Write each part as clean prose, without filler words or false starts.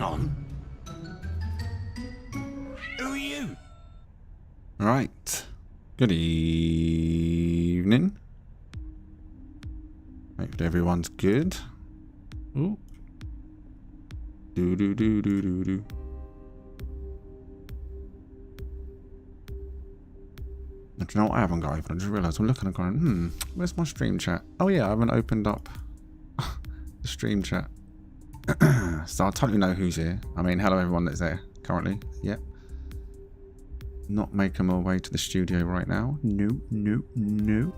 on. Who are you? Right. Good evening. Hopefully everyone's good. Ooh. Do. Do you know what I haven't got open? I just realised I'm looking and going, where's my stream chat? Oh yeah, I haven't opened up the stream chat. So I totally know who's here. I mean, hello everyone that's there currently. Yep. Not making my way to the studio right now. No.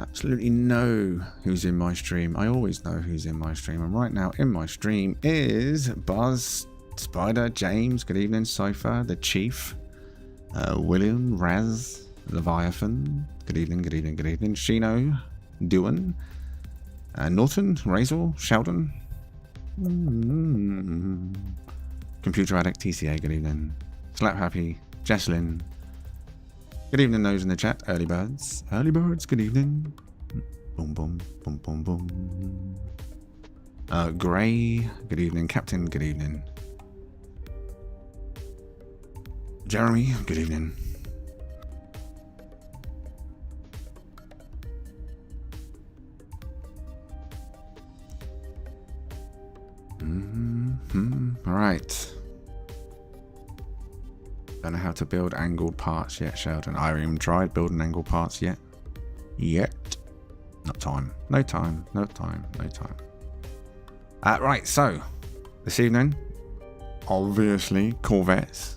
Absolutely know who's in my stream. I always know who's in my stream. And right now in my stream is Buzz, Spider, James, good evening, Sofa, the Chief, William, Raz, Leviathan, good evening, Shino, Duan, Norton, Razel, Sheldon, Computer Addict, TCA, good evening, Slap Happy, Jesslyn, good evening those in the chat, Early Birds, good evening, boom, Gray, good evening, Captain, good evening, Jeremy, good evening. All right. Don't know how to build angled parts yet, Sheldon. I haven't even tried building angled parts yet. No time. Right, so this evening, obviously, Corvette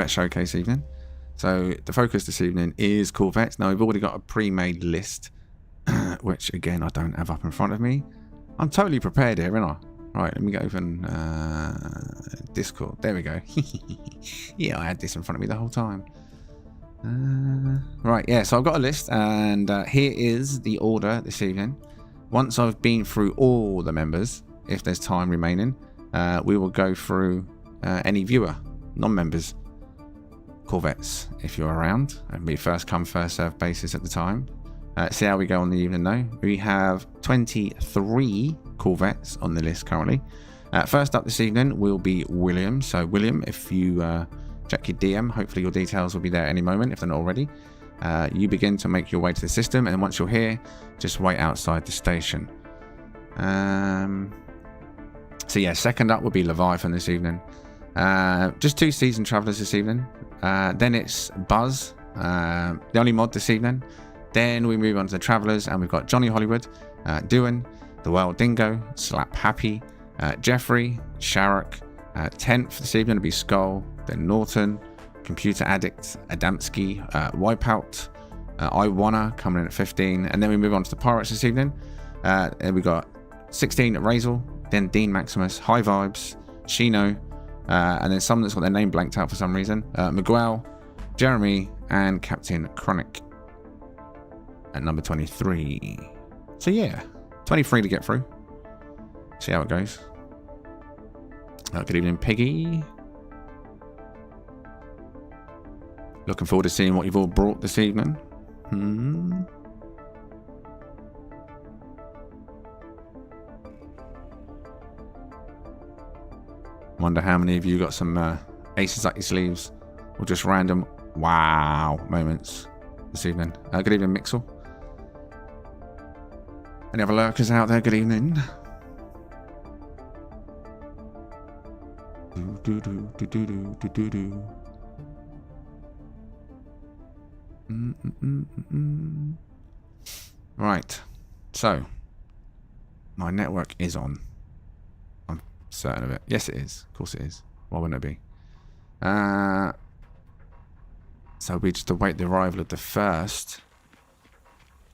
showcase evening. So the focus this evening is Corvettes. Now we've already got a pre-made list, which again I don't have up in front of me. I'm totally prepared here, aren't I? Right, let me go open Discord. There we go. Yeah, I had this in front of me the whole time. Right, yeah, so I've got a list, and here is the order this evening. Once I've been through all the members, if there's time remaining, we will go through any viewer, non-members, Corvettes, if you're around. It'll be first come, first serve basis at the time. See how we go on the evening though. We have 23 Corvettes on the list currently. First up this evening will be William. So William, if you check your DM, hopefully your details will be there any moment if they're not already. You begin to make your way to the system, and once you're here, just wait outside the station. So yeah, second up will be Leviathan this evening. Just 2 seasoned travelers this evening. Then it's Buzz, the only mod this evening. Then we move on to the Travellers, and we've got Johnny Hollywood, Duan, The Wild Dingo, Slap Happy, Jeffrey, Sharrock, 10th this evening will be Skull, then Norton, Computer Addict, Adamsky, Wipeout, Iwana coming in at 15, and then we move on to the Pirates this evening. And we got 16 at Razel, then Dean Maximus, High Vibes, Shino, and then someone that's got their name blanked out for some reason, Miguel, Jeremy, and Captain Chronic at number 23. So yeah, 23 to get through. See how it goes. Good evening, Piggy. Looking forward to seeing what you've all brought this evening. Wonder how many of you got some aces up your sleeves, or just random wow moments this evening. Good evening, Mixel. Any other lurkers out there? Good evening. Right, so my network is on. I'm certain of it. Yes, it is. Of course it is. Why wouldn't it be? So we just await the arrival of the first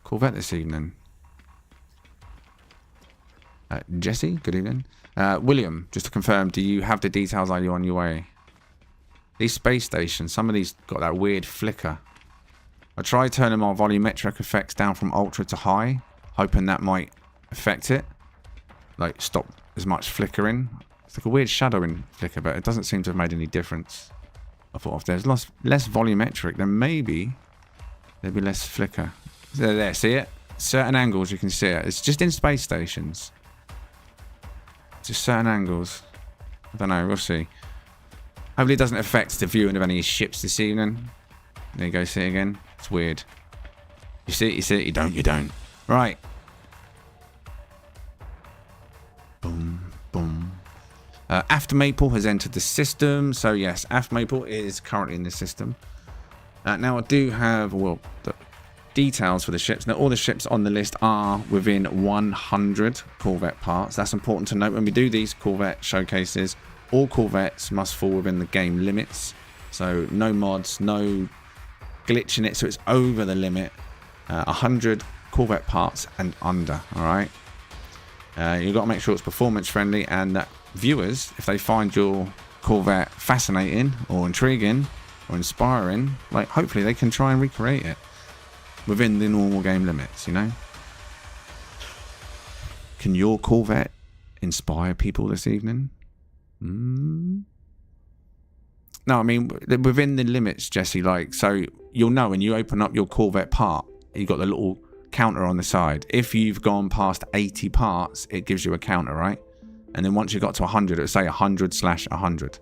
Corvette this evening. Jesse, good evening. William, just to confirm, do you have the details? Are you on your way? These space stations, some of these got that weird flicker. I tried turning my volumetric effects down from ultra to high, hoping that might affect it. Like, stop as much flickering. It's like a weird shadowing flicker, but it doesn't seem to have made any difference. I thought if there's less volumetric, then maybe there'd be less flicker. There, see it? Certain angles you can see it. It's just in space stations. Just certain angles. I don't know. We'll see. Hopefully it doesn't affect the viewing of any ships this evening. There you go. See it again. It's weird. You see it, you see it, you don't, you don't. Right. Boom, boom. After Maple has entered the system. So yes, After Maple is currently in the system. Now I do have, well, the details for the ships. Now all the ships on the list are within 100 Corvette parts. That's important to note when we do these Corvette showcases. All Corvettes must fall within the game limits. So no mods, no glitch in it. So it's over the limit. 100 Corvette parts and under. All right. You've got to make sure it's performance friendly, and that viewers, if they find your Corvette fascinating or intriguing or inspiring, like hopefully they can try and recreate it within the normal game limits, you know. Can your Corvette inspire people this evening? No, I mean within the limits, Jesse. Like, so you'll know when you open up your Corvette part, you've got the little counter on the side. If you've gone past 80 parts, it gives you a counter, right? And then once you got to 100, it'll say 100/100.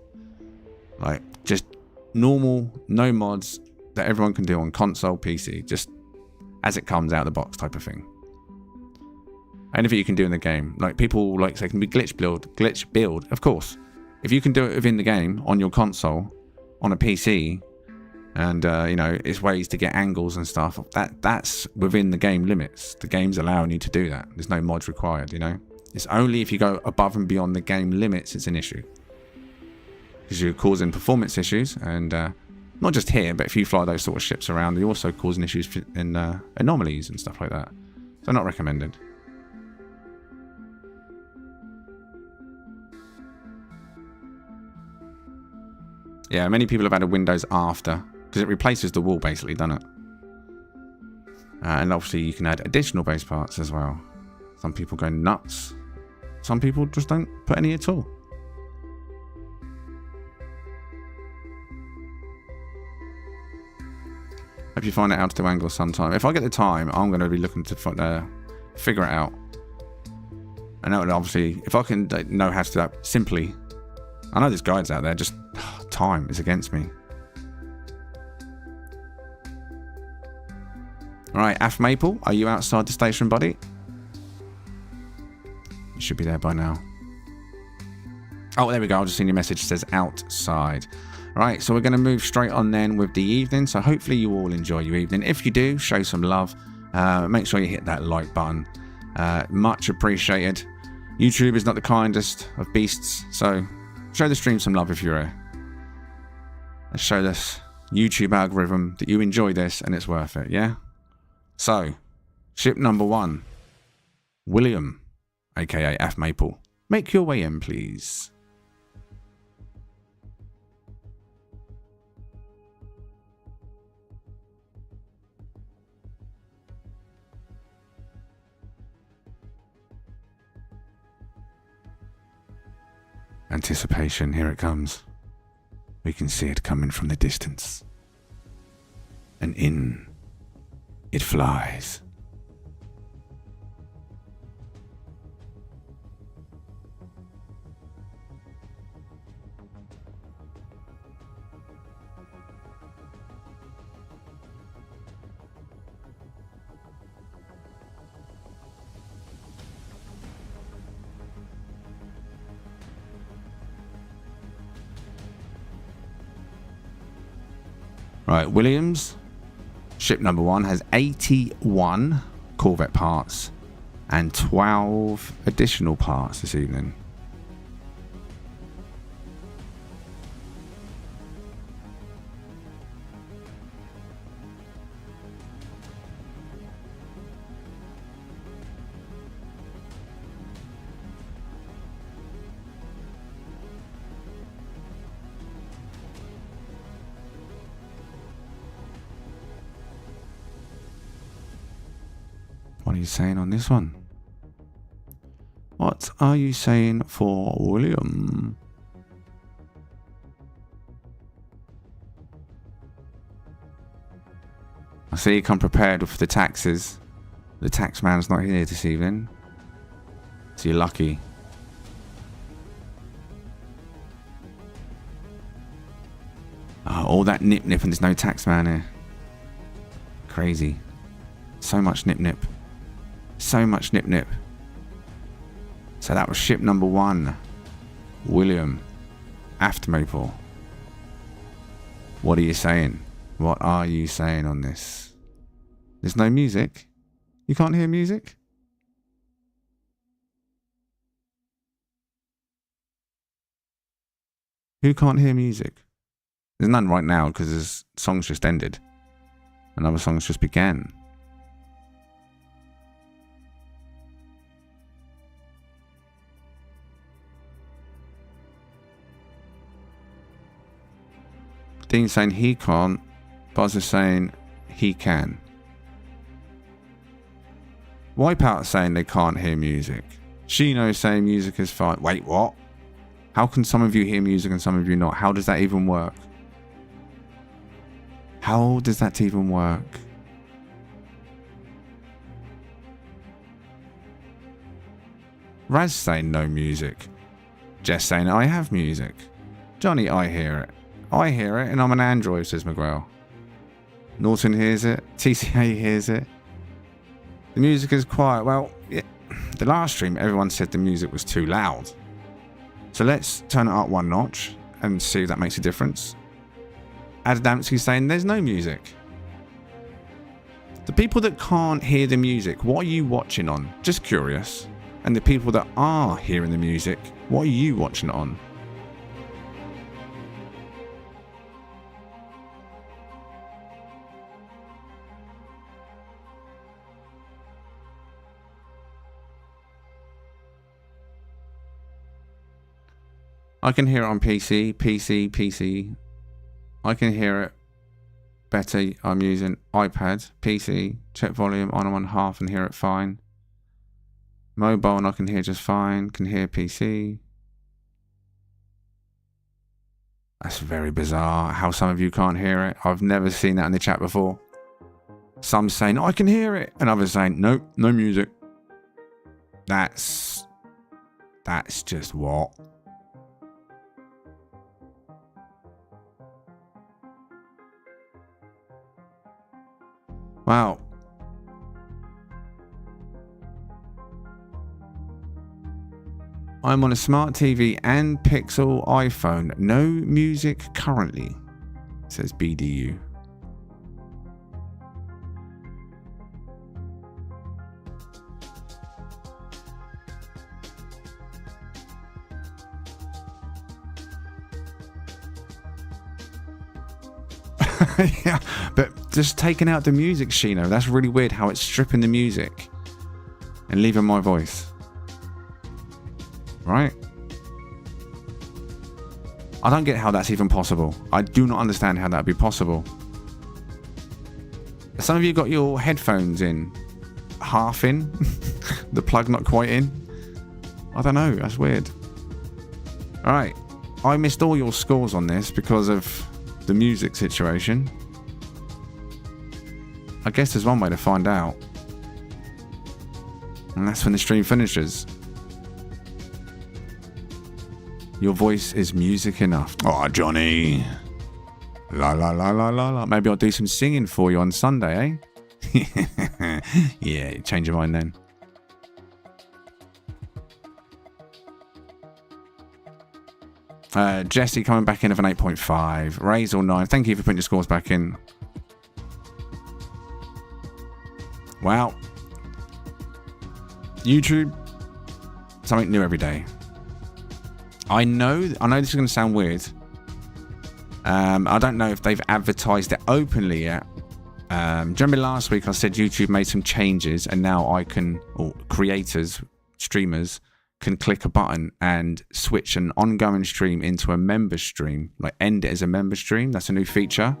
Like, just normal, no mods that everyone can do on console, PC, just as it comes out of the box type of thing. Anything you can do in the game. Like, people like say, can be glitch build, of course. If you can do it within the game on your console, on a PC, and you know, it's ways to get angles and stuff, that's within the game limits. The game's allowing you to do that. There's no mods required, you know. It's only if you go above and beyond the game limits it's an issue, because you're causing performance issues, and not just here, but if you fly those sort of ships around, you're also causing issues in anomalies and stuff like that. So not recommended. Yeah, many people have added windows after, because it replaces the wall basically, doesn't it? And obviously you can add additional base parts as well. Some people go nuts. Some people just don't put any at all. Hope you find it out to do angles sometime. If I get the time, I'm going to be looking to figure it out. And that would obviously, if I can know how to do that simply. I know there's guides out there, just time is against me. Alright, Af Maple, are you outside the station, buddy? You should be there by now. Oh, there we go. I've just seen your message. It says outside. Right, so we're going to move straight on then with the evening. So hopefully you all enjoy your evening. If you do, show some love. Make sure you hit that like button. Much appreciated. YouTube is not the kindest of beasts, so show the stream some love if you're here. Let's show this YouTube algorithm that you enjoy this and it's worth it, yeah? So, ship number 1. William, aka F Maple. Make your way in, please. Anticipation, here it comes. We can see it coming from the distance. And in it flies. Right, Williams, ship number 1 has 81 Corvette parts and 12 additional parts this evening. What are you saying on this one? What are you saying for William? I see you come prepared with the taxes. The tax man's not here this evening, so you're lucky. All that nip and there's no tax man here. Crazy. So much nip. So much nip. So that was ship number 1. William. After Maple. What are you saying? What are you saying on this? There's no music? You can't hear music? Who can't hear music? There's none right now because the song's just ended. Another song's just began. Dean's saying he can't. Buzz is saying he can. Wipeout saying they can't hear music. Shino saying music is fine. Wait, what? How can some of you hear music and some of you not? How does that even work? How does that even work? Raz saying no music. Jess saying I have music. Johnny, I hear it. I hear it and I'm an android, says Miguel. Norton hears it. TCA hears it. The music is quiet. Well, yeah, the last stream everyone said the music was too loud. So let's turn it up 1 notch and see if that makes a difference. Adamsky saying there's no music. The people that can't hear the music, what are you watching on? Just curious. And the people that are hearing the music, what are you watching it on? I can hear it on PC. I can hear it better. I'm using iPad, PC, check volume on half and hear it fine. Mobile and I can hear just fine. Can hear PC. That's very bizarre how some of you can't hear it. I've never seen that in the chat before. Some saying, I can hear it. And others saying, nope, no music. That's just what? Wow. I'm on a smart TV and Pixel iPhone. No music currently, says BDU. Yeah, but just taking out the music, Shino, that's really weird how it's stripping the music and leaving my voice. Right? I don't get how that's even possible. I do not understand how that would be possible. Some of you got your headphones in, half in, the plug not quite in. I don't know, that's weird. Alright, I missed all your scores on this because of the music situation. I guess there's one way to find out. And that's when the stream finishes. Your voice is music enough. Oh, Johnny. La la la la la la. Maybe I'll do some singing for you on Sunday, eh? Yeah, change your mind then. Jesse coming back in of an 8.5. Razel 9. Thank you for putting your scores back in. Wow. YouTube. Something new every day. I know this is going to sound weird. I don't know if they've advertised it openly yet. Do you remember last week I said YouTube made some changes and now I can, or creators, streamers, can click a button and switch an ongoing stream into a member stream, like end it as a member stream. That's a new feature.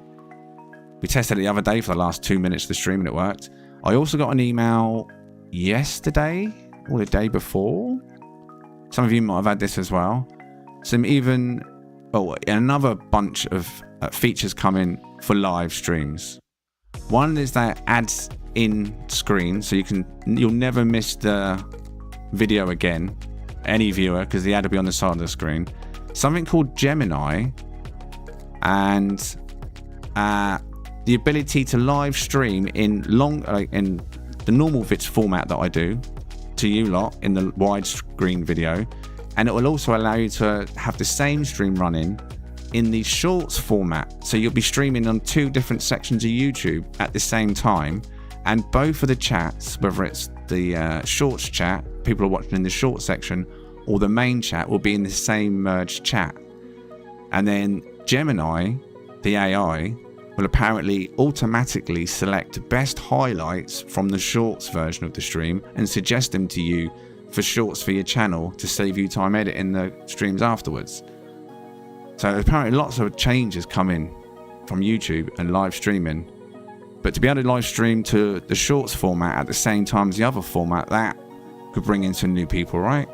We tested it the other day for the last 2 minutes of the stream and it worked. I also got an email yesterday or the day before. Some of you might have had this as well. Another bunch of features coming for live streams. One is that ads in screen, so you'll never miss the video again, any viewer, because the ad will be on the side of the screen. Something called Gemini, and the ability to live stream in in the normal VITS format that I do to you lot in the widescreen video, and it will also allow you to have the same stream running in the shorts format. So you'll be streaming on 2 different sections of YouTube at the same time, and both of the chats, whether it's the shorts chat, people are watching in the short section, or the main chat, will be in the same merged chat. And then Gemini, the AI, will apparently automatically select best highlights from the shorts version of the stream and suggest them to you for shorts for your channel to save you time editing the streams afterwards. So apparently lots of changes coming from YouTube and live streaming. But to be able to live stream to the shorts format at the same time as the other format, that could bring in some new people, right?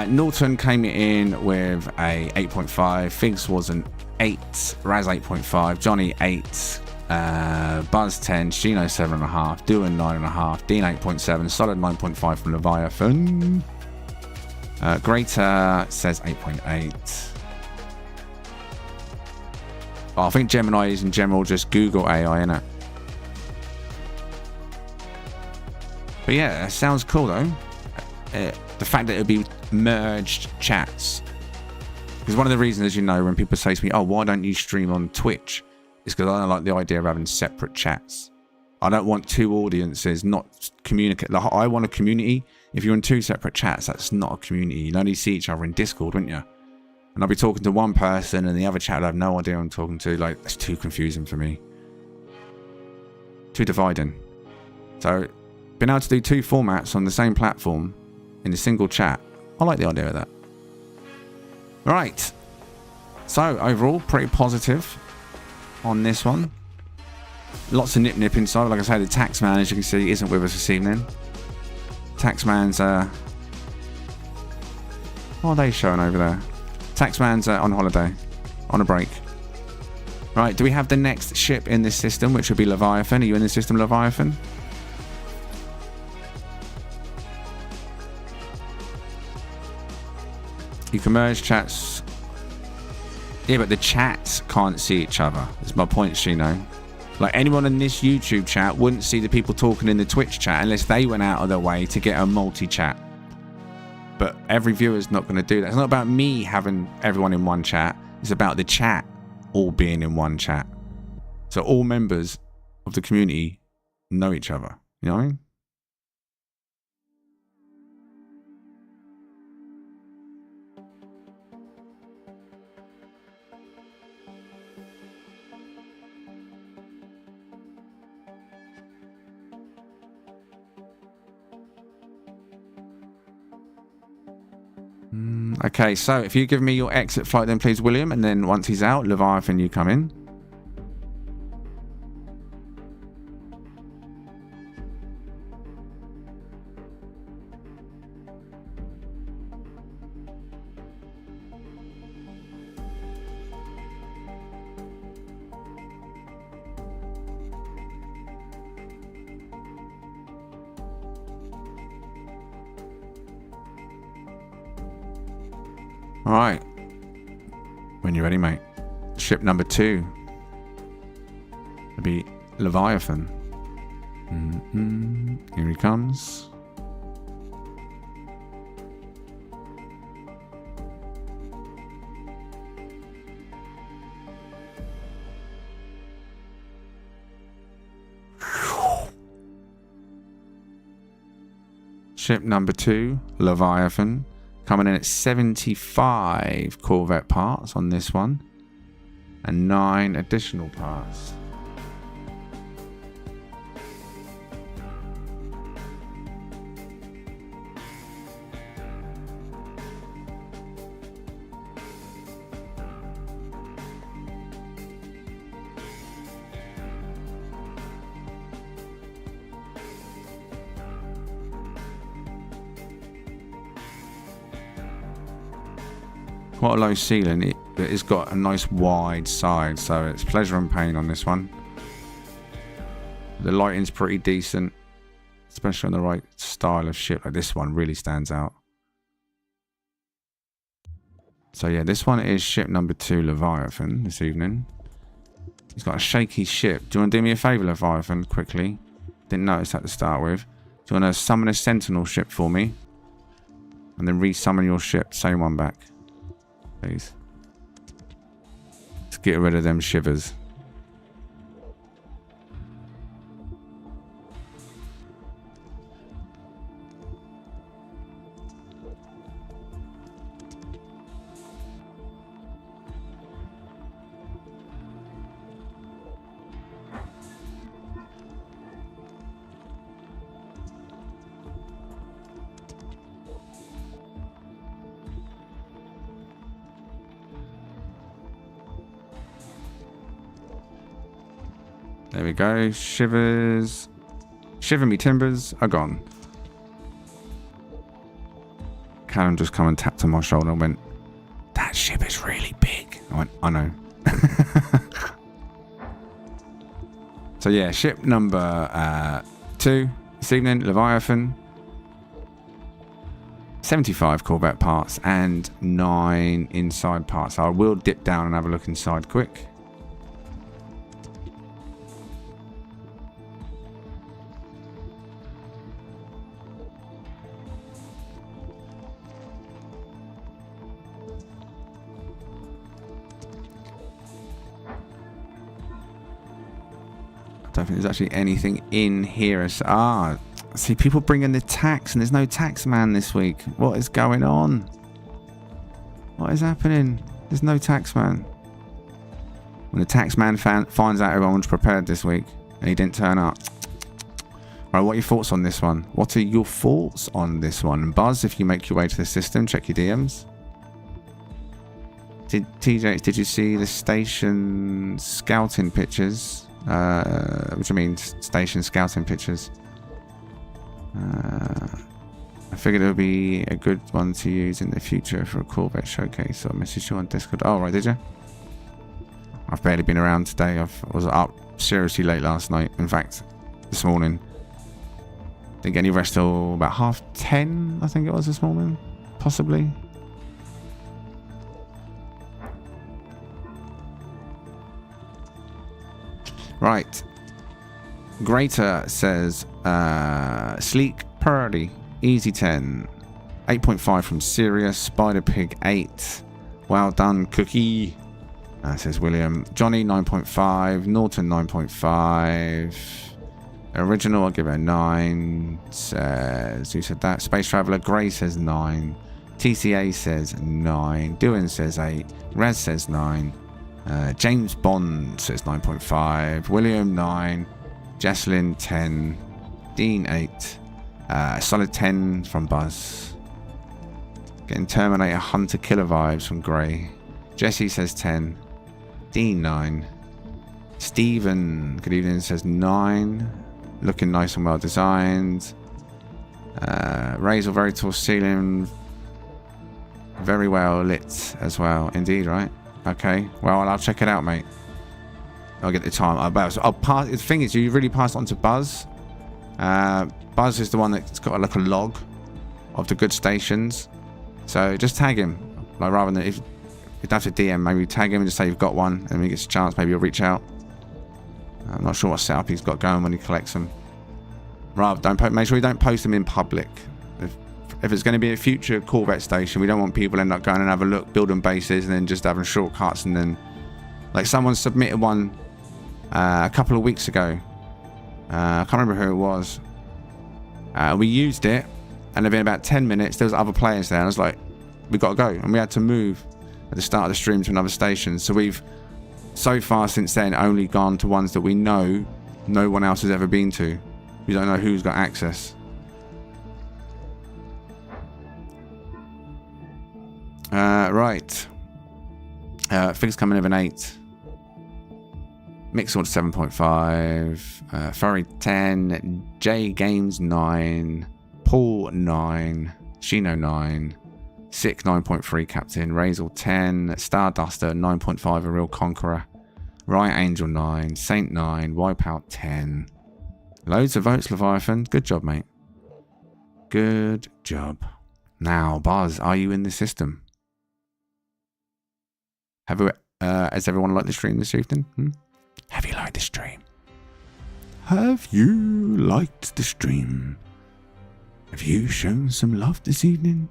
Norton came in with a 8.5, Figs was an 8, Raz 8.5, Johnny 8, Buzz 10, Gino 7.5, Duan 9.5, Dean 8.7, Solid 9.5 from Leviathan. Greater says 8.8. I think Gemini is in general just Google AI, innit? But yeah, it sounds cool though. The fact that it would be merged chats. Because one of the reasons, as you know, when people say to me, oh, why don't you stream on Twitch? It's because I don't like the idea of having separate chats. I don't want 2 audiences not communicate. Like, I want a community. If you're in 2 separate chats, that's not a community. You'd only see each other in Discord, wouldn't you? And I'll be talking to one person and the other chat I have no idea who I'm talking to. Like, that's too confusing for me. Too dividing. So, being able to do 2 formats on the same platform in a single chat, I like the idea of that. Right. So, overall, pretty positive on this one. Lots of nip inside. Like I say, the taxman, as you can see, isn't with us this evening. Taxman's, what are they showing over there? Taxman's on holiday, on a break. Right, do we have the next ship in this system, which would be Leviathan? Are you in the system, Leviathan? You can merge chats. Yeah, but the chats can't see each other. That's my point, Shino. Like, anyone in this YouTube chat wouldn't see the people talking in the Twitch chat unless they went out of their way to get a multi-chat. But every viewer's not going to do that. It's not about me having everyone in one chat. It's about the chat all being in one chat. So all members of the community know each other. You know what I mean? Okay, so if you give me your exit flight then please, William, and then once he's out, Leviathan, you come in. Alright. When you're ready, mate. Ship number 2. It'll be Leviathan. Here he comes. Ship number 2, Leviathan. Coming in at 75 Corvette parts on this one. And 9 additional parts. Quite a low ceiling, it's got a nice wide side, so it's pleasure and pain on this one. The lighting's pretty decent, especially on the right style of ship. Like this one really stands out. So yeah, this one is ship number 2, Leviathan, this evening. He's got a shaky ship. Do you want to do me a favour, Leviathan, quickly? Didn't notice that to start with. Do you want to summon a sentinel ship for me? And then re-summon your ship. Same one back. Please. Let's get rid of them shivers. There we go. Shivers. Shiver me timbers are gone. Callum just come and tapped on my shoulder and went, "That ship is really big." I went, "I know." So yeah, ship number 2 this evening, Leviathan. 75 Corvette parts and 9 inside parts. I will dip down and have a look inside quick. I don't think there's actually anything in here. See, people bring in the tax, and there's no tax man this week. What is going on? What is happening? There's no tax man. When the tax man finds out everyone's prepared this week, and he didn't turn up. Right, what are your thoughts on this one? What are your thoughts on this one? Buzz, if you make your way to the system, check your DMs. Did you see the station scouting pictures? Which I mean station scouting pictures. I figured it would be a good one to use in the future for a Corvette showcase. So I messaged you on Discord. Oh, right, did you? I've barely been around today. I was up seriously late last night. In fact, this morning. Didn't get any rest till about 10:30, I think it was this morning. Possibly. Right. Greater says, sleek, pearly, easy 10. 8.5 from Sirius. Spider Pig 8. Well done, Cookie. Says William. Johnny 9.5. Norton 9.5. Original, I'll give it a 9. Says, who said that? Space Traveller. Gray says 9. TCA says 9. Doan says 8. Raz says 9. James Bond says 9.5. William 9. Jesslyn 10. Dean 8. Solid 10 from Buzz. Getting Terminator Hunter Killer vibes from Gray. Jesse says 10. Dean 9. Stephen, good evening, says 9. Looking nice and well designed. Razel, very tall ceiling. Very well lit as well. Indeed, right? Okay, well, I'll check it out, mate. I'll get the time. I'll pass. The thing is, you really pass it on to Buzz. Buzz is the one that's got like a log of the good stations. So just tag him. Like rather than if you don't have to DM, maybe tag him and just say you've got one, and when he gets a chance, maybe he'll reach out. I'm not sure what setup he's got going when he collects them. Rather, make sure you don't post them in public. If it's going to be a future Corvette station, we don't want people end up going and have a look, building bases, and then just having shortcuts. And then, like someone submitted one a couple of weeks ago. I can't remember who it was. We used it, and within about 10 minutes, there was other players there. And I was like, we got to go, and we had to move at the start of the stream to another station. So we've so far since then only gone to ones that we know no one else has ever been to. We don't know who's got access. Right. Figures coming in with an 8. Mixed 7.5. Furry 10. J Games 9. Paul 9. Shino 9. Sick 9.3 Captain. Razel 10. Starduster 9.5 A Real Conqueror. Riot Angel 9. Saint 9. Wipeout 10. Loads of votes, Leviathan. Good job, mate. Good job. Now, Buzz, are you in the system? Has everyone liked the stream this evening? Have you liked the stream? Have you liked the stream? Have you shown some love this evening?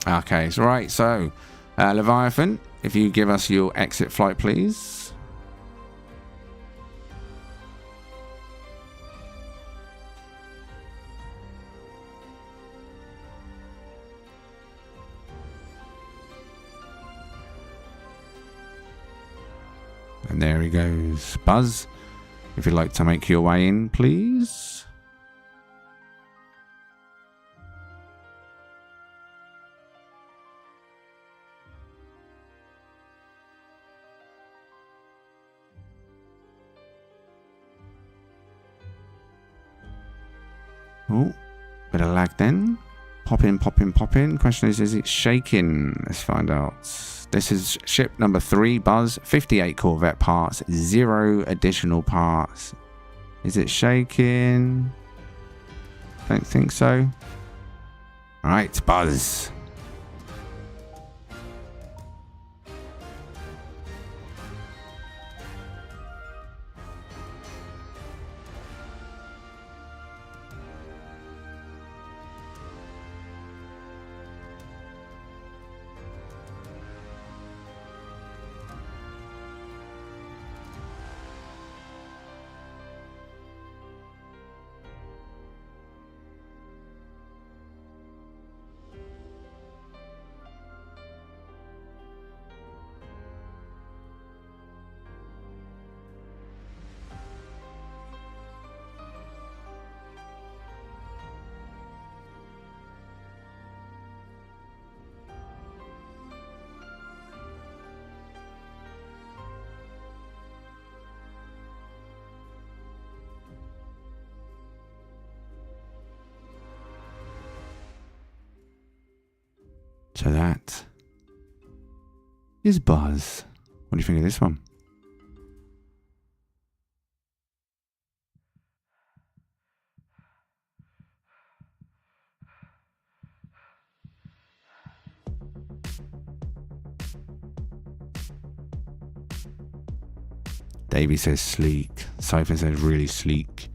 Okay, so right, so Leviathan, if you give us your exit flight, please. And there he goes. Buzz, if you'd like to make your way in, please. Oh, bit of lag then. Pop in, pop in, pop in. Question is it shaking? Let's find out. This is ship number 3, Buzz. 58 Corvette parts, 0 additional parts. Is it shaking? Don't think so. Alright, Buzz. So that is Buzz. What do you think of this one? Davey says sleek. Cypher says really sleek.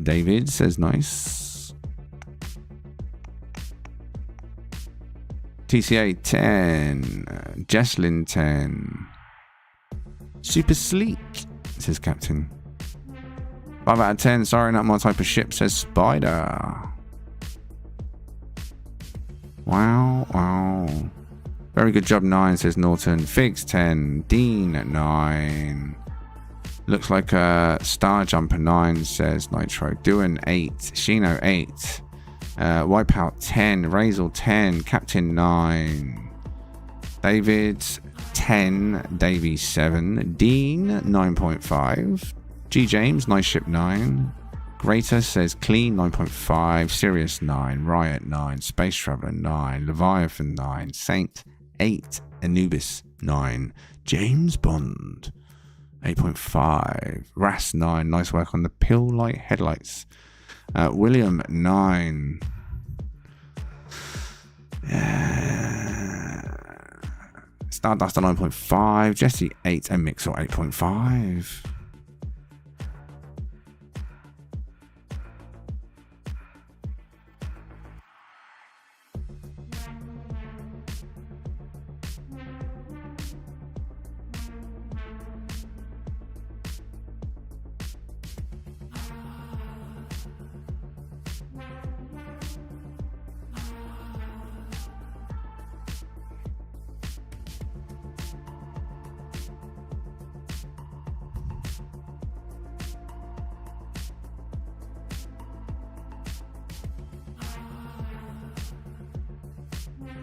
David says nice. TCA 10. Jesslyn 10. Super sleek, says Captain. 5 out of 10. Sorry, not my type of ship, says Spider. Wow, wow. Very good job, 9, says Norton. Figs 10. Dean 9. Looks like a Star Jumper 9, says Nitro. Doing 8. Shino 8. Wipeout 10. Razel 10. Captain 9. David 10. Davy 7. Dean 9.5. G James, Nice Ship 9. Greater says Clean 9.5. Sirius 9. Riot 9. Space Traveler 9. Leviathan 9. Saint 8. Anubis 9. James Bond 8.5. Ras 9. Nice work on the pill light headlights. William 9. Stardust 9.5. Jesse 8. And Mixel 8.5.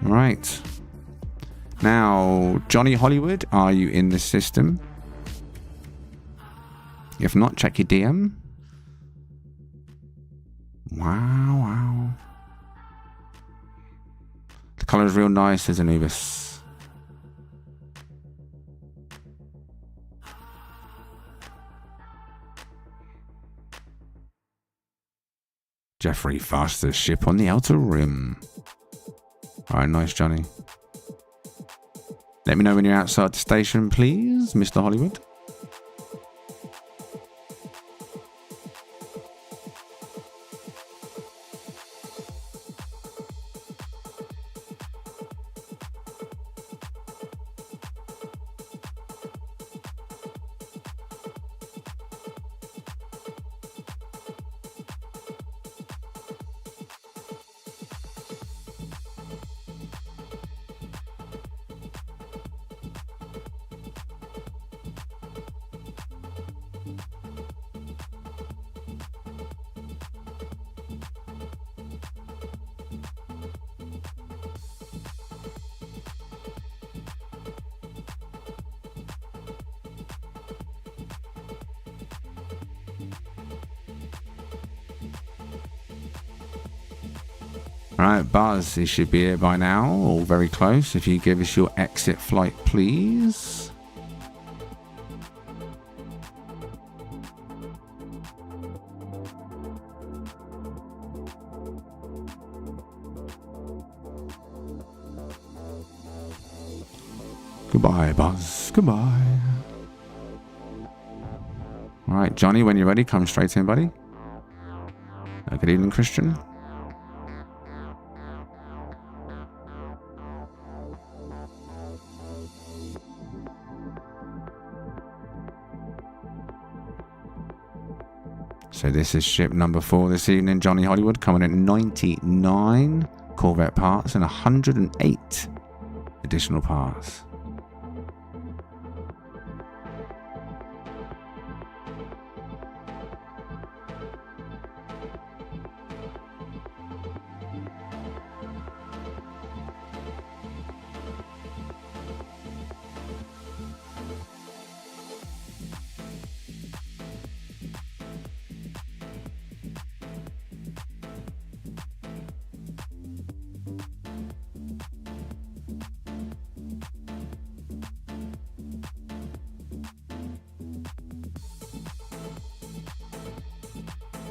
Right. Now, Johnny Hollywood, are you in the system? If not, check your DM. Wow. The colour is real nice, says Anubis. Jeffrey, fastest ship on the outer rim. Alright, nice, Johnny. Let me know when you're outside the station, please, Mr. Hollywood. Alright, Buzz, he should be here by now, or very close. If you give us your exit flight, please. Goodbye, Buzz. Goodbye. Alright, Johnny, when you're ready, come straight in, buddy. Good evening, Christian. So this is ship number 4 this evening, Johnny Hollywood, coming in at 99 Corvette parts and 108 additional parts.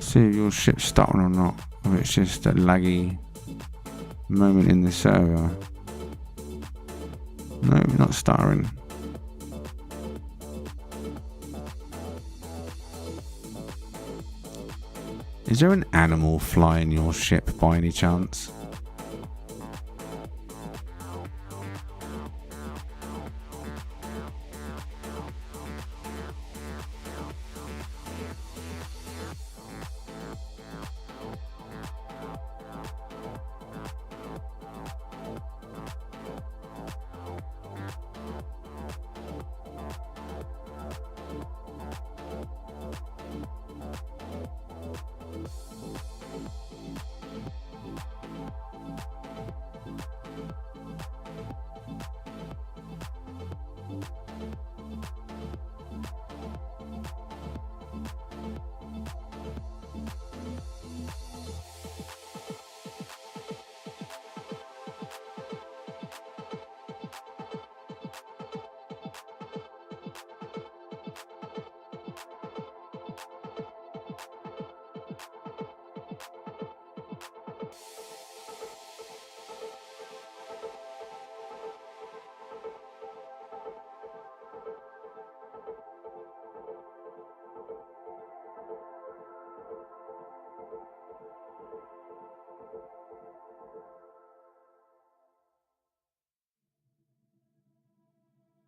See if your ship's starting or not, or it's just a laggy moment in the server. No, not starting. Is there an animal flying your ship by any chance?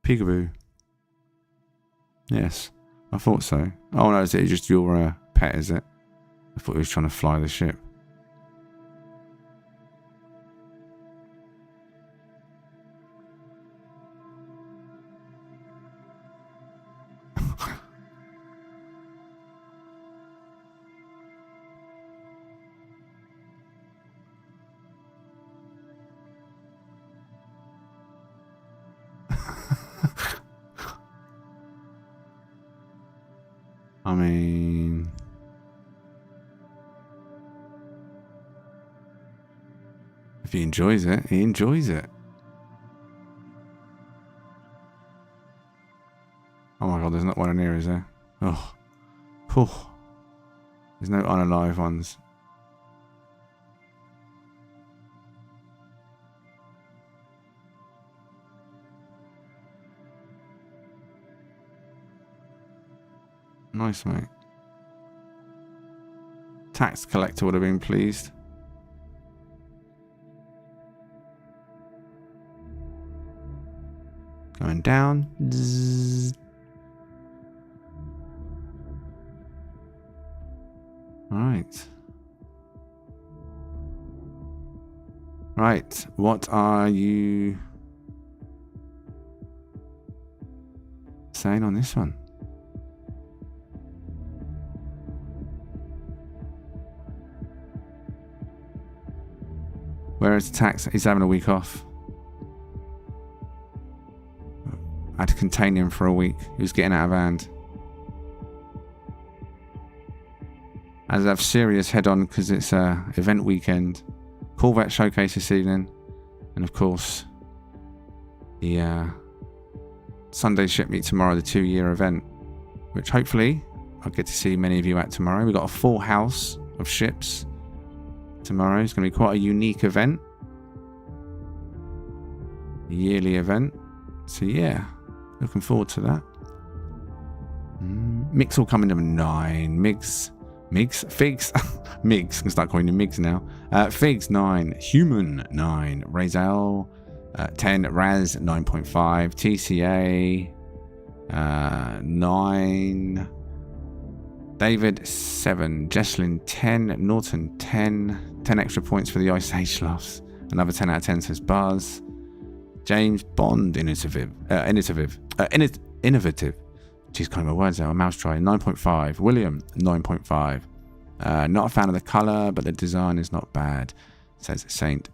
Peekaboo. Yes, I thought so. Oh no, is it just your pet, is it? I thought he was trying to fly the ship. I mean... if he enjoys it, he enjoys it. Oh my god, there's not one in here, is there? Oh. Whew. There's no unalive ones. Nice, mate. Tax collector would have been pleased. Going down. Zzz. Right. Right. What are you saying on this one? Whereas Tax is having a week off. I had to contain him for a week. He was getting out of hand. As I have serious head on because it's event weekend. Corvette showcase this evening. And of course, the Sunday ship meet tomorrow, the 2-year event. Which hopefully I'll get to see many of you at tomorrow. We've got a full house of ships tomorrow. It's going to be quite a unique event. A yearly event. So yeah, looking forward to that. Mix will come in number 9. Figs. Migs. Can start calling you Migs now. Figs 9. Human 9. Razel 10. Raz 9.5. TCA 9. David 7. Jesslyn 10. Norton 10. 10 extra points for the Ice Age Sloughs. Another 10 out of 10 says Buzz. James Bond innovative. Jeez, kind of my words out. A mouse try 9.5. William 9.5. Not a fan of the colour, but the design is not bad. Says Saint.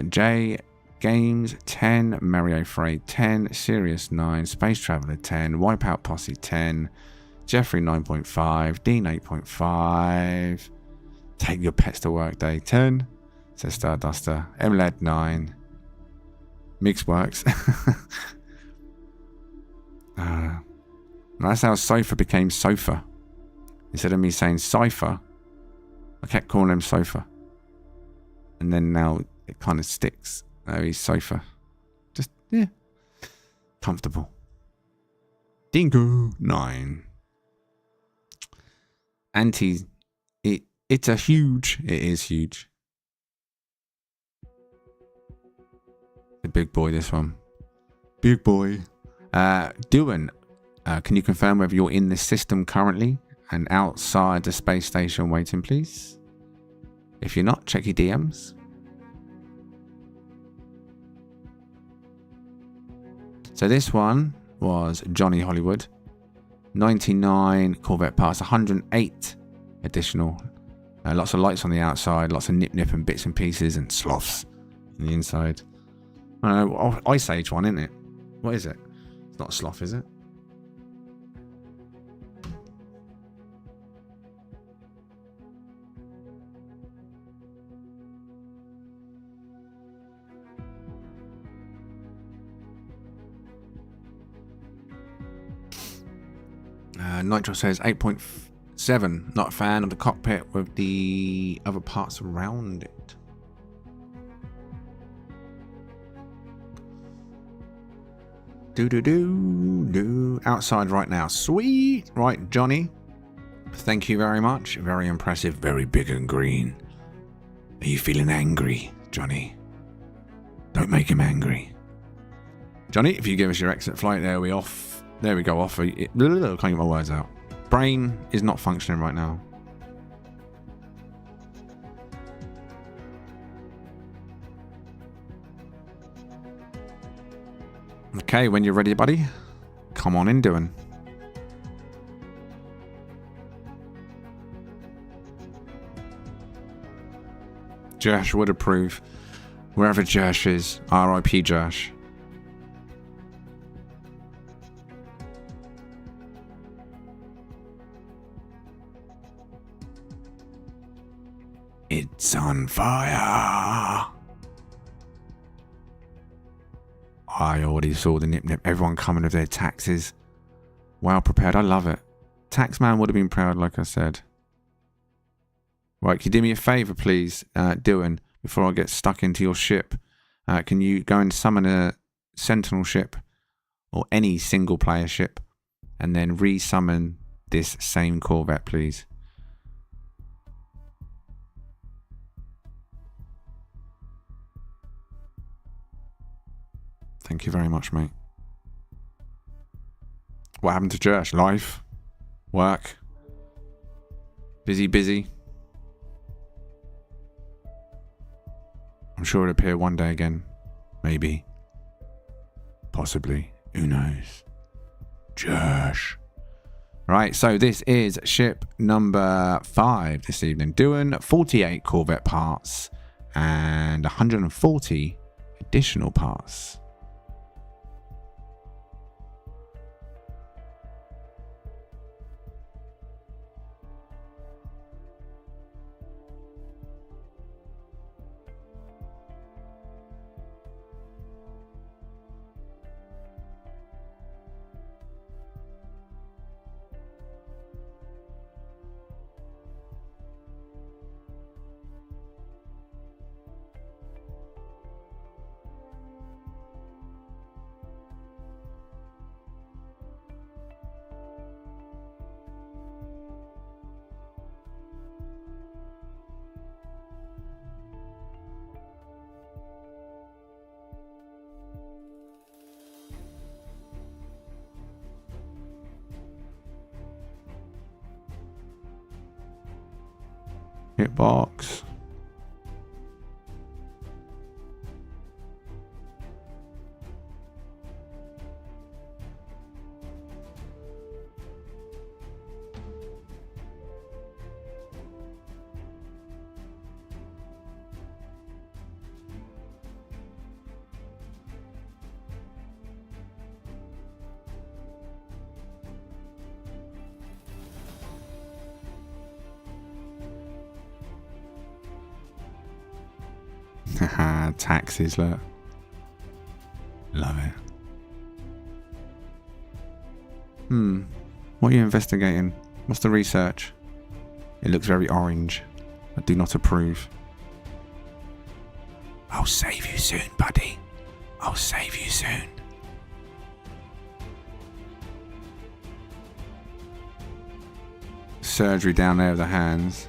J Games 10. Mario Frey 10. Sirius 9. Space Traveller 10. Wipeout Posse 10. Jeffrey 9.5. Dean 8.5. Take your pets to work day 10. Says Starduster. MLED 9. Mix works. That's how sofa became sofa. Instead of me saying cipher, I kept calling him sofa. And then now it kind of sticks. Oh, he's sofa. Just, yeah. Comfortable. Dingo 9. Anti. It's a huge. It is huge. A big boy, this one. Big boy. Dylan. Can you confirm whether you're in this system currently and outside the space station waiting, please? If you're not, check your DMs. So this one was Johnny Hollywood. 99 Corvette parts, 108 additional. Lots of lights on the outside, lots of nip and bits and pieces and sloughs on the inside. I don't know, Ice Age one, isn't it? What is it? It's not a sloth, is it? Nitro says 8.7. Not a fan of the cockpit with the other parts around it. Do. Outside right now. Sweet. Right, Johnny. Thank you very much. Very impressive. Very big and green. Are you feeling angry, Johnny? Don't make him angry. Johnny, if you give us your exit flight, there we off. There we go, off. Can't get my words out. Brain is not functioning right now. Okay, when you're ready, buddy, come on in, doing. Josh would approve. Wherever Josh is, R.I.P. Josh. It's on fire. I already saw the nip-nip. Everyone coming with their taxes. Well prepared. I love it. Taxman would have been proud, like I said. Right, can you do me a favour, please, Dylan, before I get stuck into your ship? Can you go and summon a Sentinel ship, or any single-player ship, and then re-summon this same Corvette, please? Thank you very much, mate. What happened to church? Life? Work? Busy? I'm sure it'll appear one day again. Maybe. Possibly. Who knows? Josh. Right, so this is ship number 5 this evening. Doing 48 Corvette parts and 140 additional parts. Hitbox. Haha, taxes, look. Love it. What are you investigating? What's the research? It looks very orange. I do not approve. I'll save you soon, buddy. I'll save you soon. Surgery down there with the hands.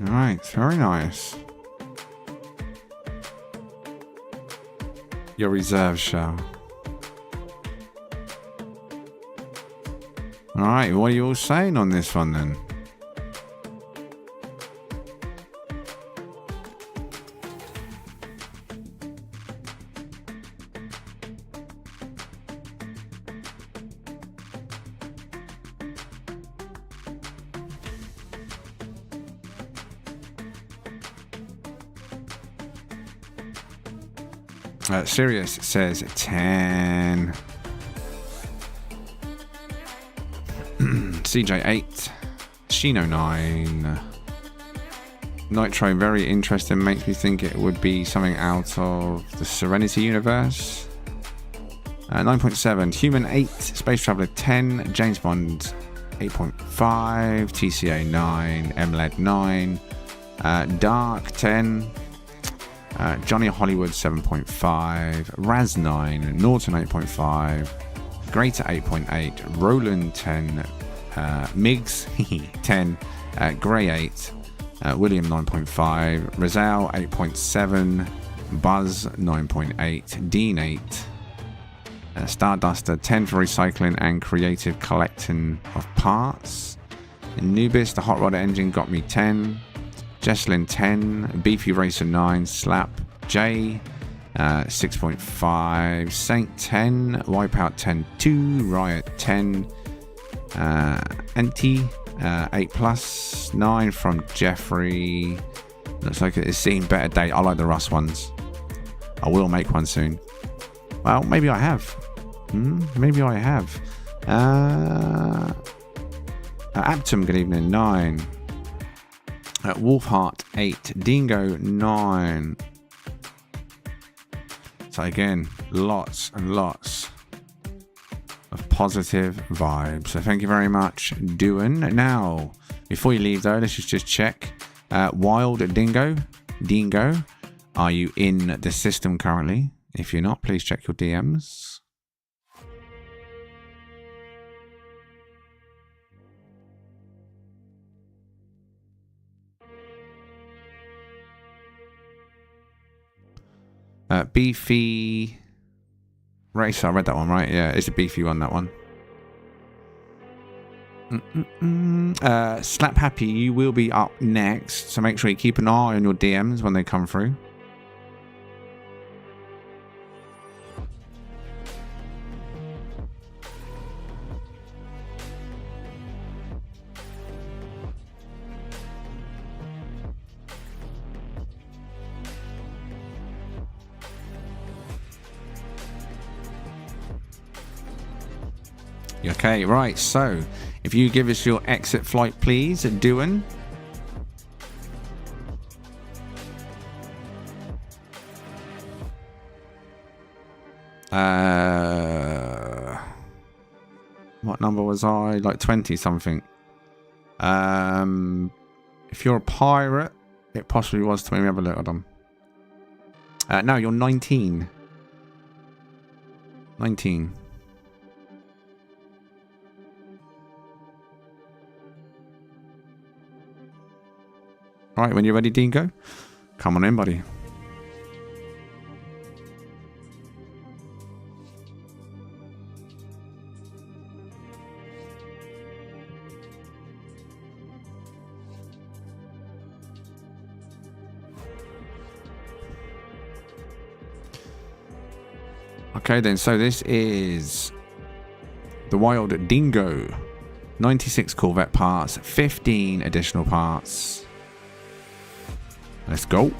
Alright, very nice. Your reserve shell. Alright, what are you all saying on this one then? Sirius says 10. CJ 8. Shino 9. Nitro, very interesting. Makes me think it would be something out of the Serenity universe. 9.7. Human 8. Space Traveler 10. James Bond 8.5. TCA 9. MLED 9. Dark 10. Johnny Hollywood 7.5, Raz 9, Norton 8.5, Greater 8.8, Roland 10, Miggs 10, Grey 8, William 9.5, Razel 8.7, Buzz 9.8, Dean 8, Starduster 10 for recycling and creative collecting of parts. Anubis, the hot rod engine, got me 10. Jesslyn 10, Beefy Racer 9, Slap J 6.5, Saint 10, Wipeout 10 2, Riot 10, Anti 8 plus 9 from Jeffrey. Looks like it's seen better day. I like the Rust ones. I will make one soon. Well, maybe I have. Maybe I have. Aptum, good evening, 9. Wolfheart 8, Dingo 9. So again, lots and lots of positive vibes. So thank you very much, Doing. Now, before you leave though, let's just check. Wild Dingo, are you in the system currently? If you're not, please check your DMs. Beefy Racer, I read that one right. Yeah, it's a beefy one, that one. Slap Happy, you will be up next, so make sure you keep an eye on your DMs when they come through. Okay, right, so if you give us your exit flight, please, Doing. What number was I? Like 20 something. If you're a pirate, it possibly was 20. Let me have a look at them. No, you're 19. 19. Right, when you're ready, Dingo, come on in, buddy. Okay then, so this is the Wild Dingo. 96 Corvette parts, 15 additional parts. Let's go.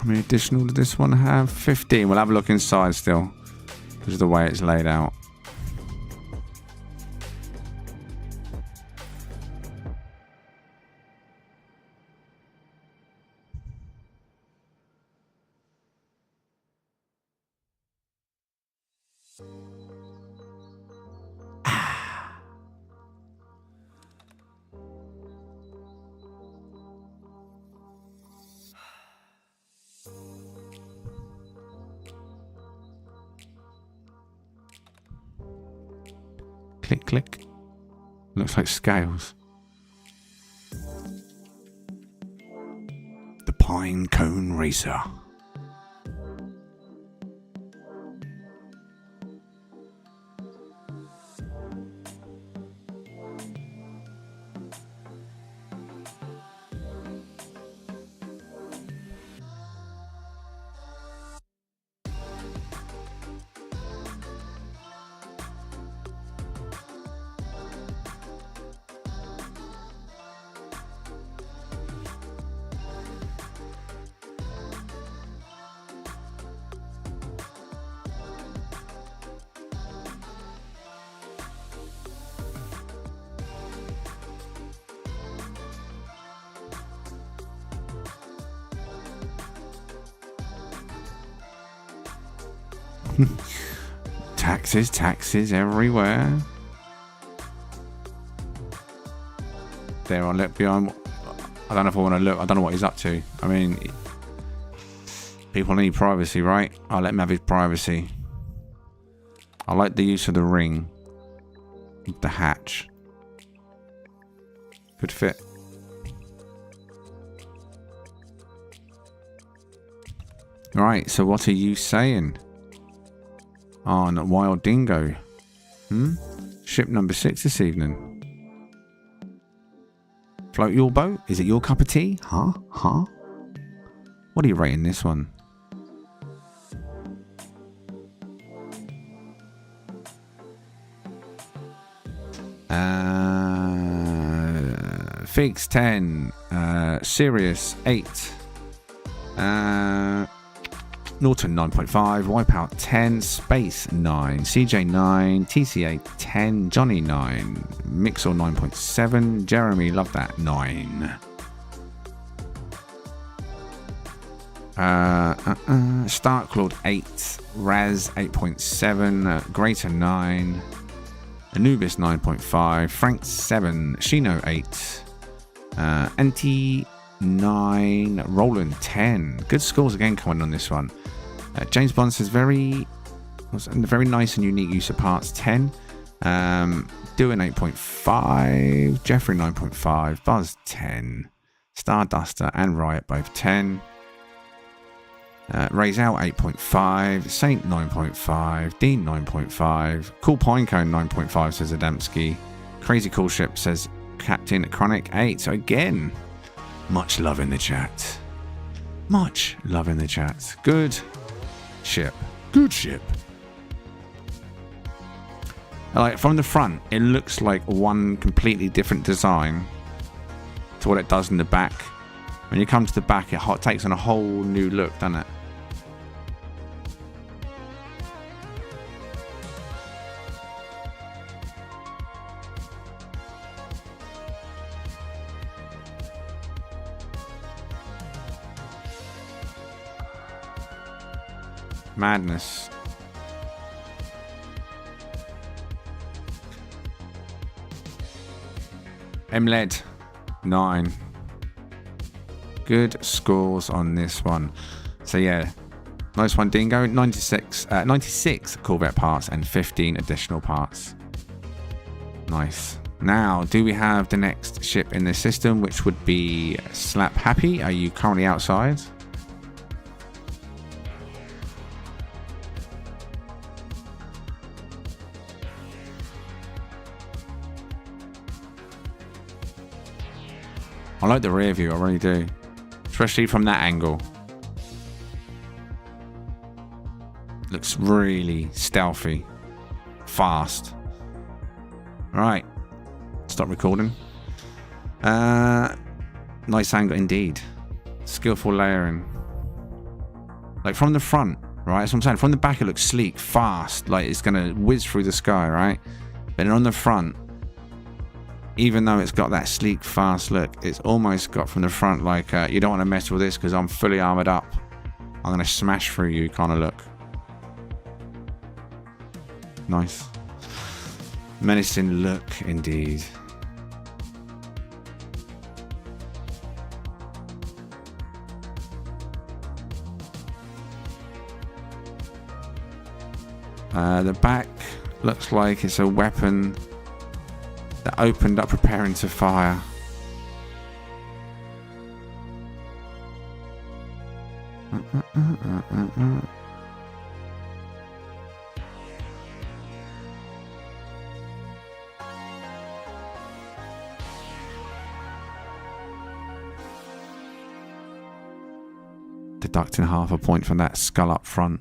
How many additional did this one have? 15. We'll have a look inside still, because of the way it's laid out. Click, click. Looks like scales. The Pine Cone Racer. Taxes everywhere. There, I'll let behind. I don't know if I want to look. I don't know what he's up to. I mean, people need privacy, right? I'll let him have his privacy. I like the use of the ring. The hatch. Good fit. Right, so what are you saying on Wild Dingo? Ship number 6 this evening. Float your boat? Is it your cup of tea? Huh? What are you rating this one? Figs 10, Sirius 8, Norton 9.5, Wipeout 10, Space 9, CJ 9, TC8 10, Johnny 9, Mixel 9.7, Jeremy, love that, 9. Starclord 8, Raz 8.7, Greater 9, Anubis 9.5, Frank 7, Shino 8, Anti 9, Roland 10. Good scores again coming on this one. James Bond says very nice and unique use of parts 10. Doing 8.5, Jeffrey 9.5, Buzz 10, Starduster and Riot both 10. Razel 8.5, Saint 9.5, Dean 9.5, Cool Pinecone 9.5 says Adamsky. Crazy Cool Ship says Captain Chronic 8. So again, much love in the chat. Much love in the chat. Good ship. Good ship. Like from the front, it looks like one completely different design to what it does in the back. When you come to the back, it takes on a whole new look, doesn't it? Madness. MLED 9. Good scores on this one. So yeah, nice one, Dingo. 96 Corvette parts and 15 additional parts. Nice. Now, do we have the next ship in the system, which would be Slap Happy? Are you currently outside? I like the rear view, I really do. Especially from that angle. Looks really stealthy. Fast. Right. Stop recording. Nice angle indeed. Skillful layering. Like from the front, right? That's what I'm saying. From the back it looks sleek, fast. Like it's going to whiz through the sky, right? But then on the front, even though it's got that sleek, fast look, it's almost got from the front like, you don't want to mess with this because I'm fully armored up. I'm going to smash through you kind of look. Nice. Menacing look, indeed. The back looks like it's a weapon that opened up preparing to fire. Deducting half a point from that skull up front.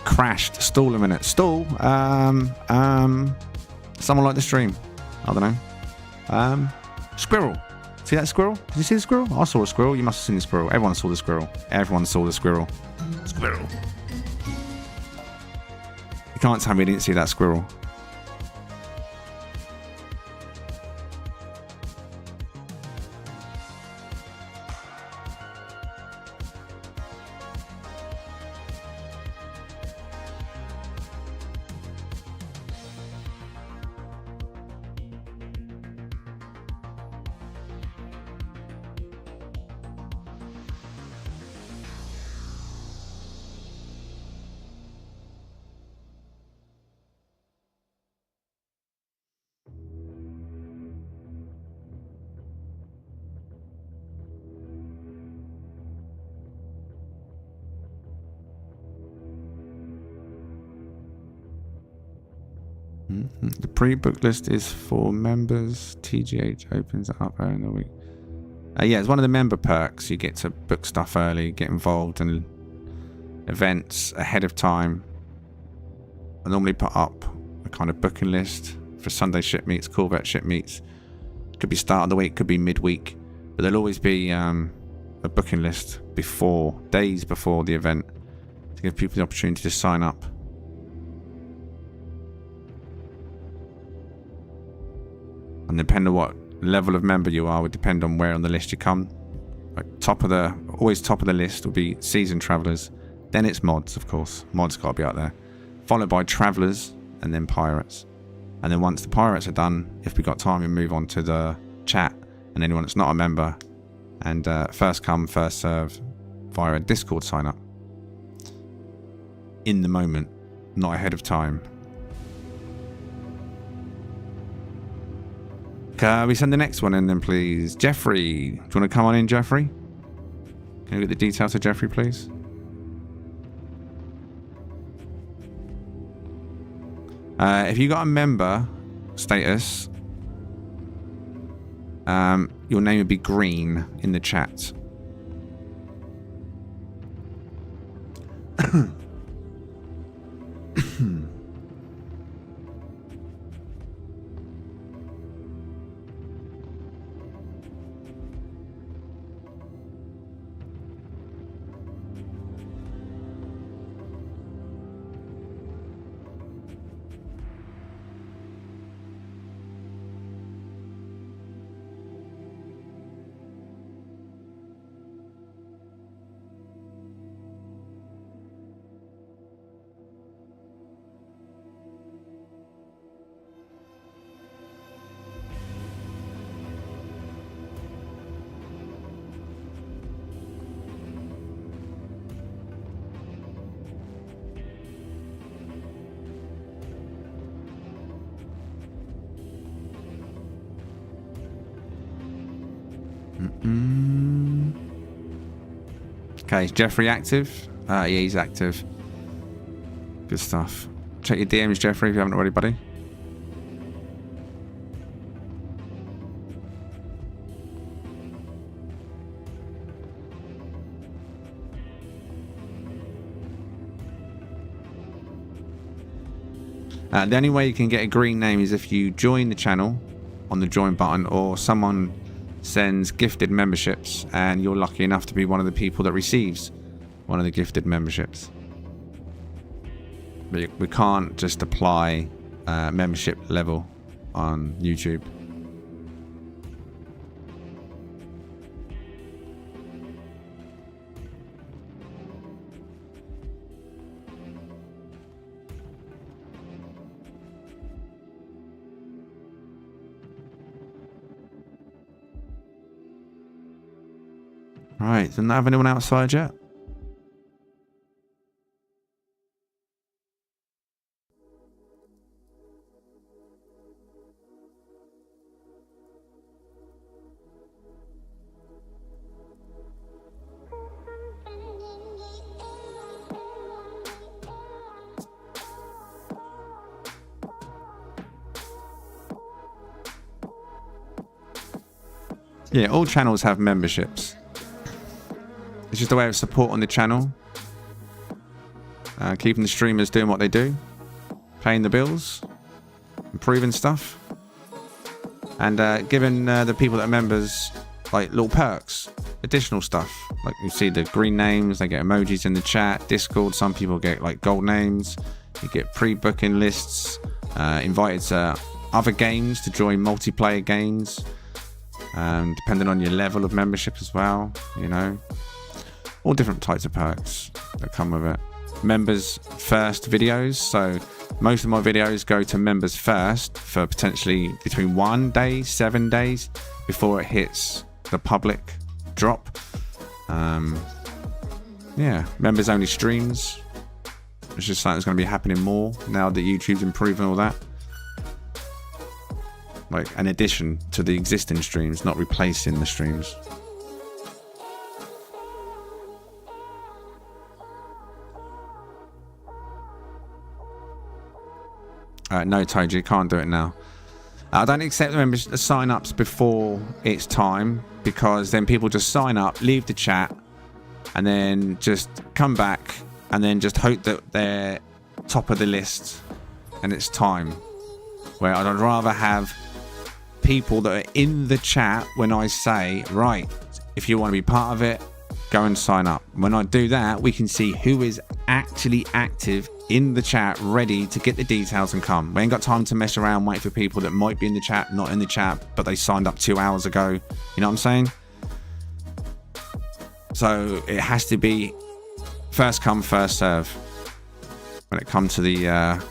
Crashed. Stall a minute. Stall. Someone like the stream. I don't know. Squirrel. See that squirrel? Did you see the squirrel? I saw a squirrel. You must have seen the squirrel. Everyone saw the squirrel. Everyone saw the squirrel. Squirrel. You can't tell me you didn't see that squirrel. The pre-book list is for members. TGH opens up early in the week. Yeah, it's one of the member perks. You get to book stuff early, get involved in events ahead of time. I normally put up a kind of booking list for Sunday ship meets, Corvette ship meets. Could be start of the week, could be midweek, but there'll always be a booking list days before the event, to give people the opportunity to sign up. And depending on what level of member you are, would depend on where on the list you come. Like always top of the list will be seasoned travellers. Then it's mods, of course. Mods got to be out there. Followed by travellers and then pirates. And then once the pirates are done, if we got time, we move on to the chat and anyone that's not a member. And first come, first serve via a Discord sign up. In the moment, not ahead of time. Can we send the next one in then, please? Jeffrey. Do you want to come on in, Jeffrey? Can you get the details of Jeffrey, please? If you got a member status, your name would be green in the chat. Okay, is Jeffrey active? Yeah, he's active. Good stuff. Check your DMs, Jeffrey, if you haven't already, buddy. The only way you can get a green name is if you join the channel on the join button, or someone sends gifted memberships and you're lucky enough to be one of the people that receives one of the gifted memberships. We can't just apply membership level on YouTube. Right, doesn't have anyone outside yet? Yeah, all channels have memberships. It's just a way of supporting the channel. Keeping the streamers doing what they do. Paying the bills. Improving stuff. And giving the people that are members like little perks. Additional stuff. Like you see the green names, they get emojis in the chat. Discord, some people get like gold names. You get pre-booking lists. Invited to other games to join multiplayer games. Depending on your level of membership as well, you know. All different types of perks that come with it. Members first videos. So most of my videos go to members first for potentially between 1 day, 7 days before it hits the public drop. Yeah, members only streams. It's just something that's going to be happening more now that YouTube's improving all that. Like an addition to the existing streams, not replacing the streams. No, Toad, you can't do it now. I don't accept the sign-ups before it's time, because then people just sign up, leave the chat, and then just come back, and then just hope that they're top of the list, and it's time. Where I'd rather have people that are in the chat when I say, right, if you want to be part of it, go and sign up. When I do that, we can see who is actually active in the chat, ready to get the details and come. We ain't got time to mess around, wait for people that might be in the chat, not in the chat, but they signed up 2 hours ago. You know what I'm saying? So it has to be first come, first serve when it comes to the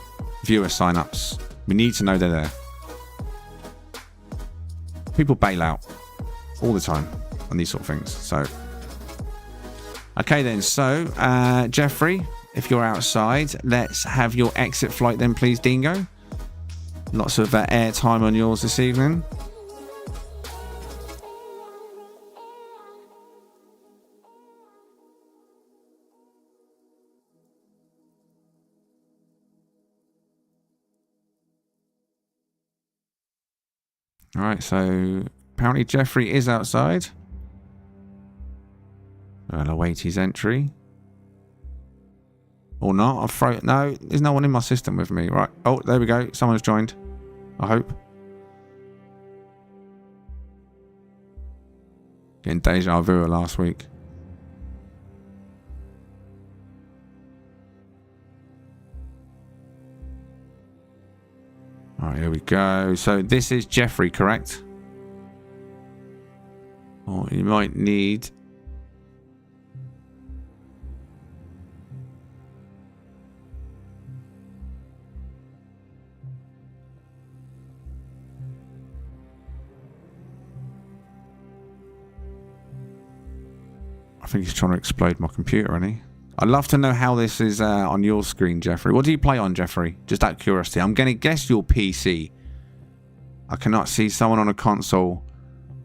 viewer sign-ups. We need to know they're there. People bail out all the time on these sort of things. So, okay then. So, Jeffrey, if you're outside, let's have your exit flight then, please, Dingo. Lots of air time on yours this evening. All right, so apparently Jeffrey is outside. I'll await his entry. Or not. No, there's no one in my system with me. Right. Oh, there we go. Someone's joined. I hope. Getting deja vu last week. Alright, here we go. So this is Jeffrey, correct? Or you might need... I think he's trying to explode my computer, isn't he? I'd love to know how this is on your screen, Jeffrey. What do you play on, Jeffrey? Just out of curiosity. I'm going to guess your PC. I cannot see someone on a console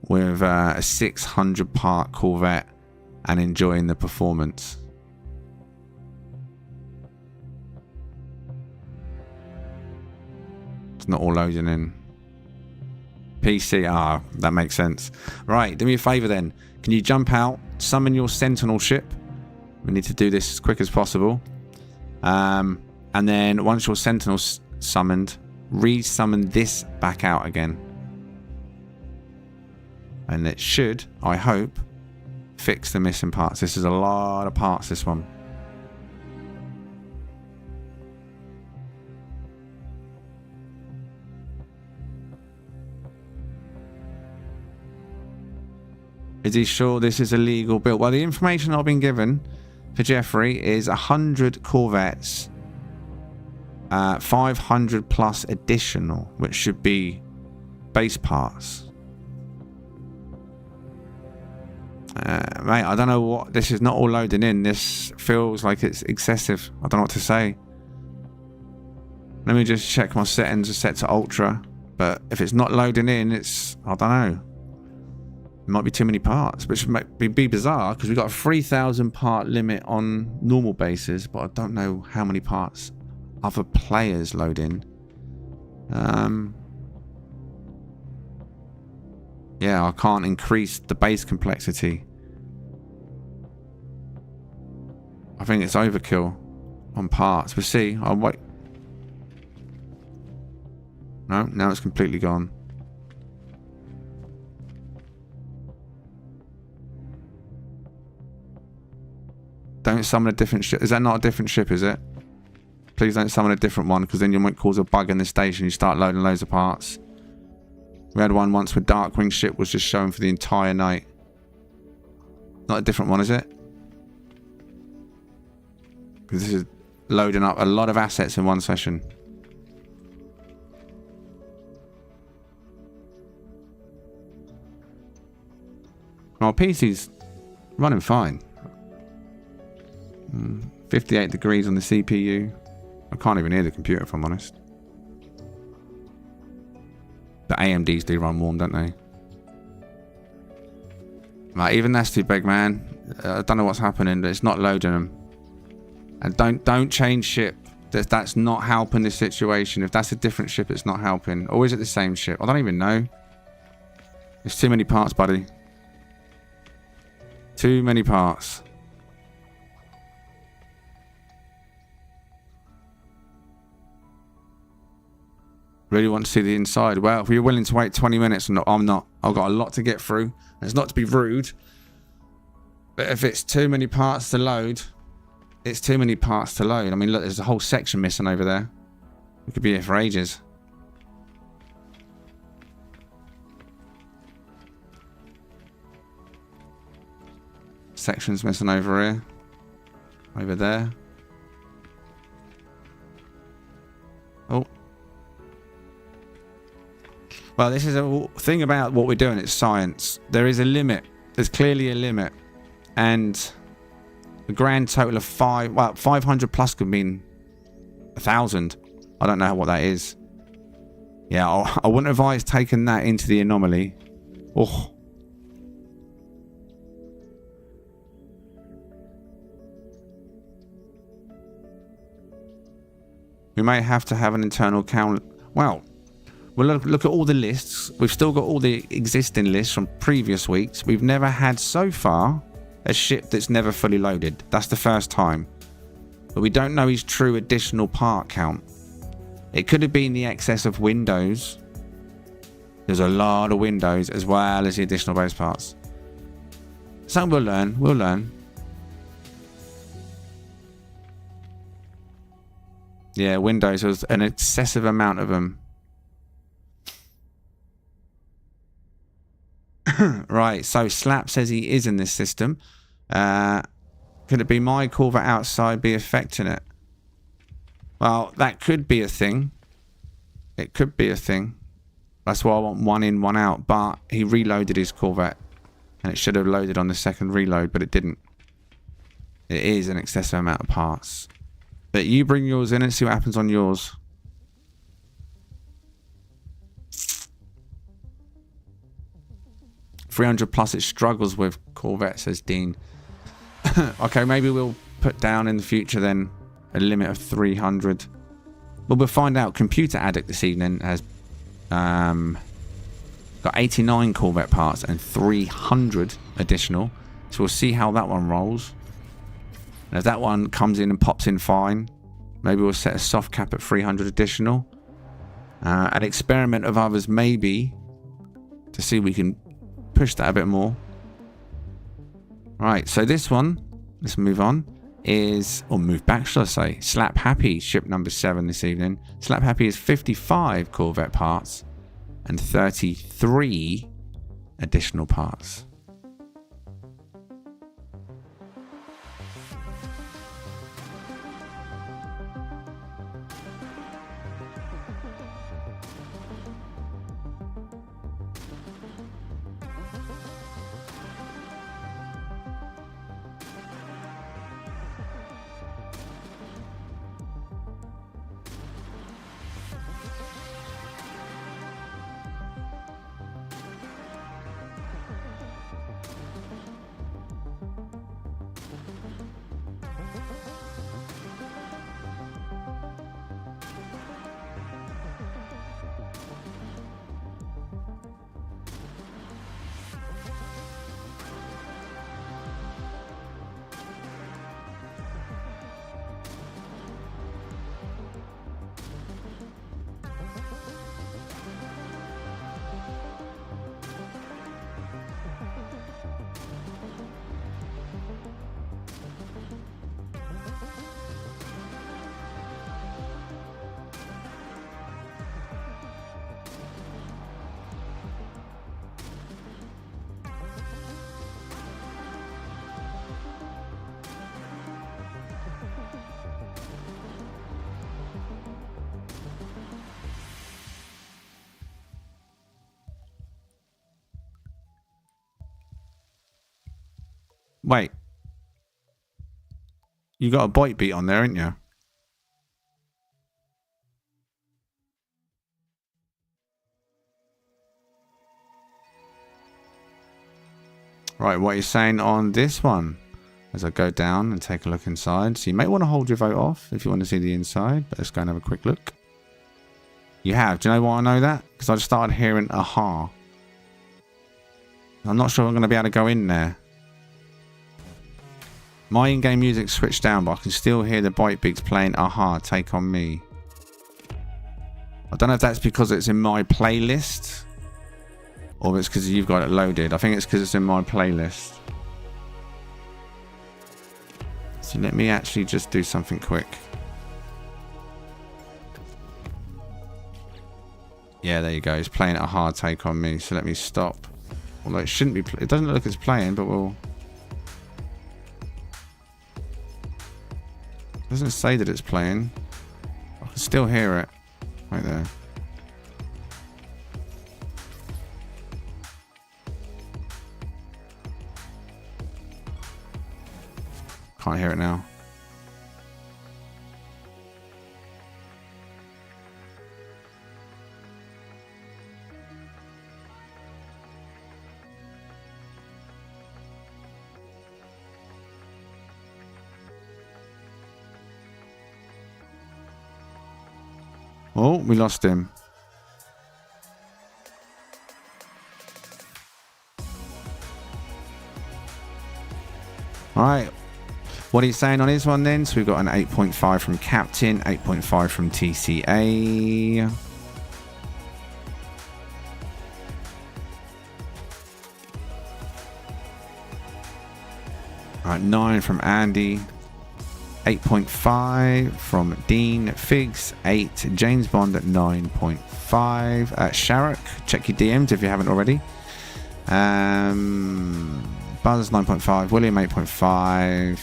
with a 600-part Corvette and enjoying the performance. It's not all loading in. PC, that makes sense. Right, do me a favour then. Can you jump out, summon your Sentinel ship? We need to do this as quick as possible. And then once your Sentinel's summoned, re-summon this back out again. And it should, I hope, fix the missing parts. This is a lot of parts, this one. Is he sure this is a legal build? Well, the information I've been given for Jeffrey is 100 Corvettes, 500 plus additional, which should be base parts. Mate, I don't know what... This is not all loading in. This feels like it's excessive. I don't know what to say. Let me just check my settings are set to ultra. But if it's not loading in, it's... I don't know. It might be too many parts, which might be bizarre because we've got a 3,000 part limit on normal bases, but I don't know how many parts other players load in. Yeah, I can't increase the base complexity. I think it's overkill on parts. We'll see. I'll wait. No, now it's completely gone. Don't summon a different ship. Is that not a different ship, is it? Please don't summon a different one, because then you might cause a bug in the station. You start loading loads of parts. We had one once where Darkwing ship was just shown for the entire night. Not a different one, is it? Because this is loading up a lot of assets in one session. Well, PC's running fine. 58 degrees on the CPU. I can't even hear the computer, if I'm honest. The AMDs do run warm, don't they? Like, even that's too big, man. I don't know what's happening, but it's not loading them. And don't change ship. That's not helping the situation. If that's a different ship, it's not helping. Or is it the same ship? I don't even know. There's too many parts, buddy. Too many parts. Really want to see the inside. Well, if you're willing to wait 20 minutes, I'm not. I've got a lot to get through. It's not to be rude. But if it's too many parts to load, it's too many parts to load. I mean, look, there's a whole section missing over there. We could be here for ages. Sections missing over here. Over there. Oh. Well, this is a thing about what we're doing. It's science. There is a limit. There's clearly a limit. And the grand total of 500 plus could mean 1,000. I don't know what that is. Yeah, I wouldn't advise taking that into the anomaly. Oh. We may have to have an internal count. Well, we'll look at all the lists. We've still got all the existing lists from previous weeks. We've never had so far a ship that's never fully loaded. That's the first time. But we don't know his true additional part count. It could have been the excess of windows. There's a lot of windows as well as the additional base parts. Something we'll learn. We'll learn. Yeah, windows. There's an excessive amount of them. Right, so Slap says he is in this system. Could it be my Corvette outside be affecting it? Well, that could be a thing. It could be a thing. That's why I want one in, one out. But he reloaded his Corvette. And it should have loaded on the second reload, but it didn't. It is an excessive amount of parts. But you bring yours in and see what happens on yours. $300 plus it struggles with Corvette, says Dean. Okay, maybe we'll put down in the future then a limit of 300. But we'll find out. Computer Addict this evening has got 89 Corvette parts and 300 additional. So we'll see how that one rolls. And if that one comes in and pops in fine, maybe we'll set a soft cap at 300 additional. An experiment of others maybe to see if we can push that a bit more. Right, so this one, let's move on, or move back, shall I say. Slap Happy, ship number 7 this evening. Slap Happy is 55 Corvette parts and 33 additional parts. Wait. You got a bite beat on there, ain't you? Right, what are you saying on this one? as I go down and take a look inside. So you may want to hold your vote off if you want to see the inside, but let's go and have a quick look. You have. Do you know why I know that? Because I just started hearing aha. I'm not sure I'm going to be able to go in there. My in-game music switched down, but I can still hear the Bite Bigs playing aha, Take On Me. I don't know if that's because it's in my playlist or if it's because you've got it loaded. I think it's because it's in my playlist. So let me actually just do something quick. Yeah, there you go. It's playing a hard Take On Me. So let me stop. Although it shouldn't be. It doesn't look like it's playing, but we'll. It doesn't say that it's playing. I can still hear it. Right there. Can't hear it now. Oh, we lost him. All right. What are you saying on his one then? So we've got an 8.5 from Captain, 8.5 from TCA. All right, 9 from Andy. 8.5 from Dean. Figs, 8. James Bond at 9.5. Sharrock, check your DMs if you haven't already. Buzz, 9.5. William, 8.5.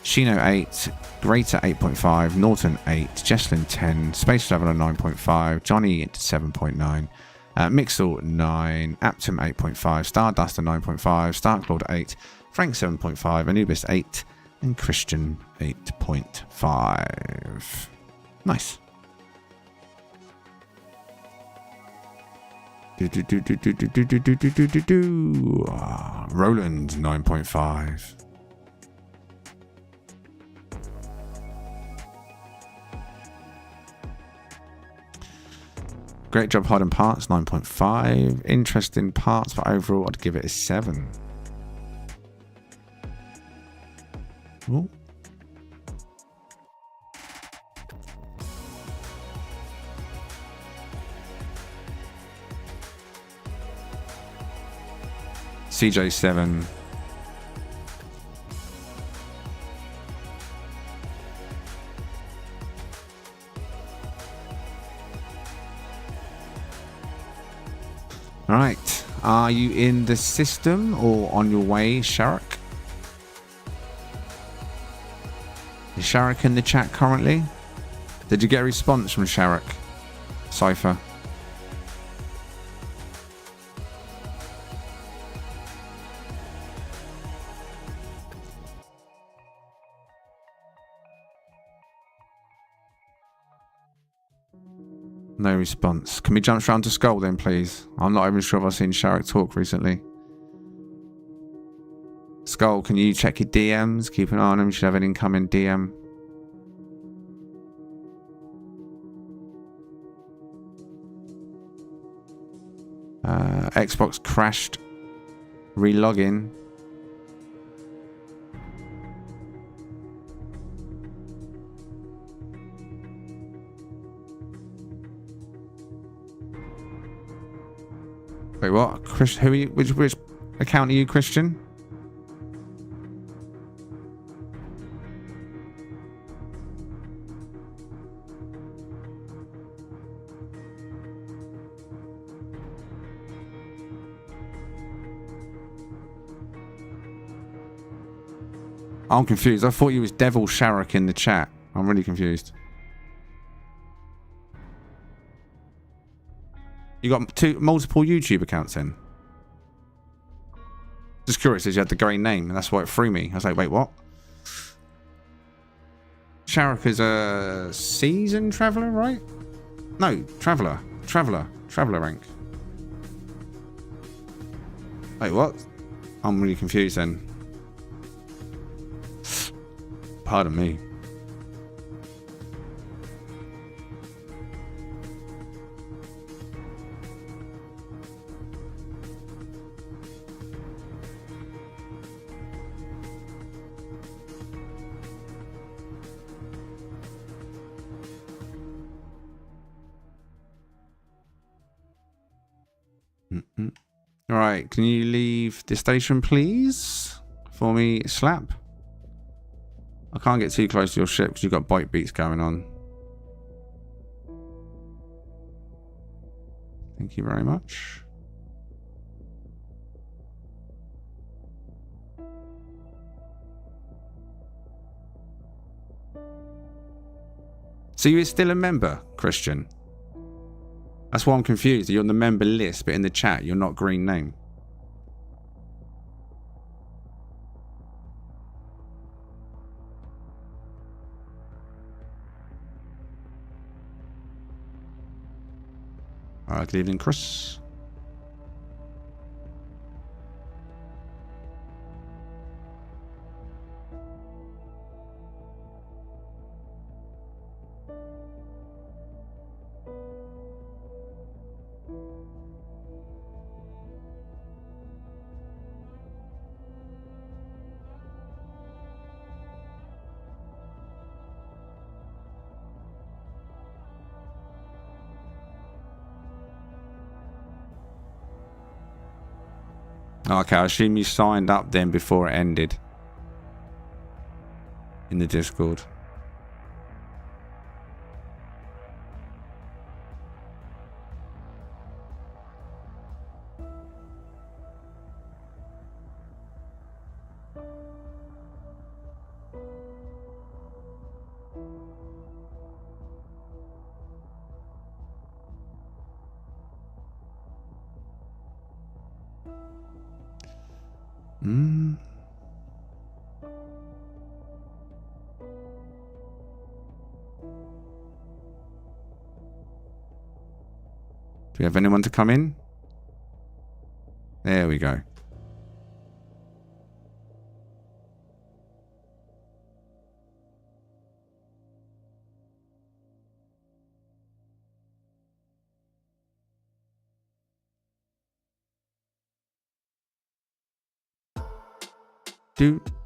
Shino, 8. Greater, 8.5. Norton, 8. Jesslyn, 10. Space Traveler, 9.5. Johnny, 7.9. Mixel, 9. Aptum, 8.5. Starduster, 9.5. Starklord, 8. Frank, 7.5. Anubis, 8. And Christian 8.5. Nice. Roland 9.5. Great job hiding parts 9.5. Interesting parts, but overall I'd give it a 7. Ooh. CJ7. All right. Are you in the system or on your way, Sharrock? Is Sharrock in the chat currently? Did you get a response from Sharrock? Cypher. No response. Can we jump round to Skull then, please? I'm not even sure if I've seen Sharrock talk recently. Skull, can you check your DMs? Keep an eye on them. You should have an incoming DM. Xbox crashed. Re-login. Wait, what? Chris, who are you? Which account are you, Christian? I'm confused. I thought you was Devil Sharrock in the chat. I'm really confused. You got multiple YouTube accounts then? Just curious as you had the grey name, and that's why it threw me. I was like, wait, what? Sharrock is a seasoned traveller, right? No, traveller rank. Wait, what? I'm really confused then. Pardon me. All right, can you leave the station, please? For me, Slap. I can't get too close to your ship because you've got bite beats going on. Thank you very much. So you're still a member, Christian? That's why I'm confused. You're on the member list, but in the chat, you're not green name. Good evening, Chris. Okay, I assume you signed up then before it ended in the Discord. Do we have anyone to come in? There we go.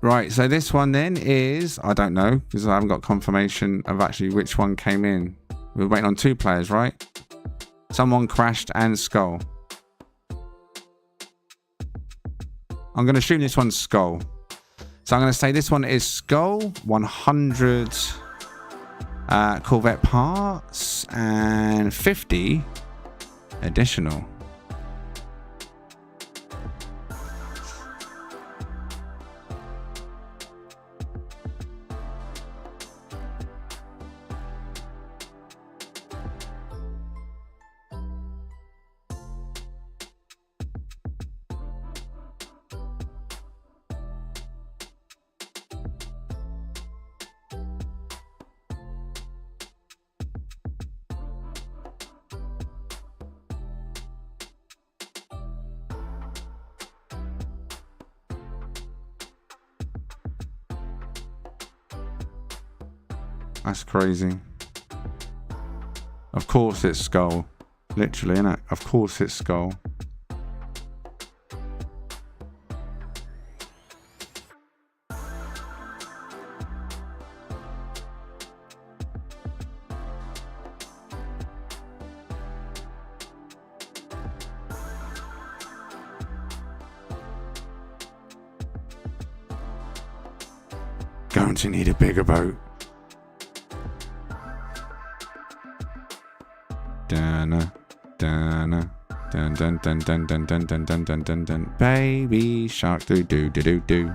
Right, so this one then is, I don't know, because I haven't got confirmation of actually which one came in. We're waiting on 2 players, right? Someone crashed and Skull. I'm going to assume this one's Skull. So I'm going to say this one is Skull, 100 Corvette parts, and 50 additional. That's crazy. Of course it's Skull. Literally, innit? Of course it's Skull. Going to need a bigger boat. Dun dun dun dun dun dun dun dun dun dun dun dun dun. Baby shark do do do do do.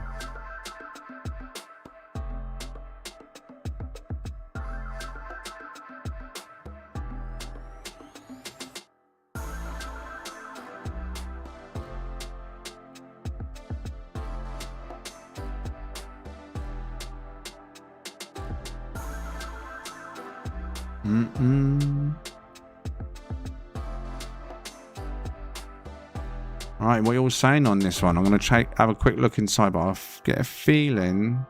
Right, what are you all saying on this one? I'm going to have a quick look inside, but I get a feeling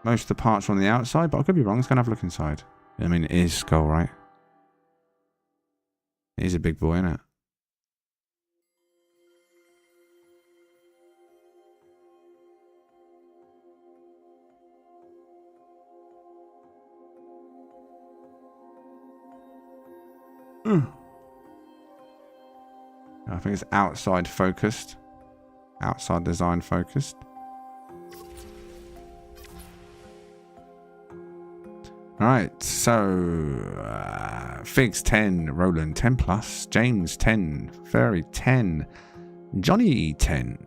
most of the parts are on the outside, but I could be wrong. Let's go and have a look inside. I mean, it is skull, right? It is a big boy, isn't it? I think it's outside focused. Outside design focused. Alright, so Figs 10, Roland 10 plus, James 10, Furry 10, Johnny 10,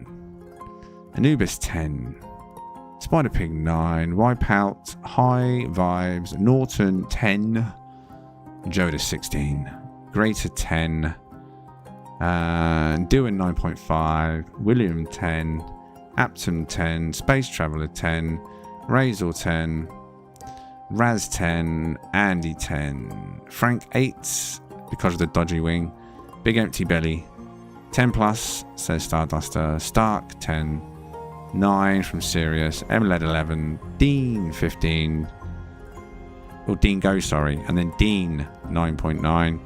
Anubis 10, Spider Pig 9, Wipeout, High Vibes, Norton 10, Joda 16, Greater 10, Dewin 9.5, William 10, Apton 10, Space Traveller 10, Razel 10, Raz 10, Andy 10, Frank 8 because of the dodgy wing, Big Empty Belly 10 plus, says Starduster, Stark 10, 9 from Sirius, Emled 11, Dean 15, or Dingo, sorry, and then Dean 9.9,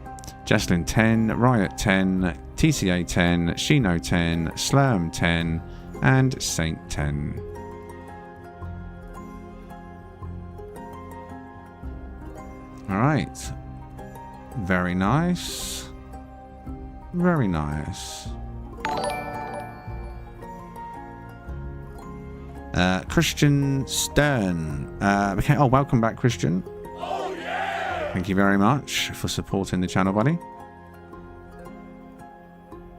Jesslyn 10, Riot 10, TCA 10, Shino 10, Slurm 10, and Saint 10. Alright. Very nice. Very nice. Christian Stern. Okay. Oh, welcome back, Christian. Oh, yeah! Thank you very much for supporting the channel, buddy.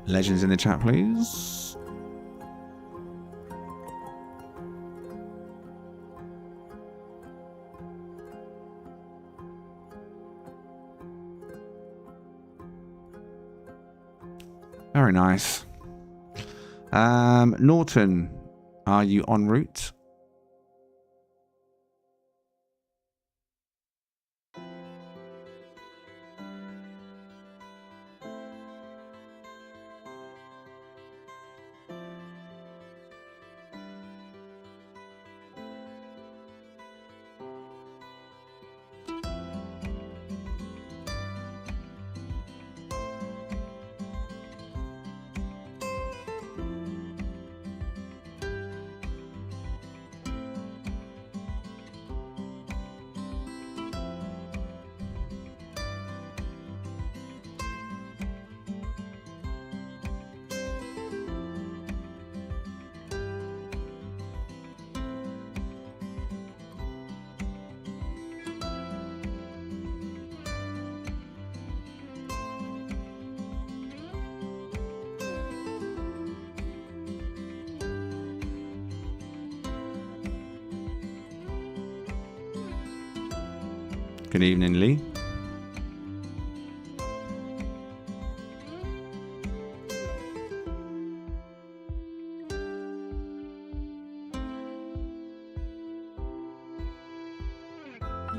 Legends in the chat, please. Very nice. Norton, are you en route? Good evening, Lee.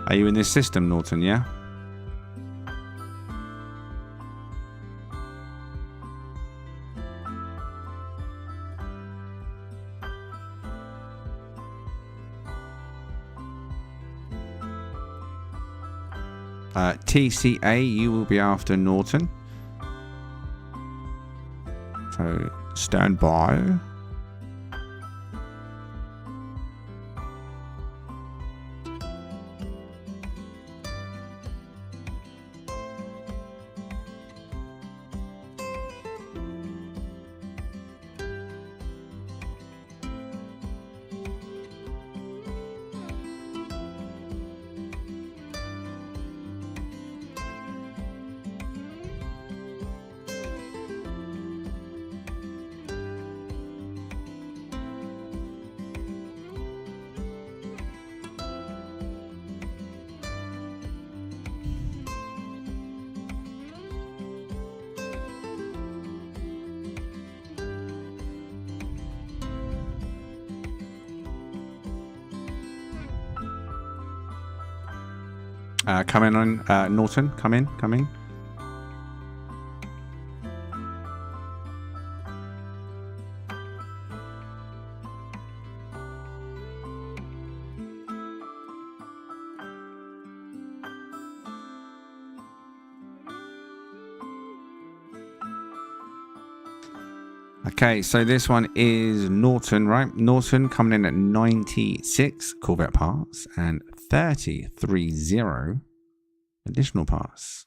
Are you in this system, Norton, yeah? TCA, you will be after Norton. So, stand by. Come in on Norton. Come in. Come in. Okay, so this one is Norton, right? Norton coming in at 96 Corvette parts and 30 additional parts.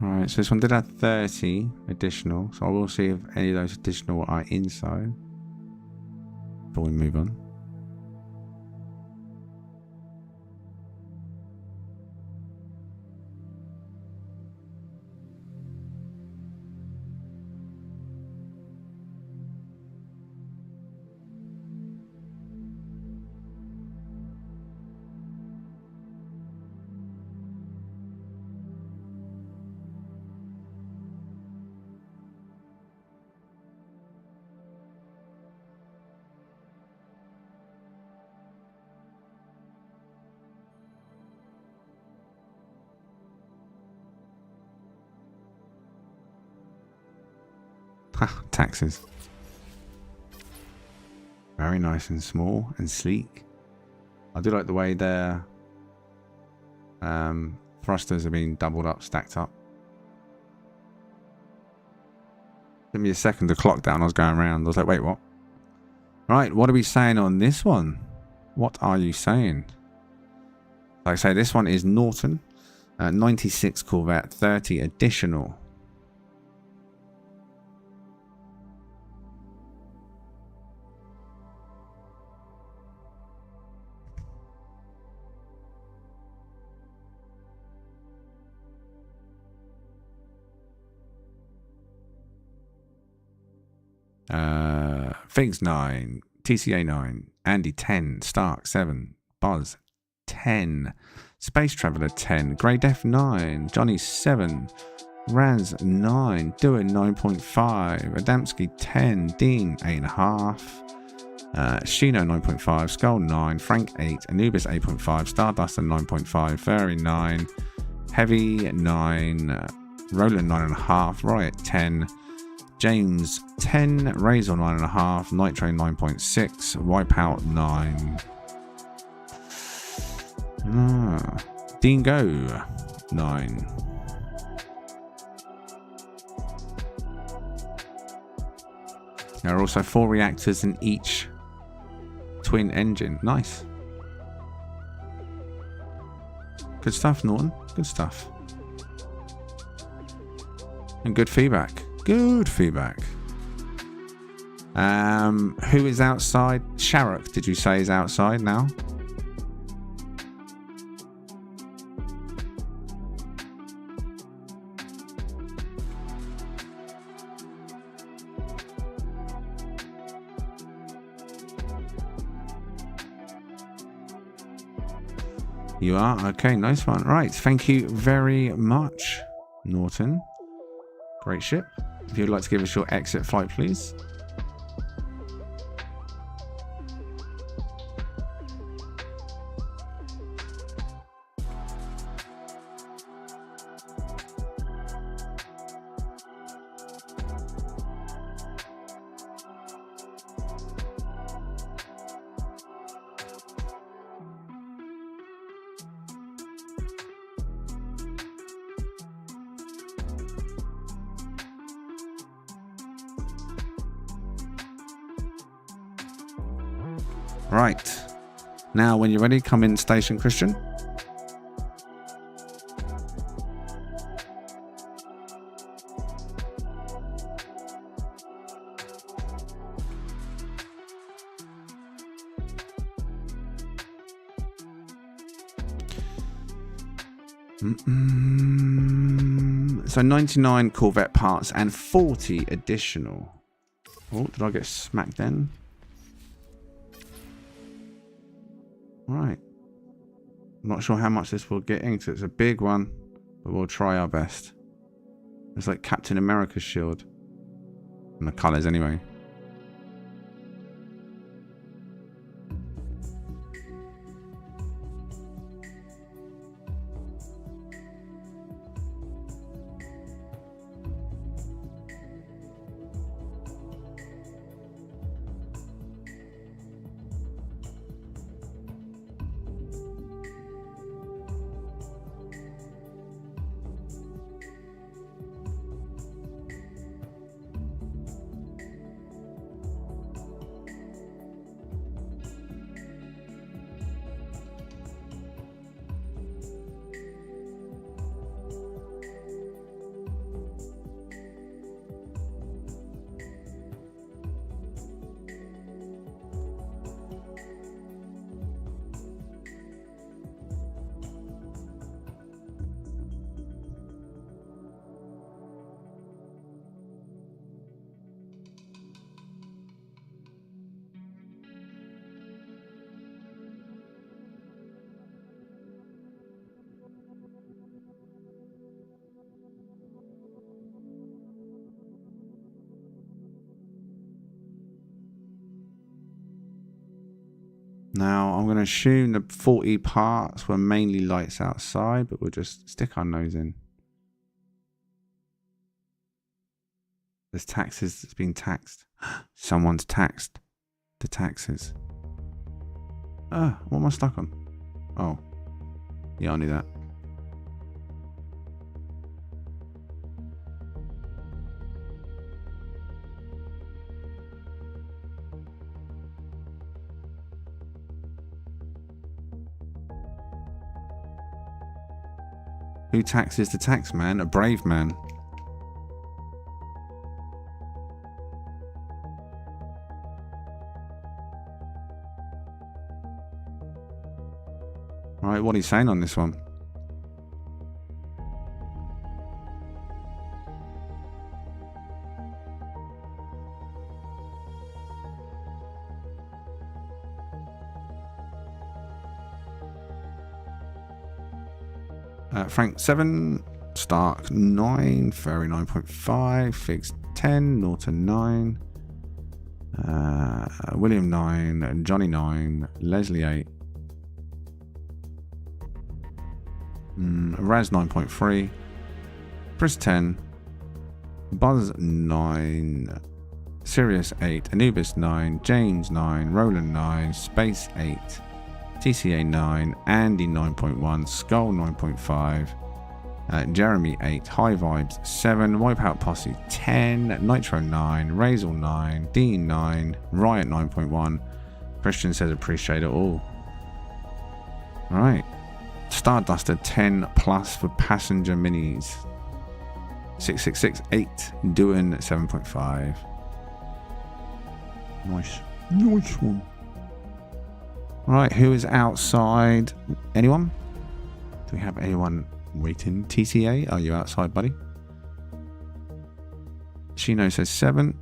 Alright, so this one did have 30 additional, so I will see if any of those additional are inside before we move on. Taxes. Very nice and small and sleek. I do like the way their thrusters are being doubled up, stacked up. Took me a second to clock down. I was going around. I was like, wait, what? Right, what are we saying on this one? What are you saying? Like I say, this one is Norton. 96 Corvette, 30 additional. Figs 9, TCA 9, Andy 10, Stark 7, Buzz 10, Space Traveller 10, Grey Def 9, Johnny 7, Raz 9, Doing 9.5, Adamsky 10, Dean 8.5, Shino 9.5, Skull 9, Frank 8, Anubis 8.5, Starduster 9.5, Furry 9, Heavy 9, Roland 9.5, Riot 10, James 10, Razel 9.5, Nitro 9.6, Wipeout 9. Dingo 9. There are also 4 reactors in each twin engine. Nice. Good stuff, Norton. Good stuff. And good feedback. Good feedback. Who is outside? Sharrock, did you say, is outside now? You are? Okay, nice one. Right, thank you very much, Norton. Great ship. If you'd like to give us your exit flight, please. Right, Now, when you're ready, come in station, Christian. So 99 Corvette parts and 40 additional. Oh, did I get smacked then? Right. I'm not sure how much this will get into. It's a big one, but we'll try our best. It's like Captain America's shield. And the colours anyway. Now, I'm going to assume the 40 parts were mainly lights outside, but we'll just stick our nose in. There's taxes that's being taxed. Someone's taxed the taxes. What am I stuck on? Oh. Yeah, I knew that. Who taxes the tax man? A brave man. Right, what are you saying on this one? Frank 7, Stark 9, Ferry 9.5, Figs 10, Norton 9, William 9, Johnny 9, Leslie 8, Raz 9.3, Chris 10, Buzz 9, Sirius 8, Anubis 9, James 9, Roland 9, Space 8, TCA 9, Andy 9.1, Skull 9.5, Jeremy 8, High Vibes 7, Wipeout Posse 10, Nitro 9, Razel 9, Dean 9, Riot 9.1. Christian says appreciate it all. Right. Starduster 10 plus for passenger minis. 6668, Doing 7.5. Nice. Nice one. Right, who is outside? Anyone? Do we have anyone waiting? TCA, are you outside, buddy? Chino says 7.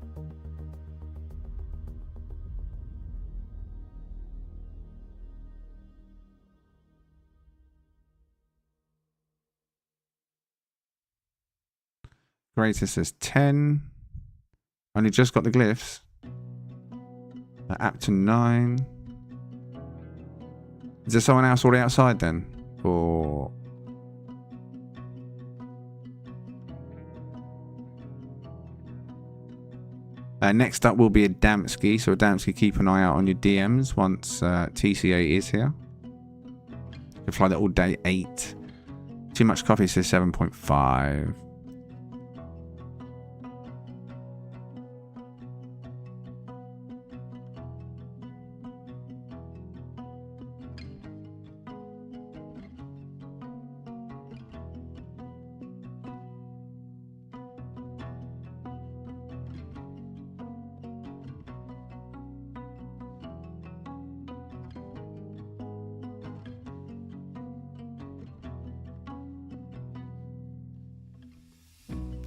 Greater says 10. Only just got the glyphs. Apton 9. Is there someone else already outside then? Or... next up will be Adamsky. So Adamsky, keep an eye out on your DMs once TCA is here. You can fly that all day. 8. Too much coffee says 7.5.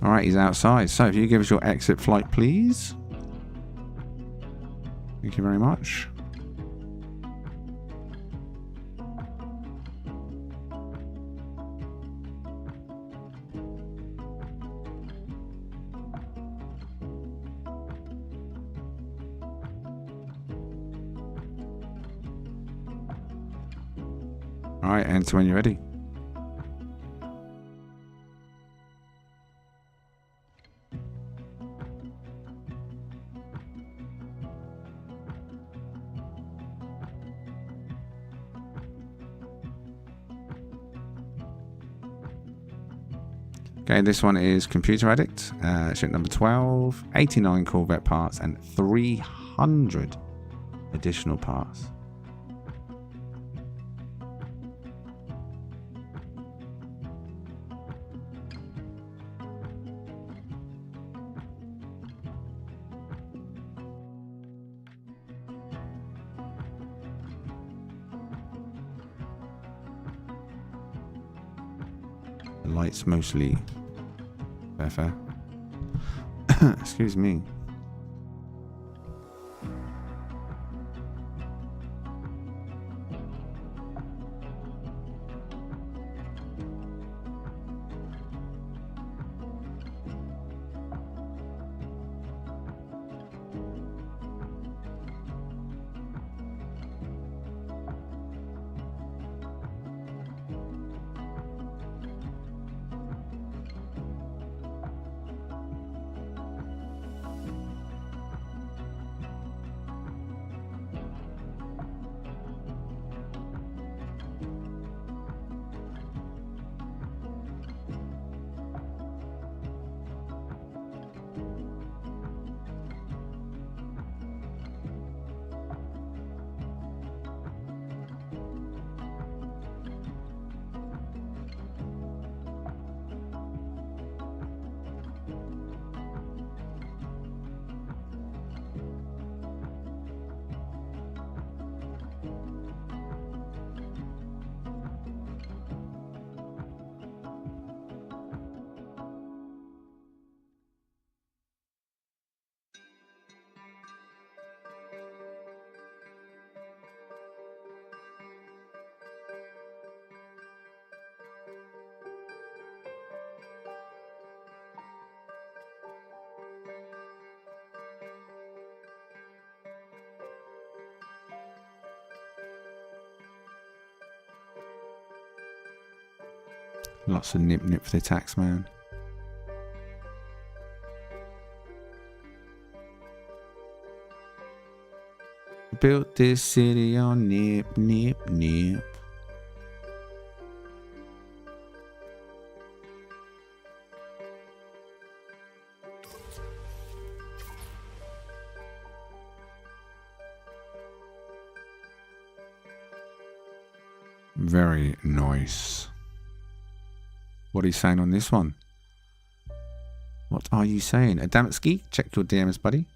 All right, he's outside. So if you give us your exit flight, please. Thank you very much. All right, enter when you're ready. Okay, this one is Computer Addict, ship number 12, 89 Corvette parts and 300 additional parts. The lights mostly fair. Excuse me. Lots of nip for the tax man. Built this city on nip. Very nice. What are you saying on this one? What are you saying? Adamsky, check your DMs, buddy.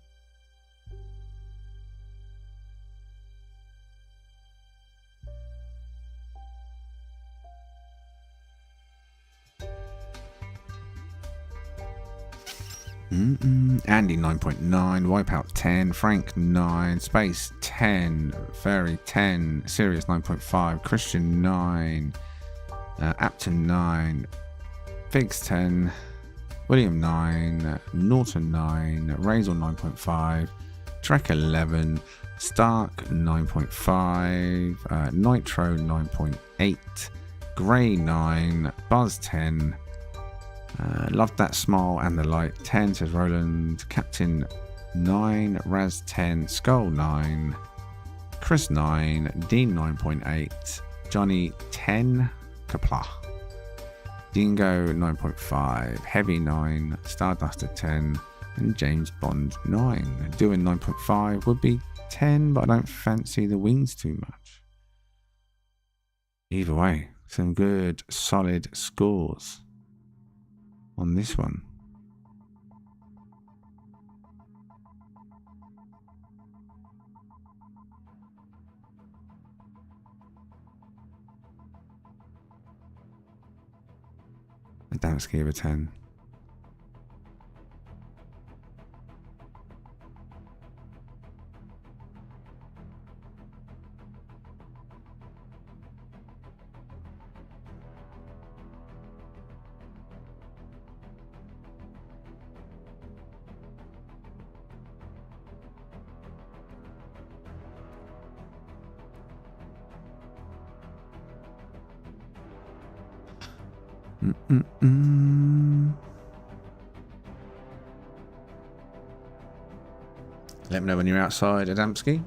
Andy 9.9, Wipeout 10, Frank 9, Space 10, Fairy 10, Sirius 9.5, Christian 9, Apton 9, Figs 10, William 9, Norton 9, Razel 9.5, Trek 11, Stark 9.5, Nitro 9.8, Grey 9, Buzz 10, Loved That Smile and the Light 10, says Roland, Captain 9, Raz 10, Skull 9, Chris 9, Dean 9.8, Johnny 10, Kapla, Dingo 9.5, Heavy 9, Starduster 10, and James Bond 9. Doing 9.5 would be 10, but I don't fancy the wings too much. Either way, some good solid scores on this one. Adamsky of a 10. Let me know when you're outside, Adamsky.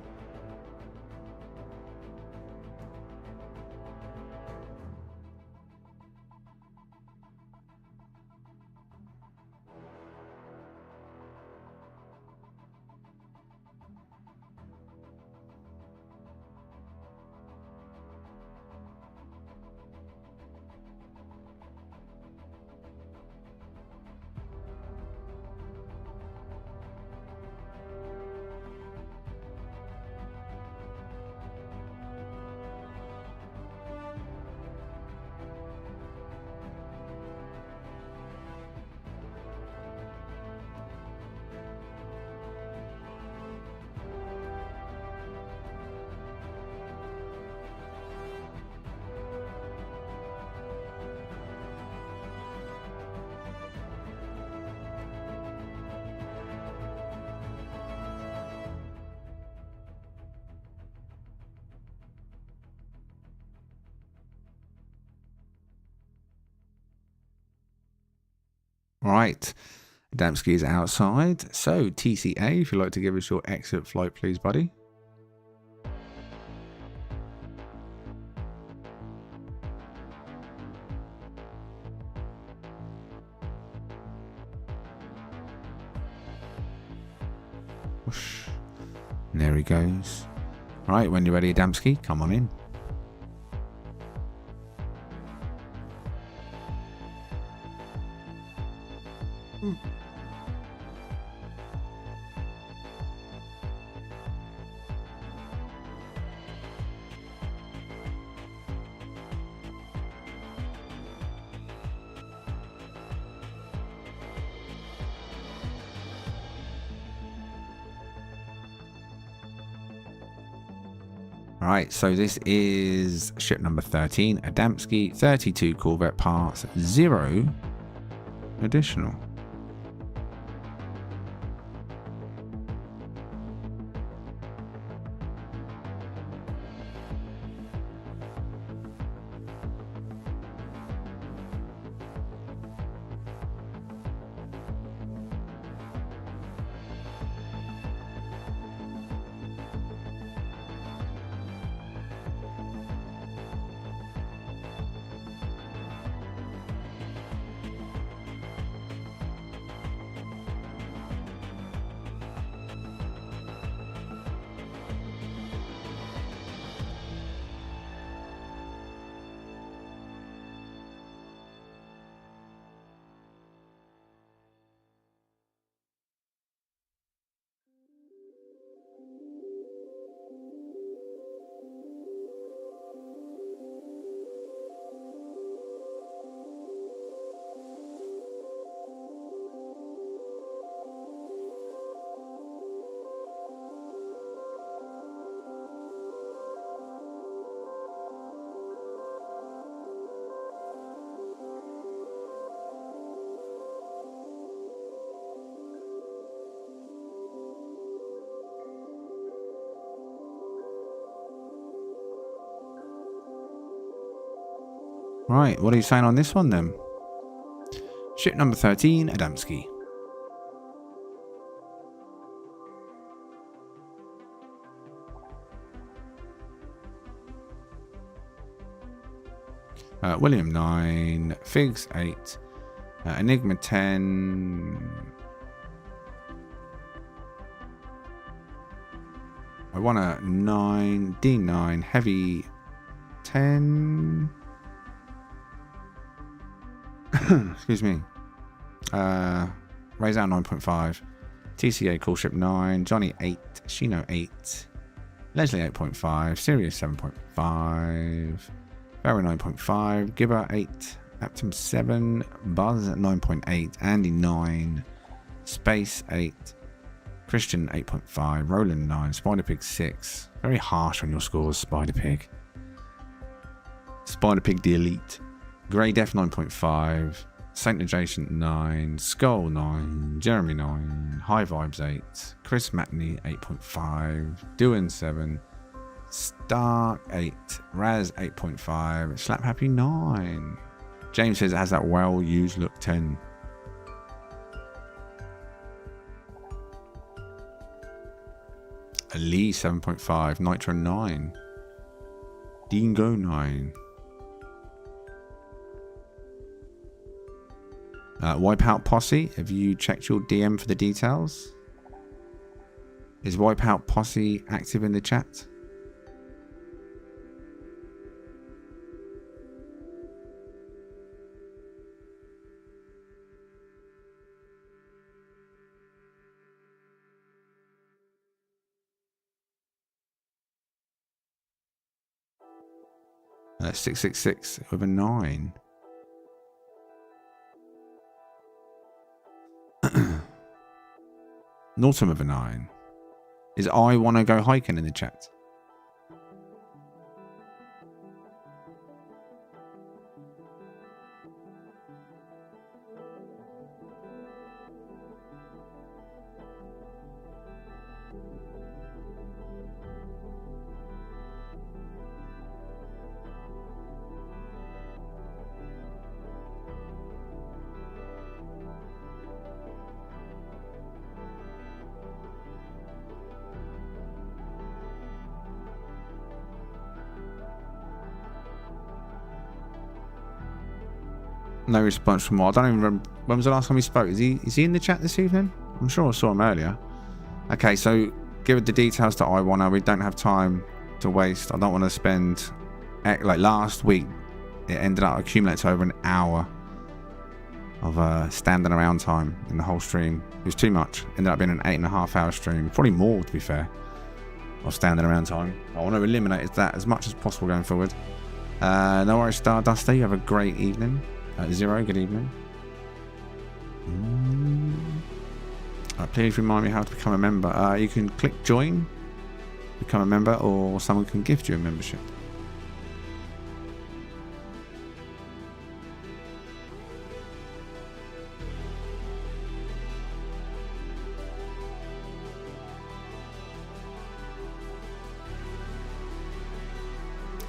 Right, Adamsky is outside. So, TCA, if you'd like to give us your exit flight, please, buddy. Whoosh. And there he goes. Right, when you're ready, Adamsky, come on in. Right, so this is ship number 13, Adamsky, 32 Corvette parts, 0 additional. Right, what are you saying on this one then? Ship number 13, Adamsky. William 9, Figs 8, Enigma 10, Iwana 9, D9, Heavy 10. Excuse me. Razel 9.5, TCA Call Ship 9, Johnny 8, Shino 8, Leslie 8.5, Sirius 7.5, Barry 9.5, Gibber 8, Aptum 7, Buzz 9.8, Andy 9, Space 8, Christian 8.5, Roland 9, Spider-Pig 6. Very harsh on your scores, Spider-Pig. Spider-Pig the Elite. Grey Death 9.5, Saint Adjacent 9, Skull 9, Jeremy 9, High Vibes 8, Chris Matney 8.5, Doin 7, Stark 8, Raz 8.5, Slap Happy 9, James says it has that well-used look 10. Lee 7.5. Nitro 9. Dingo 9. Wipeout Posse. Have you checked your DM for the details? Is Wipeout Posse active in the chat? Uh, 666 with a 9. Norton with a 9. Is I want to go hiking in the chat? No response from what? I don't even remember. When was the last time we spoke? Is he in the chat this evening? I'm sure I saw him earlier. Okay, so give the details to Iwana. We don't have time to waste. I don't want to spend... Like last week, it ended up accumulating to over an hour of standing around time in the whole stream. It was too much. Ended up being an 8.5 hour stream. Probably more, to be fair, of standing around time. I want to eliminate that as much as possible going forward. No worries, Stardusty. You have a great evening. Zero, good evening. Please remind me how to become a member. You can click join, become a member, or someone can gift you a membership.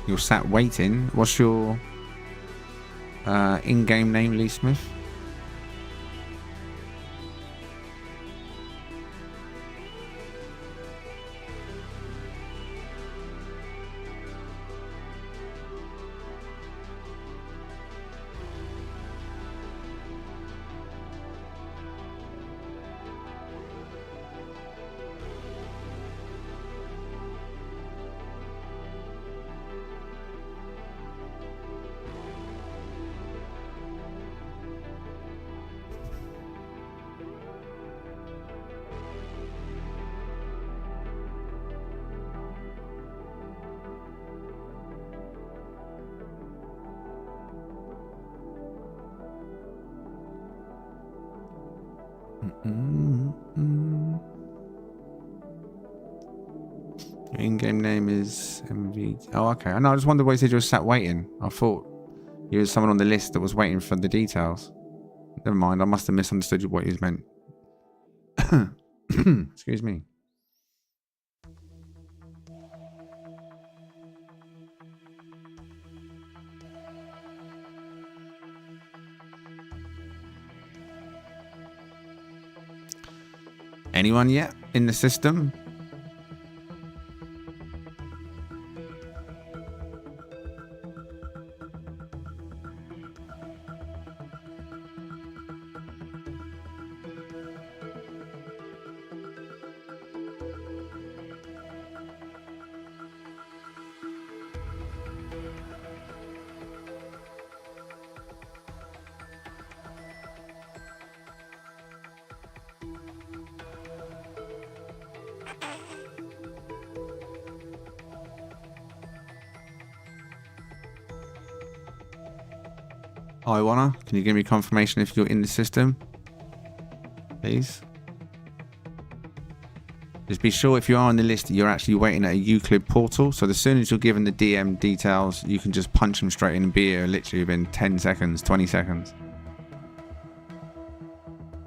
You're sat waiting. What's your in-game name, Lee Smith? Your in-game name is MV. Oh, okay. I know. I just wondered why you said you were sat waiting. I thought you was someone on the list that was waiting for the details. Never mind. I must have misunderstood what you meant. Excuse me. Anyone yet in the system? Iwana, can you give me confirmation if you're in the system? Please. Just be sure if you are on the list, you're actually waiting at a Euclid portal. So as soon as you're given the DM details, you can just punch them straight in and be here literally within 10 seconds, 20 seconds.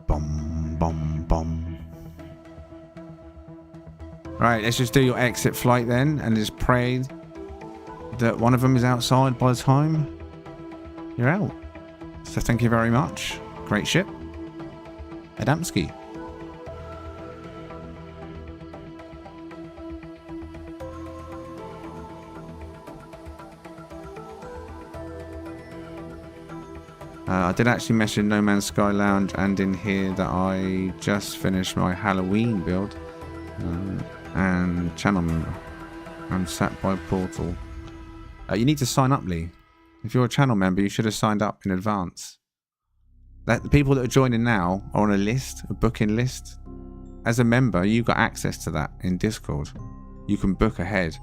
Bum, bum, bum. Right, let's just do your exit flight then and just pray that one of them is outside by the time you're out. So thank you very much. Great ship. Adamsky. I did actually mention No Man's Sky Lounge and in here that I just finished my Halloween build and channel member. I'm sat by portal. You need to sign up, Lee. If you're a channel member, you should have signed up in advance. The people that are joining now are on a list, a booking list. As a member, you've got access to that in Discord. You can book ahead.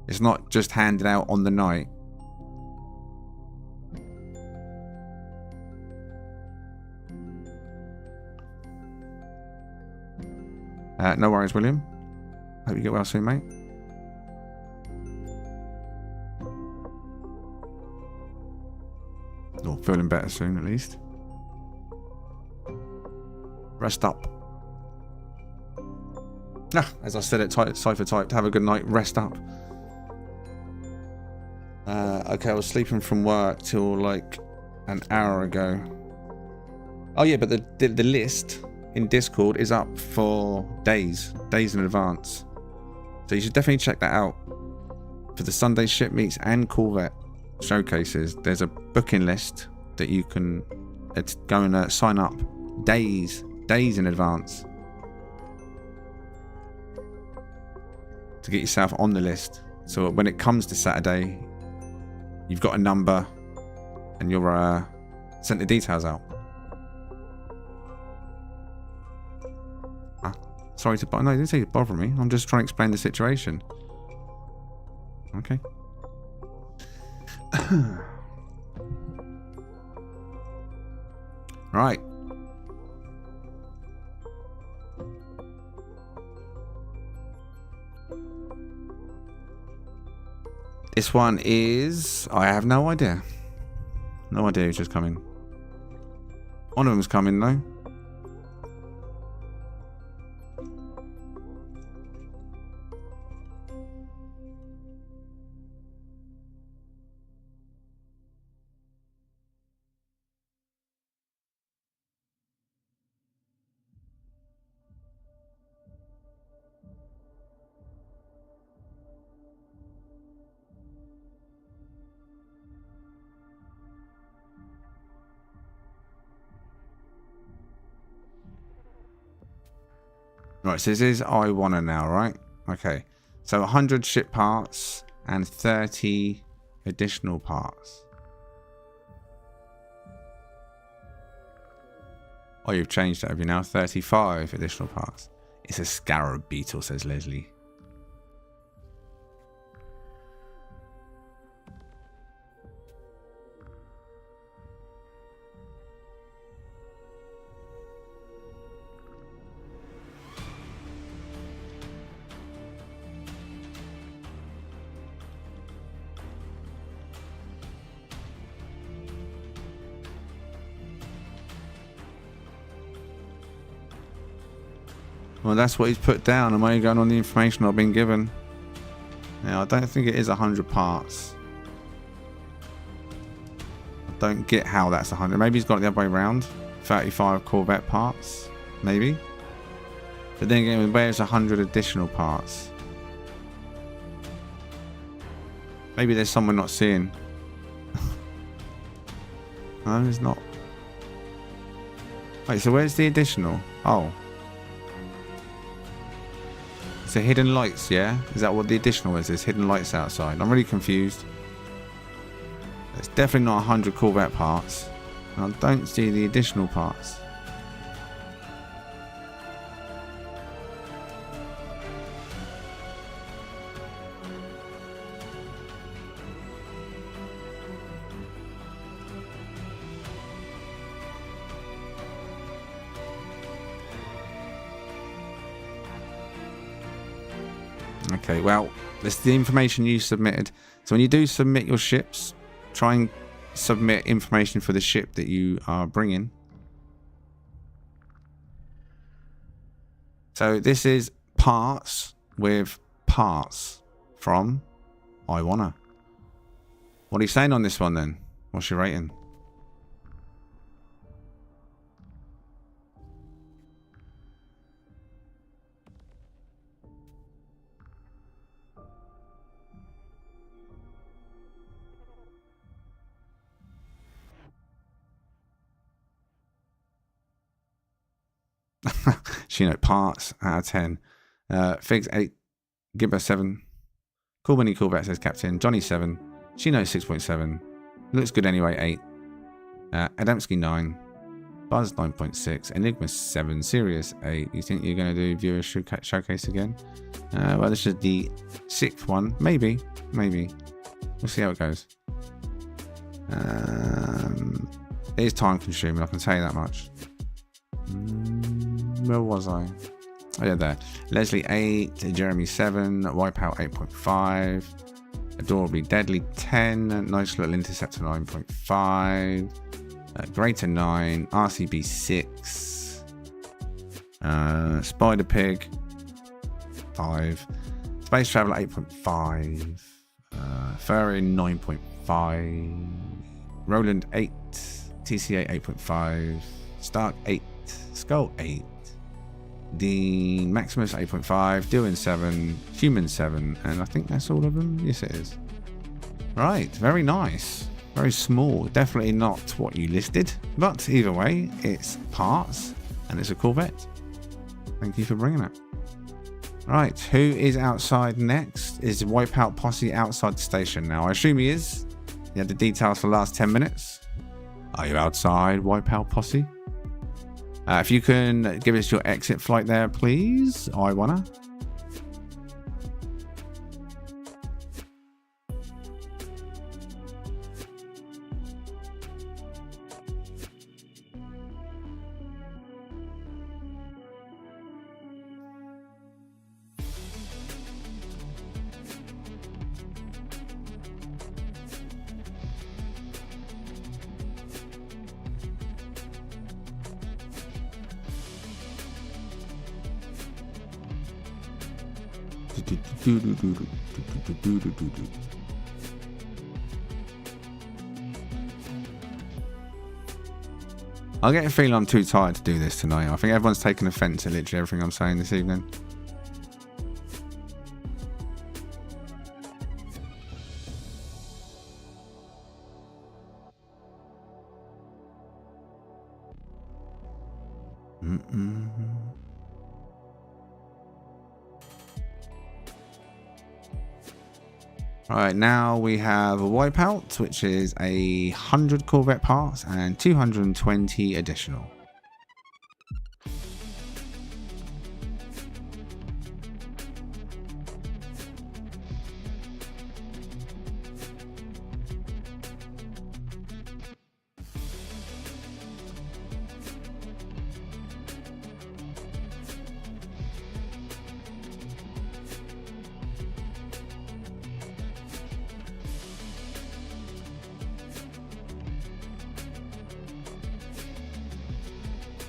It's not just handed out on the night. No worries, William. Hope you get well soon, mate. Or feeling better soon, at least. Rest up. As I said at Cypher Typed, have a good night, rest up. Okay, I was sleeping from work till like an hour ago. Oh yeah, but the list in Discord is up for days in advance. So you should definitely check that out. For the Sunday ship meets and Corvette showcases, there's a booking list that you can go and sign up days in advance to get yourself on the list. So when it comes to Saturday, you've got a number and you're sent the details out. Sorry to... No, I didn't say to bother me. I'm just trying to explain the situation. Okay. Right. This one is... I have no idea. No idea who's just coming. One of them's coming, though. Right, so this is Iwana now, right? Okay. So 100 ship parts and 30 additional parts. Oh, you've changed that, have you now? 35 additional parts. It's a scarab beetle, says Leslie. Well, that's what he's put down. I'm only going on the information I've been given. Now, I don't think it is 100 parts. I don't get how that's 100. Maybe he's got it the other way around. 35 Corvette parts. Maybe. But then again, where's 100 additional parts? Maybe there's someone not seeing. No, there's not. Wait, so where's the additional? Oh. So hidden lights, yeah? Is that what the additional is? There's hidden lights outside. I'm really confused. It's definitely not 100 Corvette parts. And I don't see the additional parts. Okay, well, this is the information you submitted. So when you do submit your ships, try and submit information for the ship that you are bringing. So this is parts with parts from Iwana. What are you saying on this one then? What's your rating? Shino parts out of 10. Figs 8. Gibber 7. Cool Mini Corvette says Captain. Johnny 7. Shino 6.7. Looks good anyway 8. Adamsky 9. Buzz 9.6. Enigma 7. Sirius 8. You think you're going to do viewer showcase again? Well, this is the 6th one. Maybe. We'll see how it goes. It is time consuming, I can tell you that much. Where was I? Oh yeah, there. Leslie 8, Jeremy 7, Wipeout 8.5, Adorably Deadly 10, Nice Little Interceptor 9.5, Greater 9, RCB 6, Spider Pig 5, Space Traveler 8.5, Furry 9.5, Roland 8, TCA 8.5, Stark 8, Skull 8, Dean Maximus 8.5, Dylan 7, Human 7, and I think that's all of them. Yes, it is. Right, very nice. Very small. Definitely not what you listed, but either way, it's parts and it's a Corvette. Thank you for bringing it. Right, who is outside next? Is Wipeout Posse outside the station now? I assume he is. He had the details for the last 10 minutes. Are you outside, Wipeout Posse? If you can give us your exit flight there, please, Iwana. I get a feeling I'm too tired to do this tonight. I think everyone's taken offence at literally everything I'm saying this evening. Right, now we have a Wipeout, which is 100 Corvette parts and 220 additional.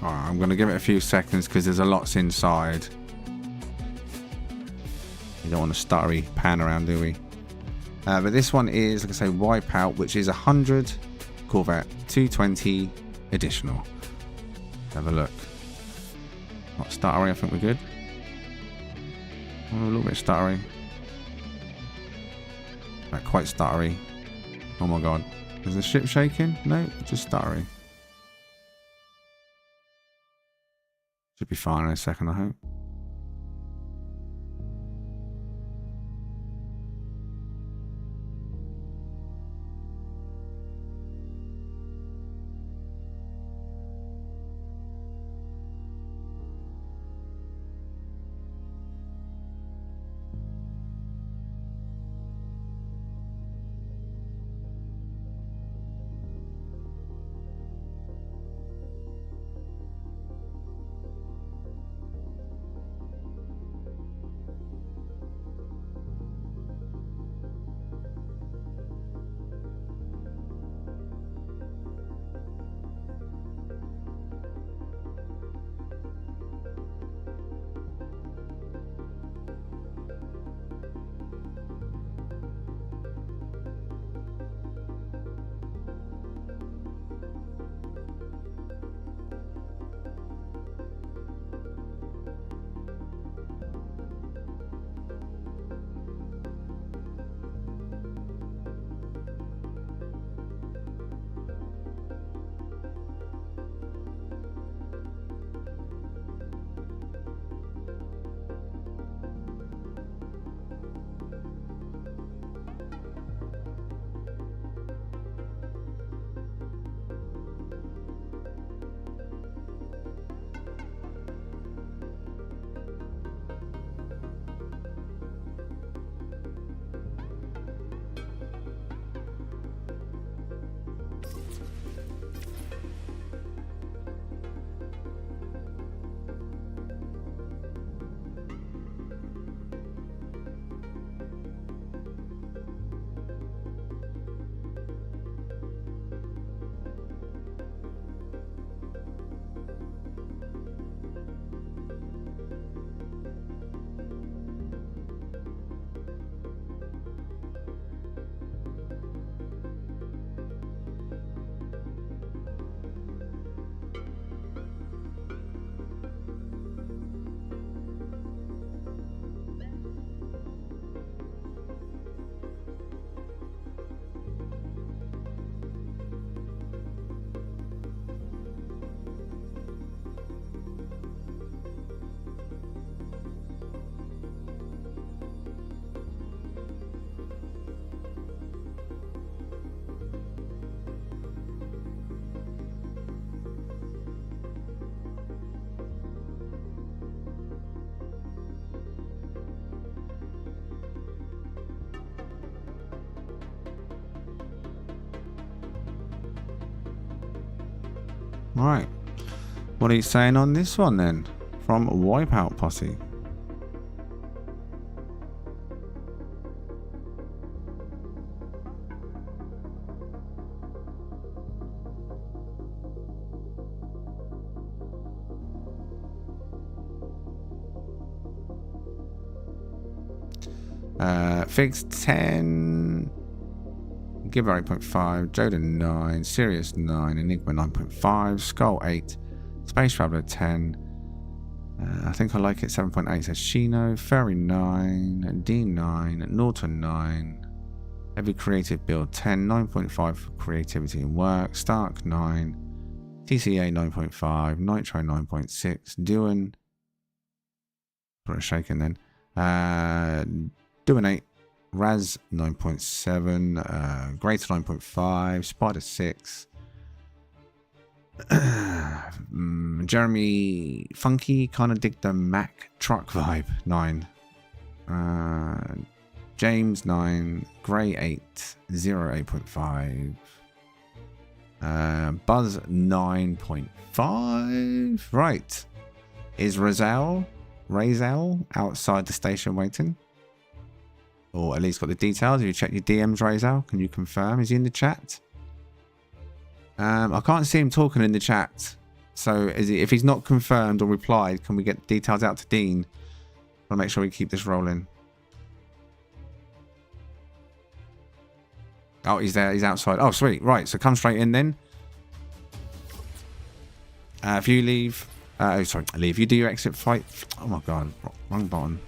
Alright, I'm going to give it a few seconds because there's a lot inside. You don't want a stuttery pan around, do we? But this one is, like I say, Wipeout, which is 100 Corvette, 220 additional. Let's have a look. Not stuttery, I think we're good. Oh, a little bit stuttery. Not quite stuttery. Oh my god. Is the ship shaking? No, just stuttery. Should be fine in a second, I hope. Right. What are you saying on this one then? From Wipeout Posse. Fixed 10, Giver 8.5, Joda 9, Sirius 9, Enigma 9.5, Skull 8, Space Traveler 10. I think I like it 7.8 says Shino, Ferry 9, Dean 9, Norton 9, Heavy Creative Build 10, 9.5 for creativity and work, Stark 9, TCA 9.5, Nitro 9.6, Duan, put a shaking then, Duan 8, Raz 9.7, Greater 9.5, Spider 6, Jeremy Funky, kind of dig the Mac truck vibe 9, James 9, Grey 8, 8.5, Buzz 9.5. Right, is Razel outside the station waiting? Or at least got the details. Have you checked your DMs, Razel? Can you confirm? Is he in the chat? I can't see him talking in the chat. So if he's not confirmed or replied, can we get details out to Dean? I'll make sure we keep this rolling. Oh, he's there. He's outside. Oh, sweet. Right. So come straight in then. If you leave... leave. You do your exit flight... Oh, my God. Wrong button.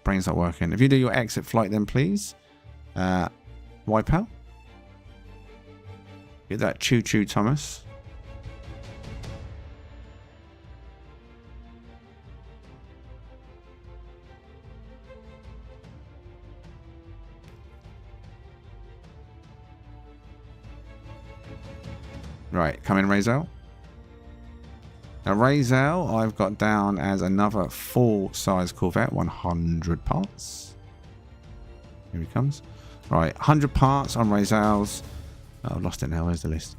Brain's not working. If you do your exit flight then, please. Wipe out. Get that choo-choo, Thomas. Right, come in, Razel. Now, Razel, I've got down as another full-size Corvette, 100 parts. Here he comes. Right, 100 parts on Razel's. Oh, I've lost it now. Where's the list?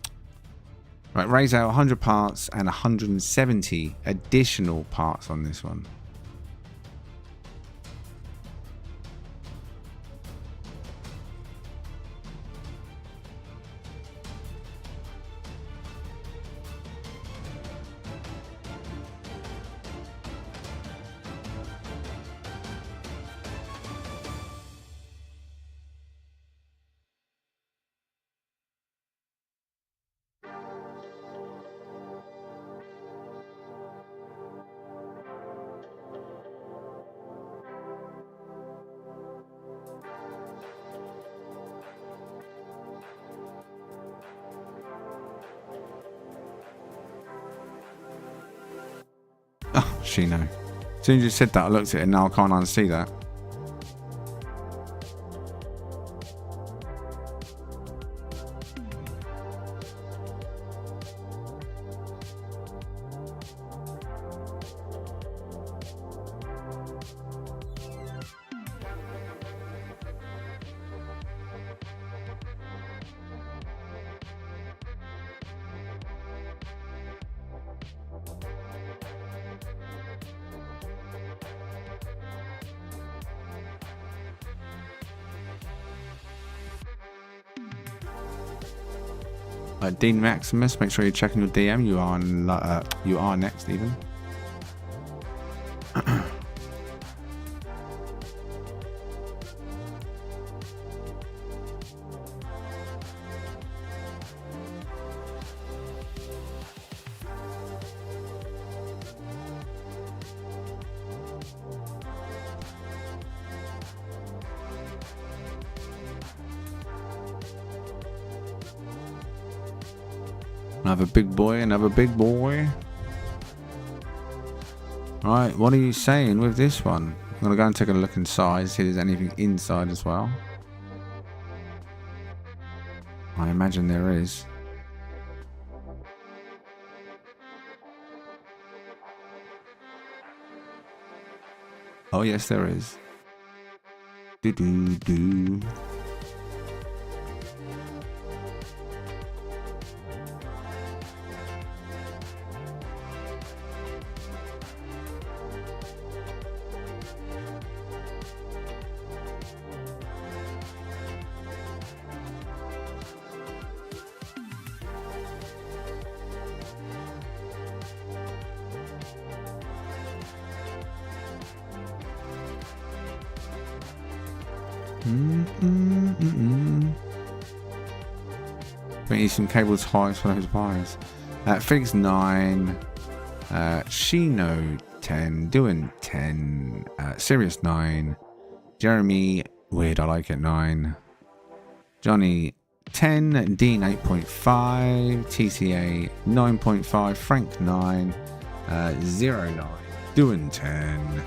Right, Razel, 100 parts and 170 additional parts on this one. Shino. As soon as you said that, I looked at it and now I can't unsee that. Dean Maximus, make sure you're checking your DM. You are next, even. Another big boy, another big boy. Right, what are you saying with this one? I'm going to go and take a look inside, see if there's anything inside as well. I imagine there is. Oh yes, there is. Do-do-do. We need some cable ties for those wires. Figs 9. Shino 10. Doing 10. Sirius 9. Jeremy, weird, I like it, 9. Johnny 10. Dean 8.5. TCA 9.5. Frank 9. 09. Doing 10.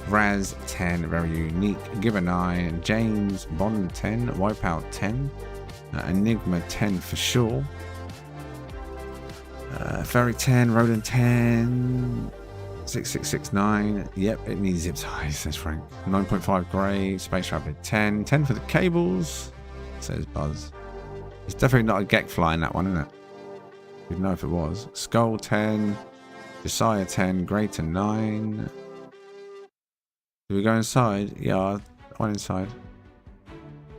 Raz 10. Very unique. Giver 9. James Bond 10. Wipeout 10. Enigma 10 for sure. Ferry 10. Roland 10. 6669. Yep, it needs zip ties, says Frank. 9.5 grey. Space Rabbit 10. 10 for the cables, says Buzz. It's definitely not a Gek fly in that one, isn't it? We'd know if it was. Skull 10. Josiah 10. Greater 9. Do we go inside? Yeah, I went inside.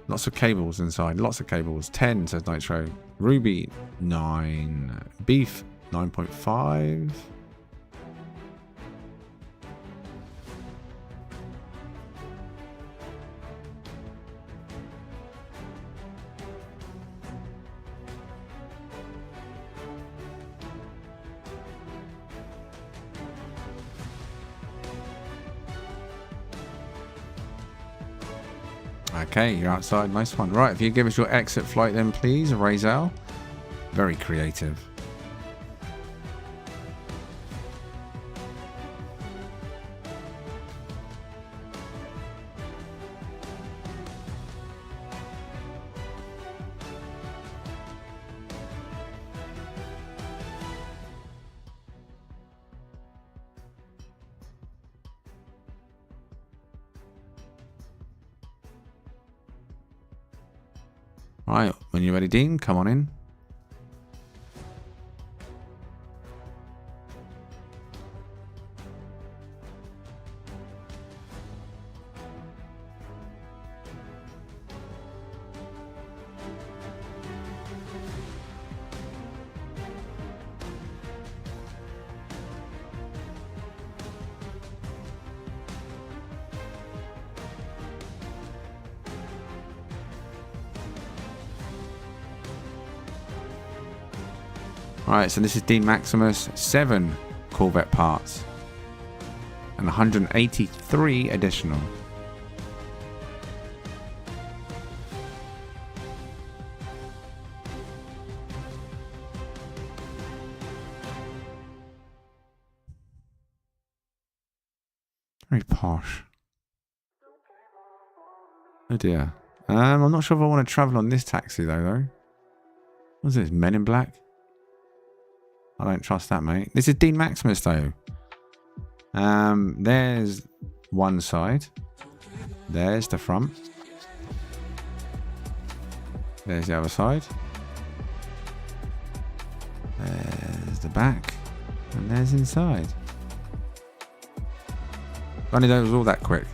Lots of cables inside. Lots of cables. 10, says Nitro. Ruby 9. Beef 9.5. Okay, you're outside. Nice one. Right, if you give us your exit flight then, please, Razel. Very creative. Right, when you're ready, Dean, come on in. Right, so this is Dean Maximus, 7 Corvette parts and 183 additional. Very posh. Oh dear. I'm not sure if I want to travel on this taxi though. What's this, Men in Black? I don't trust that, mate. This is Dean Maximus, though. There's one side. There's the front. There's the other side. There's the back. And there's inside. Funny that was all that quick.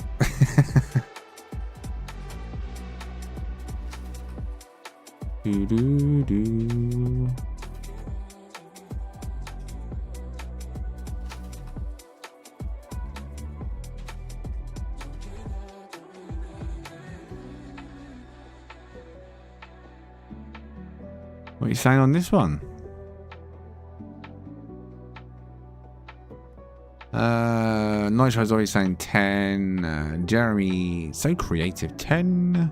Do-do-do. What are you saying on this one? Nitro's always saying 10. Jeremy, so creative, 10.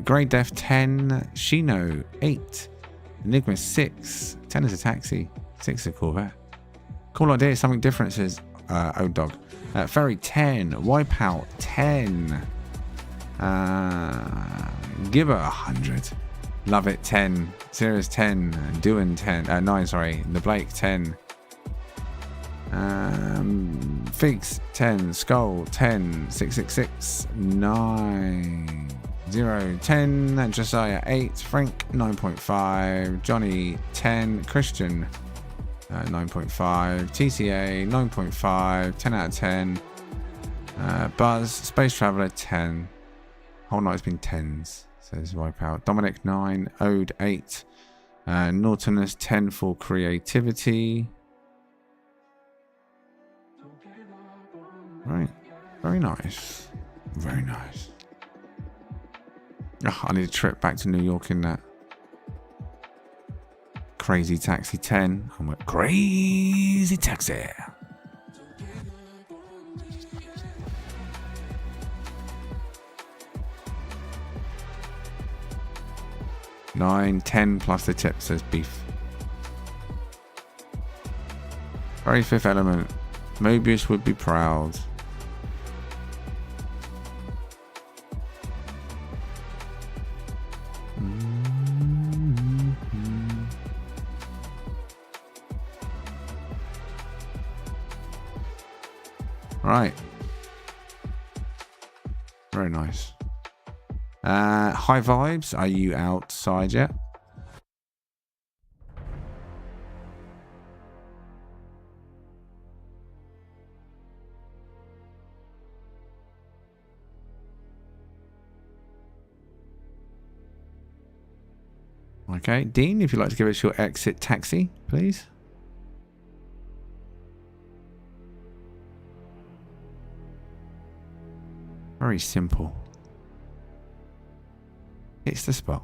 Grey Def 10. Shino 8. Enigma 6. 10 is a taxi. 6 is a Corvette. Cool idea, something different, says Old Dog. Ferry 10. Wipeout 10. Giver 100. Love it 10. Sirius 10. Doing 10. 9, sorry. The Blake 10. Figs 10. Skull 10. 666. 9. 0. 10. Josiah 8. Frank 9.5. Johnny 10. Christian 9.5. TCA 9.5. 10 out of 10. Buzz Space Traveller 10. Whole night's been 10s, says Wipeout. Dominic 9, Ode 8, Norton 10 for creativity. Right, very nice. Very nice. Oh, I need a trip back to New York in that. Crazy Taxi 10. I'm with Crazy Taxi. $9.10 plus the tip, says beef. Very Fifth Element. Mobius would be proud. Right. Very nice. High vibes. Are you outside yet? Okay, Dean, if you'd like to give us your exit taxi, please. Very simple. It's the spot.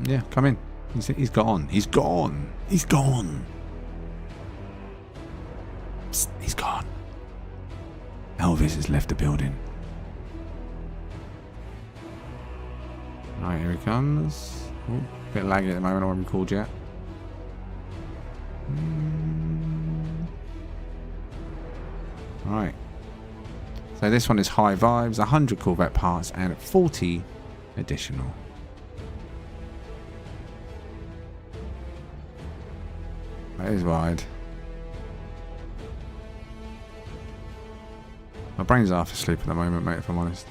Yeah, come in. He's gone. He's gone. He's gone. Psst, he's gone. Elvis has left the building. Alright, here he comes. Oh, bit laggy at the moment. I haven't called yet. Alright. So this one is high vibes, 100 Corvette parts, and 40 additional. That is wide. My brain's half asleep at the moment, mate, if I'm honest.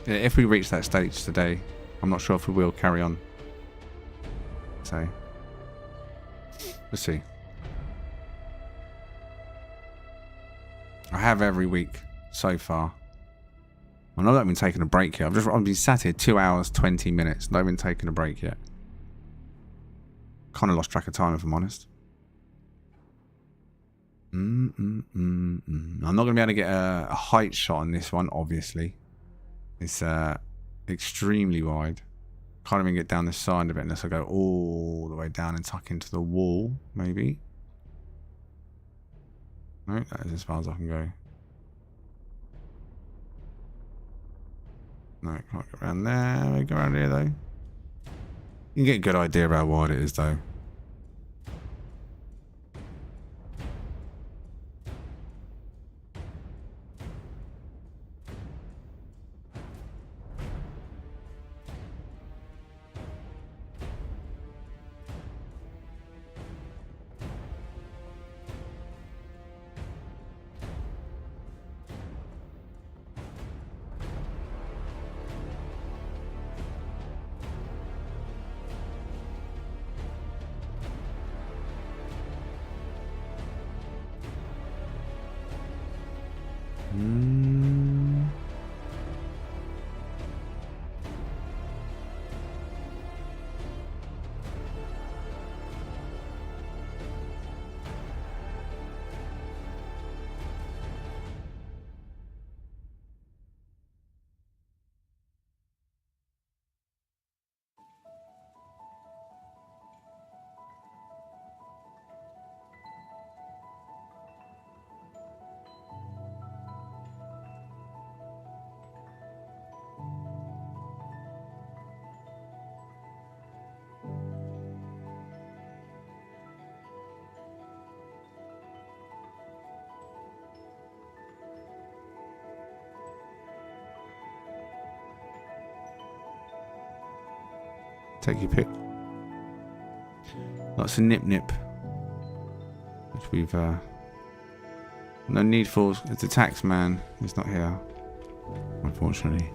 Yeah, if we reach that stage today, I'm not sure if we will carry on. So, let's see. I have every week so far. I've not been taking a break yet. I've been sat here 2 hours, 20 minutes. Not even taking a break yet. Kind of lost track of time, if I'm honest. I'm not going to be able to get a height shot on this one, obviously. It's extremely wide. Can't even get down the side of it unless I go all the way down and tuck into the wall, maybe. No, that is as far as I can go. No, can't go around there. Maybe go around here, though. You can get a good idea about how wide it is, though. Take your pick. Lots of nip, which we've no need for. It's a tax man. He's not here, unfortunately.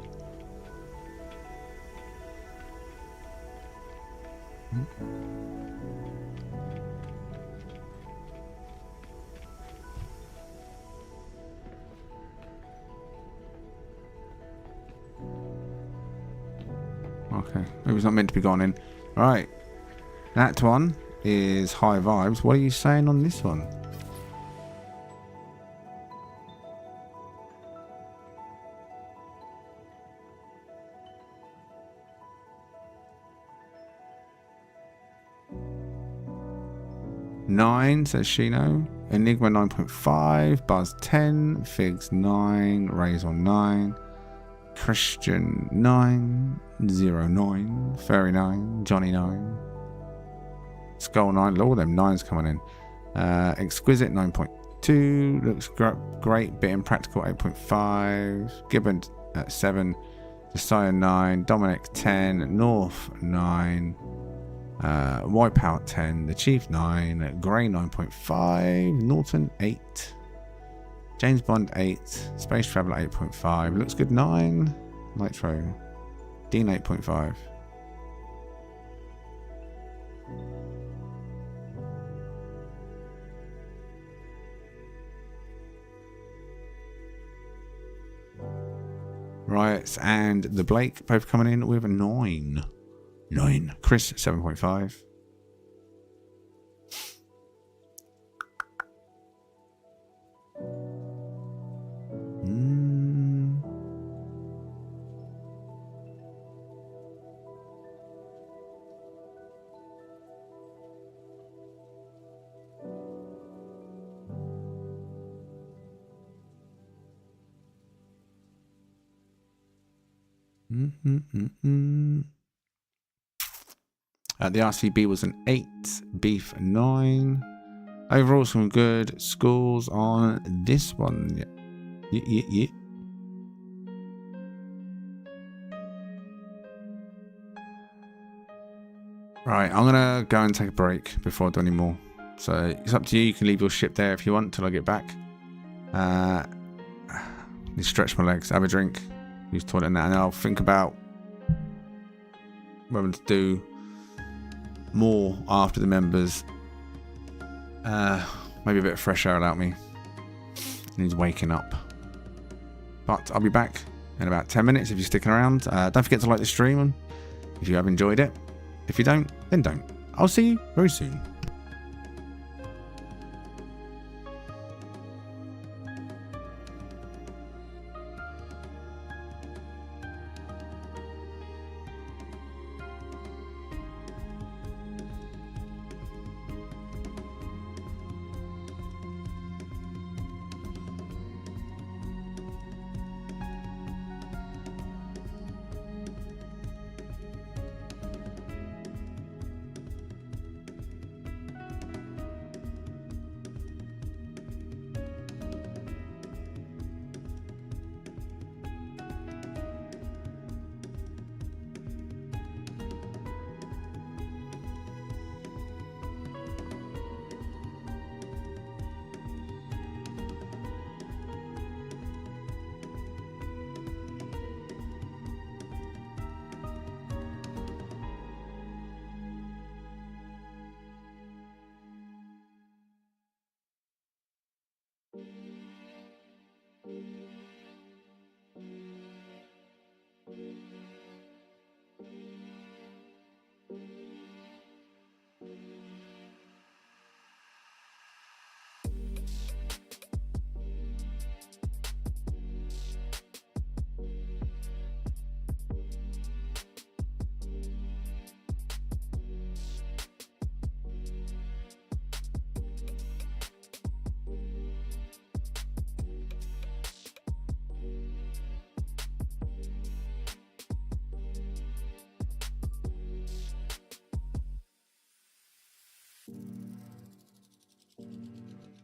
Okay, maybe it's not meant to be gone in. Alright, that one is high vibes. What are you saying on this one? Nine, says Shino. Enigma 9.5. Buzz 10. Figs 9. Razel 9. Christian 9. 09. Fairy 9. Johnny 9. Skull 9. All of them 9s coming in. Exquisite 9.2. Looks great. Bit impractical 8.5. Gibbon at 7. Josiah 9. Dominic 10. North 9. Wipeout 10. The Chief 9. Grey 9.5. Norton 8. James Bond 8. Space Traveler 8.5. Looks good 9. Nitro. Dean 8.5. Riots and the Blake both coming in with a 9. 9. Chris 7.5. The RCB was an 8, beef 9. Overall, some good schools on this one. Yeah. Right, I'm gonna go and take a break before I do any more. So it's up to you. You can leave your ship there if you want till I get back. Need to stretch my legs, have a drink, use toilet and that, and I'll think about whether to do more after the members. Maybe a bit of fresh air without me. Needs waking up. But I'll be back in about 10 minutes if you're sticking around. Don't forget to like the stream if you have enjoyed it. If you don't, then don't. I'll see you very soon.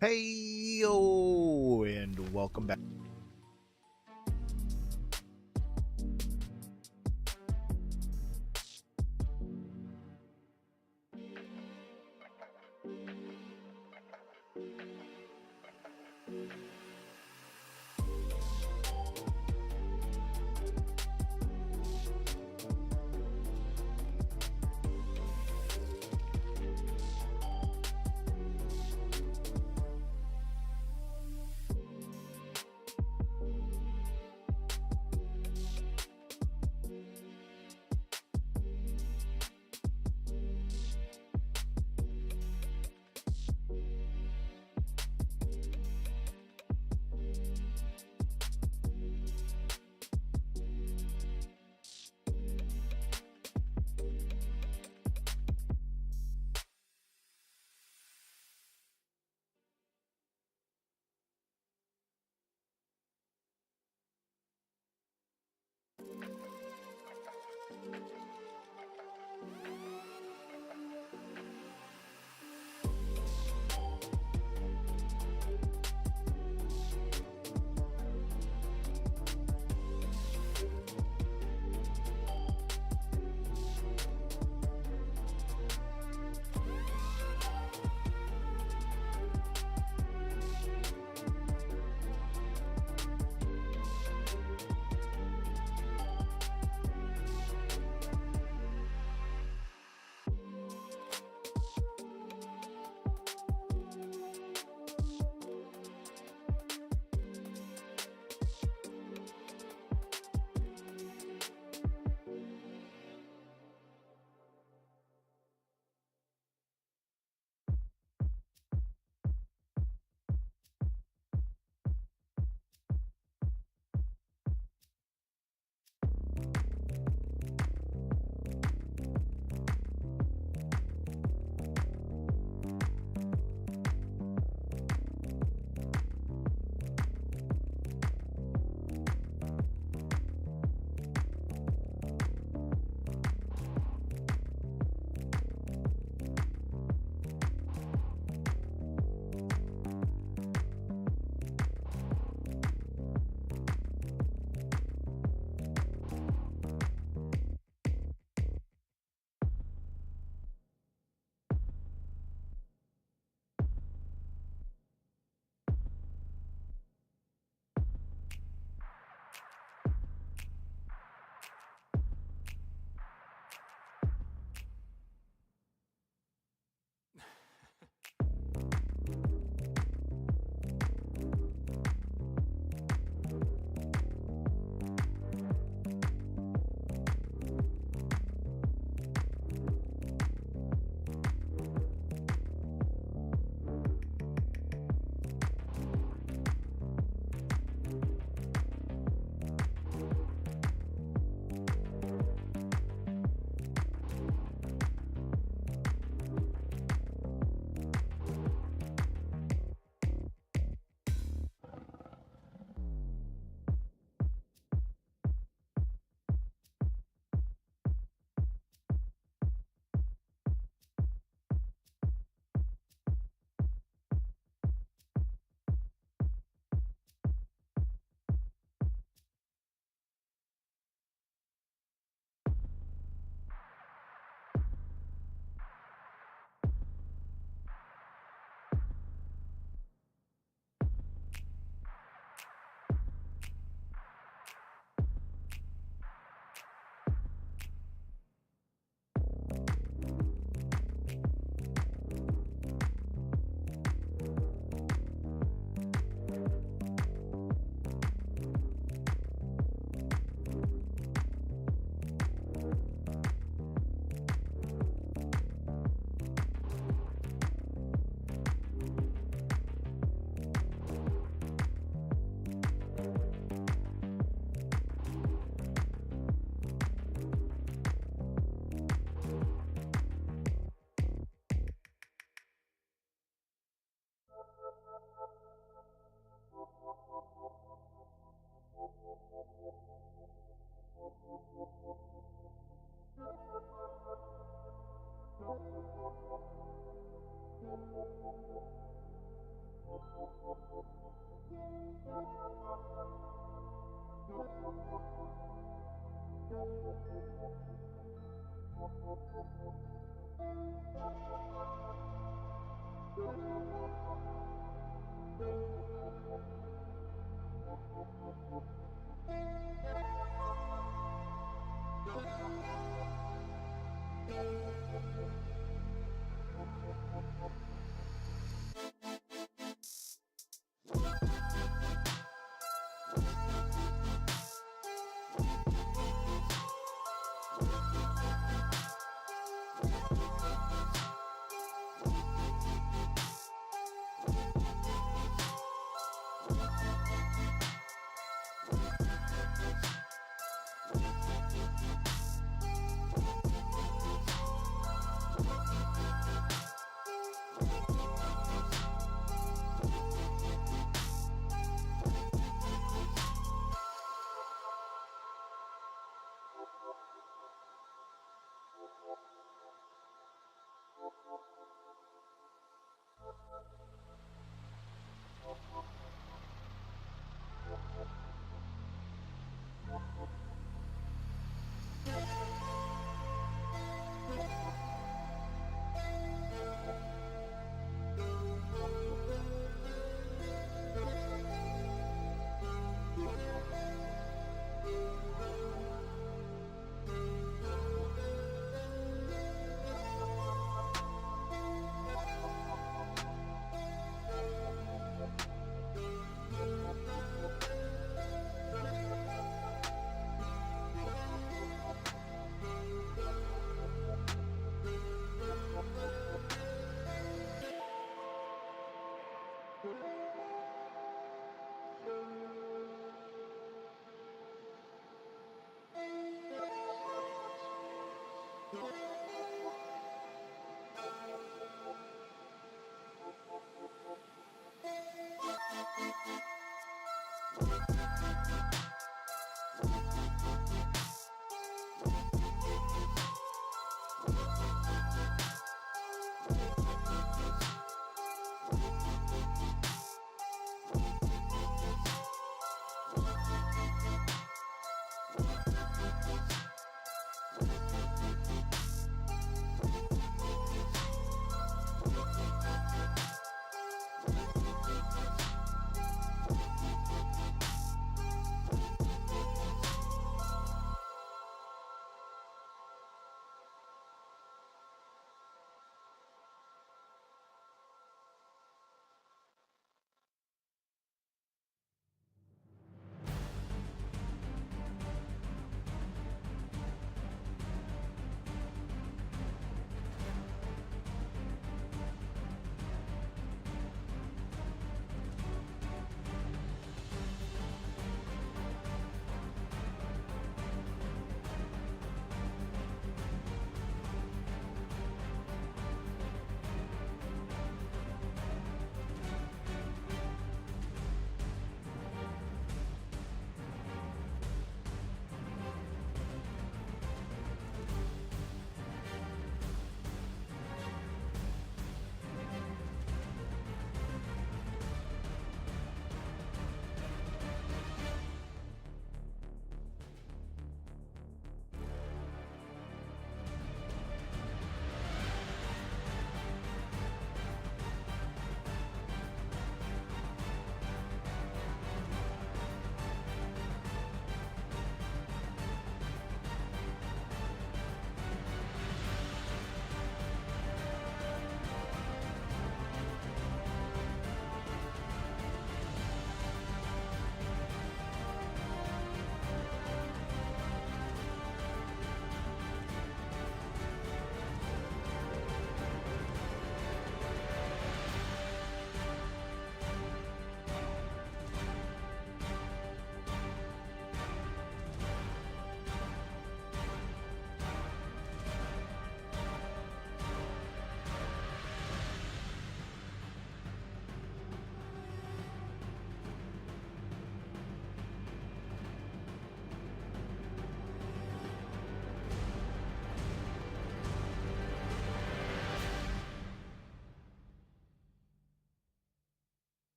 Hey yo, and welcome back.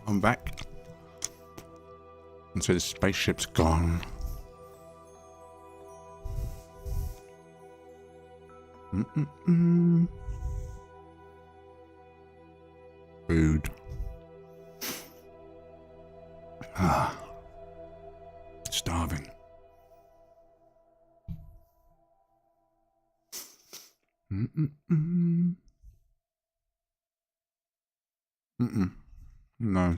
I'm back. And so the spaceship's gone. Food. Starving. No.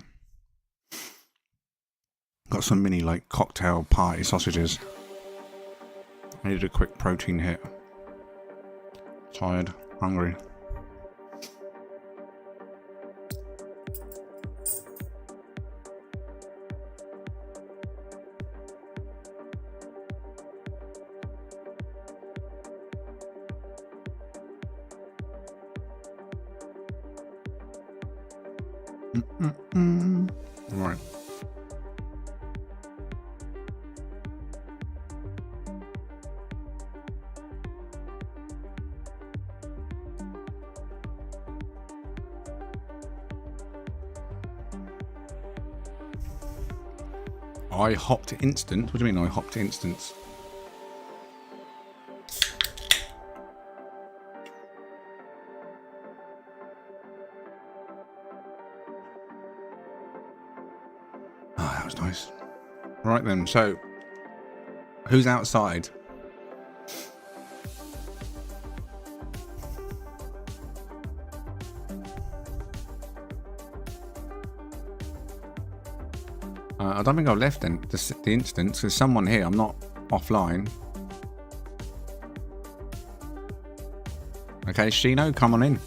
Got some mini, like, cocktail party sausages. I needed a quick protein hit. Tired. Hungry. Right. I hopped instant? What do you mean I hopped instance? Ah, that was nice. Right then, so who's outside? I don't think I've left then, the instance. There's someone here. I'm not offline. Okay, Shino, come on in.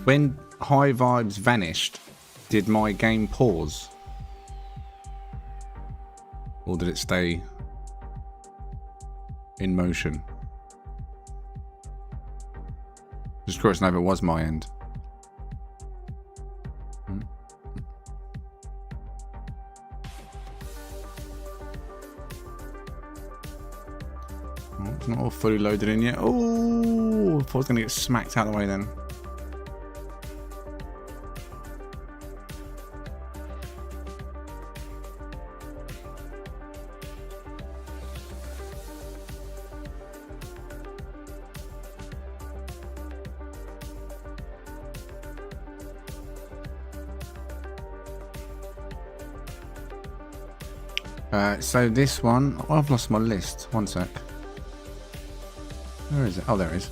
When High Vibes vanished, did my game pause? Or did it stay in motion? Just curious to know if it was my end. Oh, it's not all fully loaded in yet. Oh, I thought I was going to get smacked out of the way then. So this one, oh, I've lost my list. One sec. Where is it? Oh, there it is.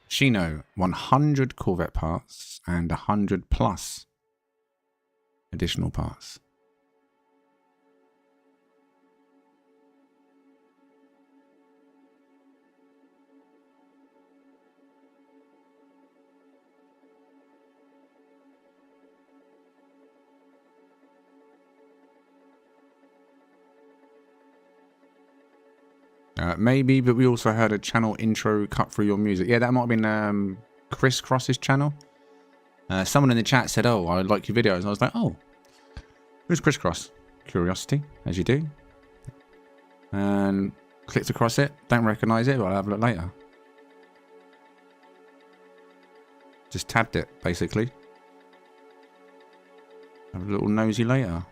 Shino, 100 Corvette parts and 100 plus additional parts. Maybe, but we also heard a channel intro cut through your music. Yeah, that might have been Chris Cross's channel. Someone in the chat said, oh, I like your videos. And I was like, oh, who's Chris Cross? Curiosity, as you do. And clicked across it. Don't recognise it, but I'll have a look later. Just tabbed it, basically. Have a little nosy later.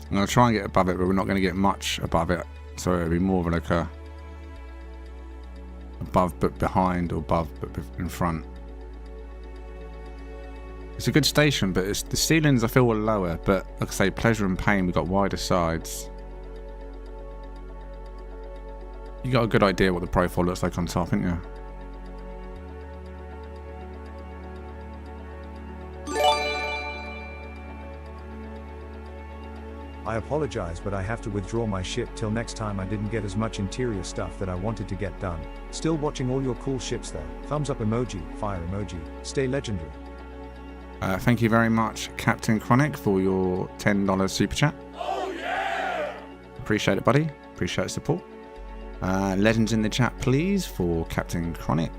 I'm going to try and get above it, but we're not going to get much above it. So it'll be more of like a above but behind, or above but in front. It's a good station, but the ceilings I feel were lower. But like I say, pleasure and pain, we've got wider sides. You got a good idea what the profile looks like on top, haven't you? I apologize, but I have to withdraw my ship till next time. I didn't get as much interior stuff that I wanted to get done. Still watching all your cool ships though. Thumbs up emoji, fire emoji, stay legendary. Thank you very much, Captain Chronic, for your $10 super chat. Oh yeah! Appreciate it, buddy. Appreciate the support. Legends in the chat, please, for Captain Chronic.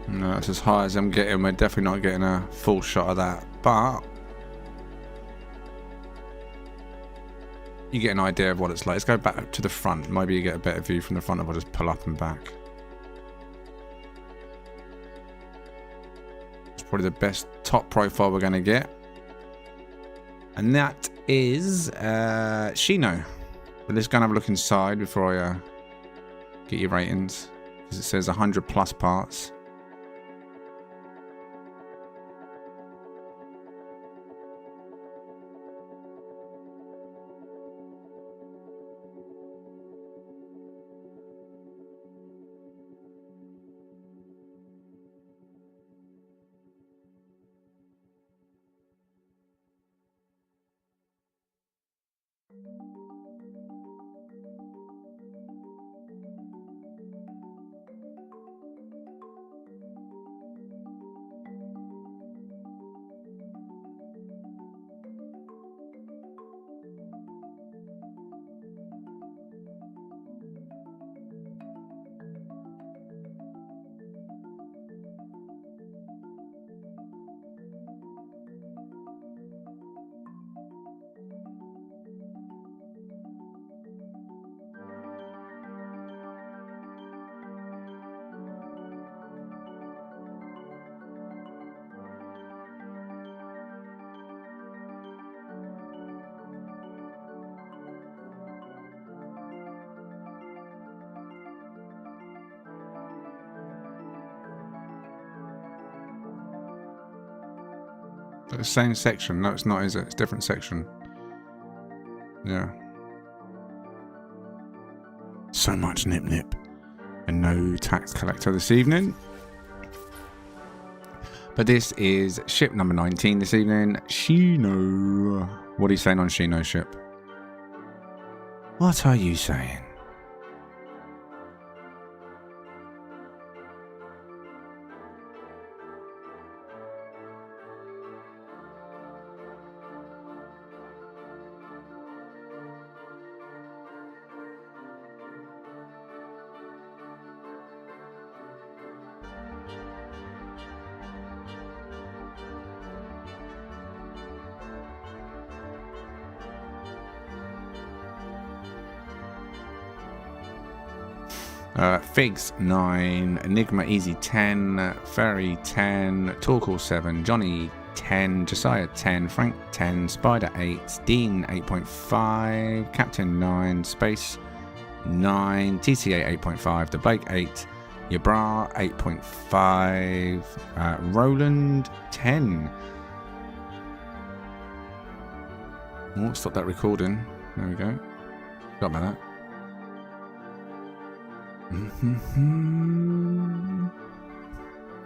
No, that's as high as I'm getting. We're definitely not getting a full shot of that, but you get an idea of what it's like. Let's go back to the front. Maybe you get a better view from the front, if I just pull up and back. It's probably the best top profile we're going to get. And that is Shino. But let's go and have a look inside before I get your ratings. Because it says 100 plus parts. The same section. No, it's not, is it? It's a different section. Yeah. So much nip nip. And no tax collector this evening. But this is ship number 19 this evening. Shino. What are you saying on Shino's ship? What are you saying? Figs 9, Enigma Easy 10, Ferry 10, Torkel 7, Johnny 10, Josiah 10, Frank 10, Spider 8, Dean 8.5, Captain 9, Space 9, TCA 8.5, The Blake 8, Yabra 8.5, Roland 10. Oh, stop that recording. There we go. Got about that.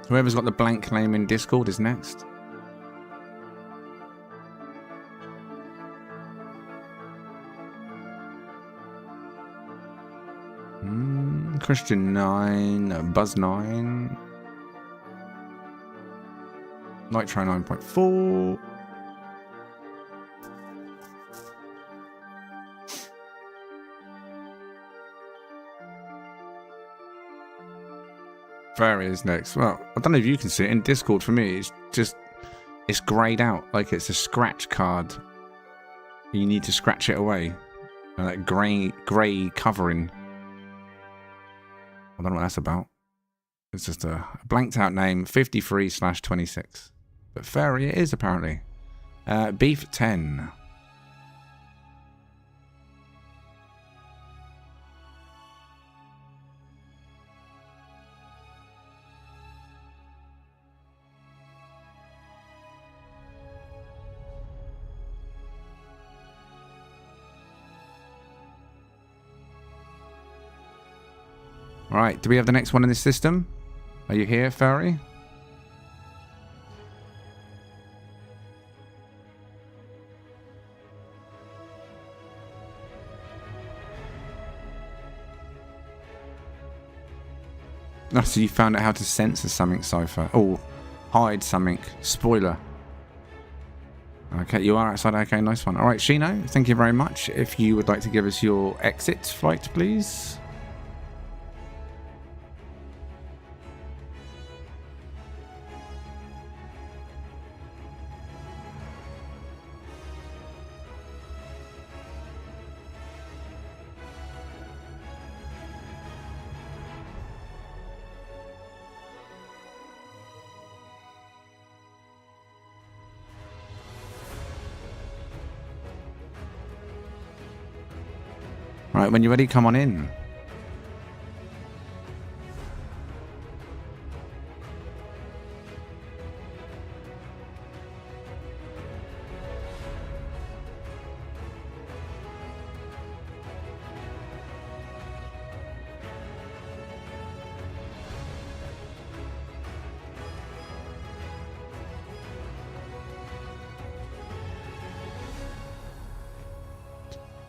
Whoever's got the blank name in Discord is next. Christian 9, Buzz 9, Nitro 9.4. Fairy is next. Well, I don't know if you can see it in Discord. For me, it's grayed out, like it's a scratch card. You need to scratch it away. And that grey covering. I don't know what that's about. It's just a blanked out name, 53/26. But fairy it is apparently. Beef 10. Alright, do we have the next one in this system? Are you here, Fairy? Oh, so you found out how to censor something, Cypher. Oh, hide something. Spoiler. Okay, you are outside. Okay, nice one. Alright, Shino, thank you very much. If you would like to give us your exit flight, please. Right, when you're ready, come on in.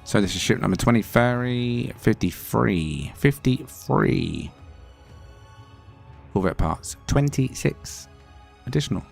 So this is ship number 20, Fairy 53. 53. Corvette parts. 26. Additional.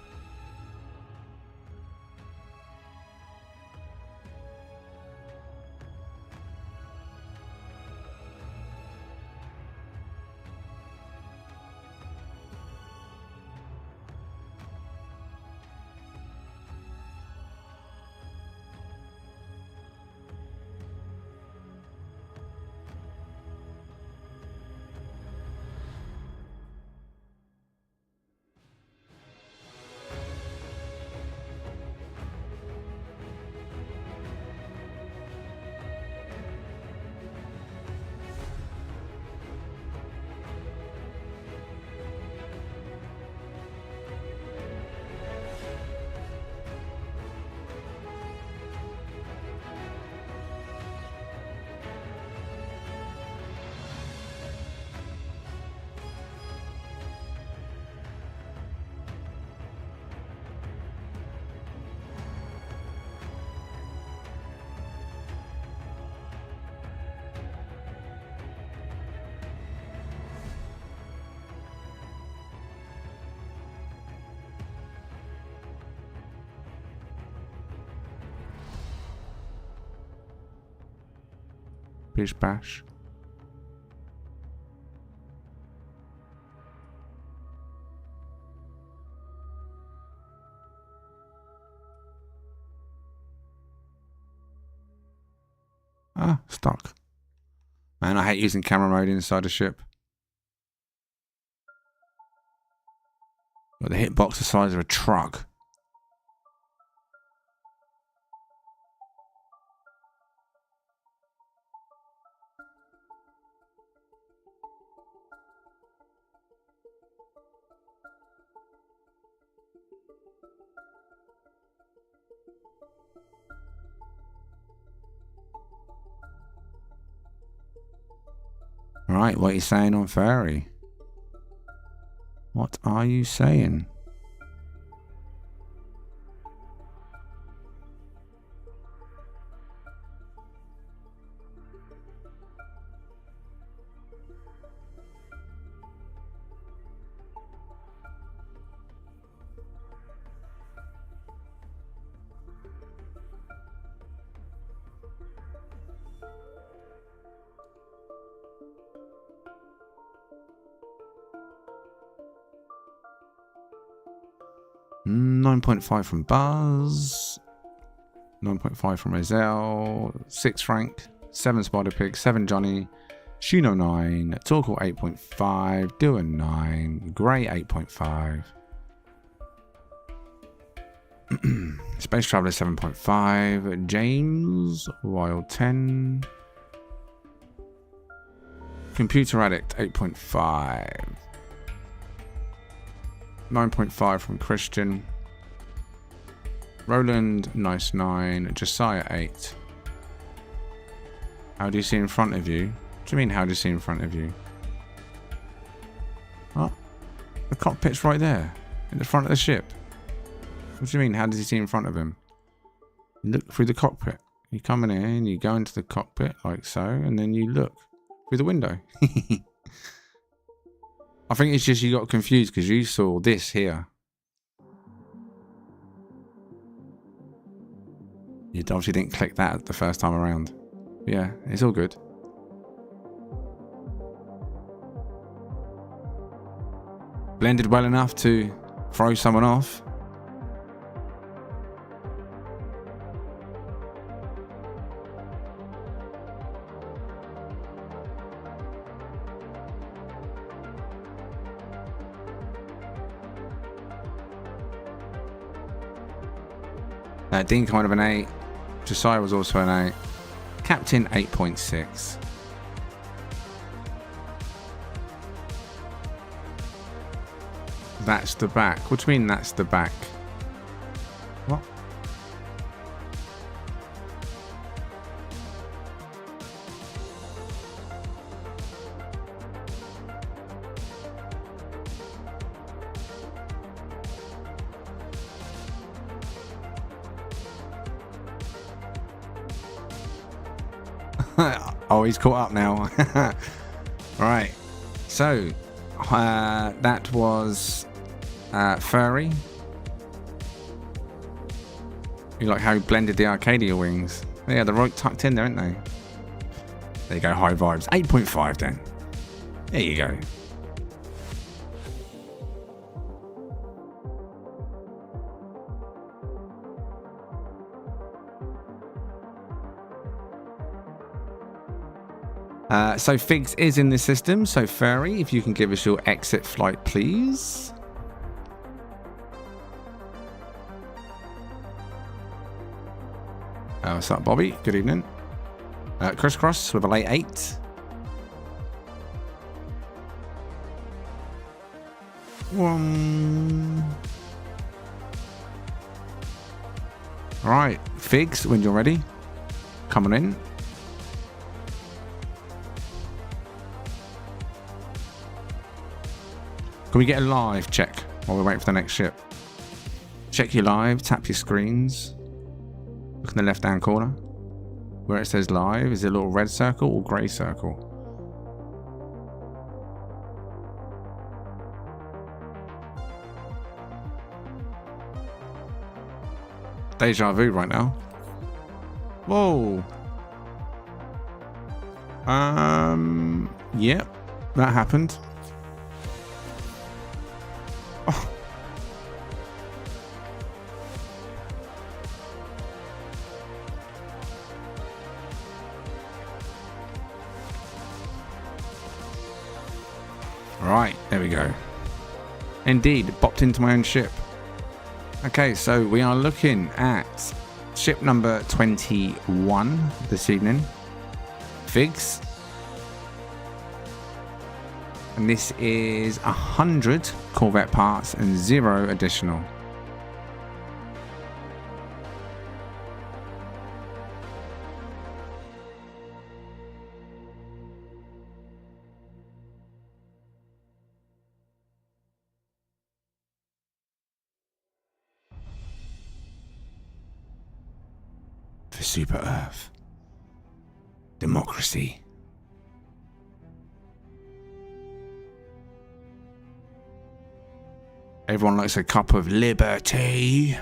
Bish bash. Ah, stuck. Man, I hate using camera mode inside a ship. But the hitbox the size of a truck. Right, what are you saying on Fairy? What are you saying? 9.5 from Buzz. 9.5 from Razel. 6 Frank. 7 Spider Pig. 7 Johnny. Shuno 9. Torkel 8.5. Duo 9. Grey 8.5. Space Traveler 7.5. James Wild 10. Computer Addict 8.5. 9.5 from Christian. Roland Nice 9. Josiah 8. How do you see in front of you? What do you mean how do you see in front of you? What? The cockpit's right there. In the front of the ship. What do you mean? How does he see in front of him? You look through the cockpit. You come in here and you go into the cockpit like so, and then you look through the window. I think it's just you got confused because you saw this here. You obviously didn't click that the first time around. Yeah, it's all good. Blended well enough to throw someone off. Dean kind of an 8. Josiah was also an 8. Captain 8.6. That's the back. What do you mean that's the back? What? Oh, he's caught up now. Right. So, that was Furry. You like how he blended the Arcadia wings. Yeah, they're right tucked in there, aren't they? There you go, high vibes. 8.5 then. There you go. So Figs is in the system. So Furry, if you can give us your exit flight, please. What's up, Bobby? Good evening. Crisscross with a late 8. Alright, Figs, when you're ready, come on in. Can we get a live check while we wait for the next ship? Check your live, tap your screens. Look in the left hand corner. Where it says live, is it a little red circle or grey circle? Deja vu right now. Whoa. Yep, that happened. Oh. Right, there we go. Indeed, bopped into my own ship. Okay, so we are looking at ship number 21 this evening. Figs. And this is 100 Corvette parts and 0 additional. For Super Earth. Democracy. Everyone likes a cup of liberty.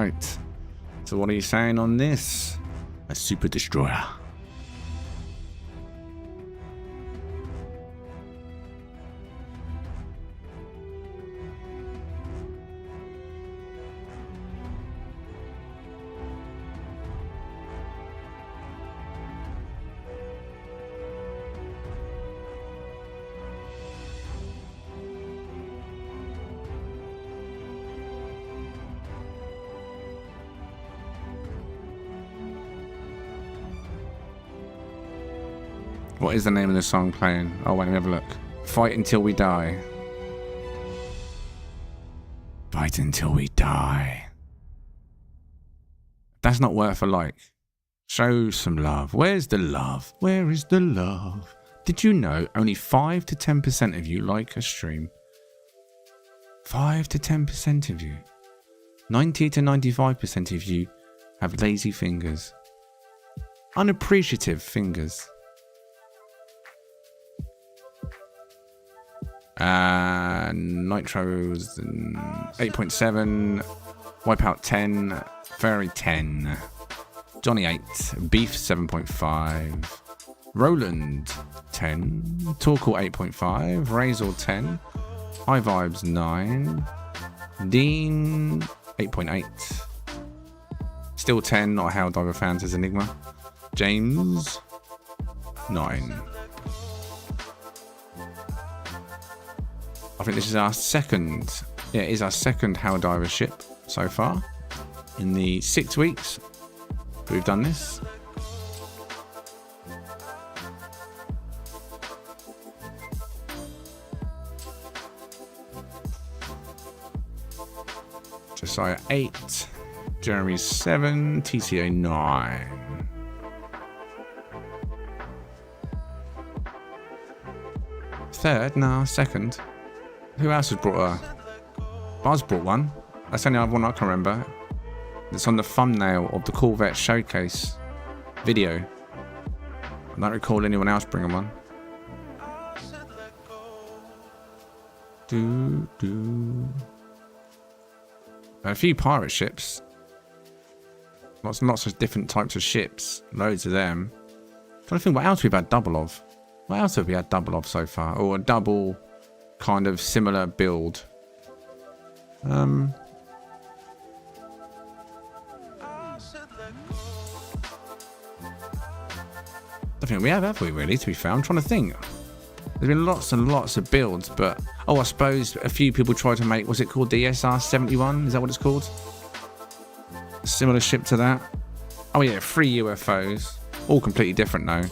Right. So what are you saying on this? A super destroyer. What is the name of the song playing? Oh, wait, let me have a look. Fight Until We Die. Fight Until We Die. That's not worth a like. Show some love. Where's the love? Where is the love? Did you know only 5 to 10% of you like a stream? 5 to 10% of you. 90 to 95% of you have lazy fingers. Unappreciative fingers. Nitro's 8.7, Wipeout 10, Fairy 10, Johnny 8, Beef 7.5, Roland 10, Torkel 8.5, Razel 10, High Vibes 9, Dean 8.8, still 10, not a Helldiver fan, says Enigma, James 9. I think this is our second, yeah, it is our second Helldiver ship so far. In the 6 weeks we've done this. Josiah 8, Jeremy 7, TCA 9. Third? No, second. Who else has brought a... Buzz brought one. That's the only other one I can remember. It's on the thumbnail of the Corvette showcase video. I don't recall anyone else bringing one. A few pirate ships. Lots of different types of ships. Loads of them. I'm trying to think what else we've had double of. What else have we had double of so far? Or a double kind of similar build. I think we have we really, to be fair? I'm trying to think. There's been lots and lots of builds, but I suppose a few people tried to make, was it called the SR-71? Is that what it's called? A similar ship to that. Oh yeah, 3 UFOs. All completely different though.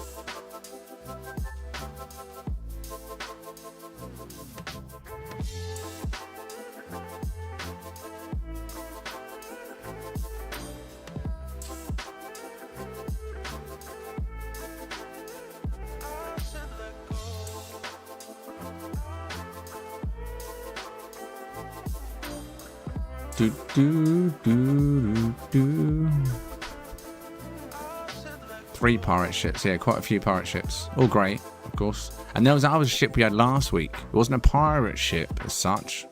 Three pirate ships, yeah, quite a few pirate ships. All great, of course. And there was that other ship we had last week. It wasn't a pirate ship as such.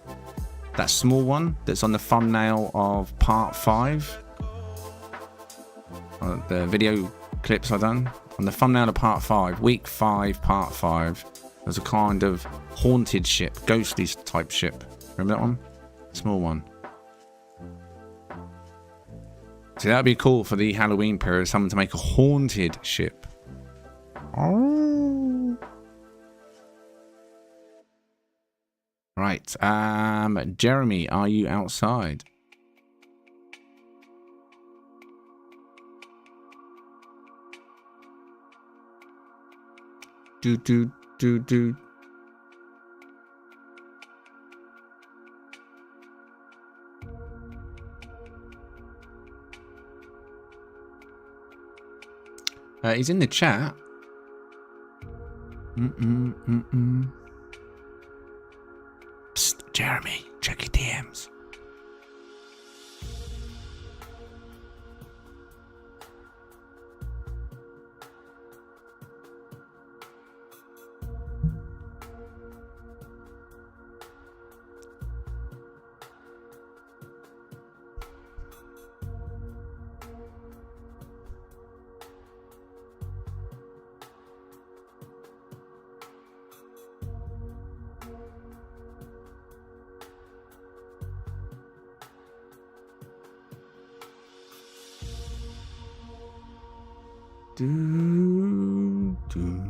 That small one that's on the thumbnail of part 5. The video clips I done. On the thumbnail of part 5, week 5, part 5. There's a kind of haunted ship, ghostly type ship. Remember that one? Small one. So that'd be cool for the Halloween period, someone to make a haunted ship. Oh. Right. Jeremy, are you outside? Do. He's in the chat. Psst, Jeremy, check your DMs. Do, do.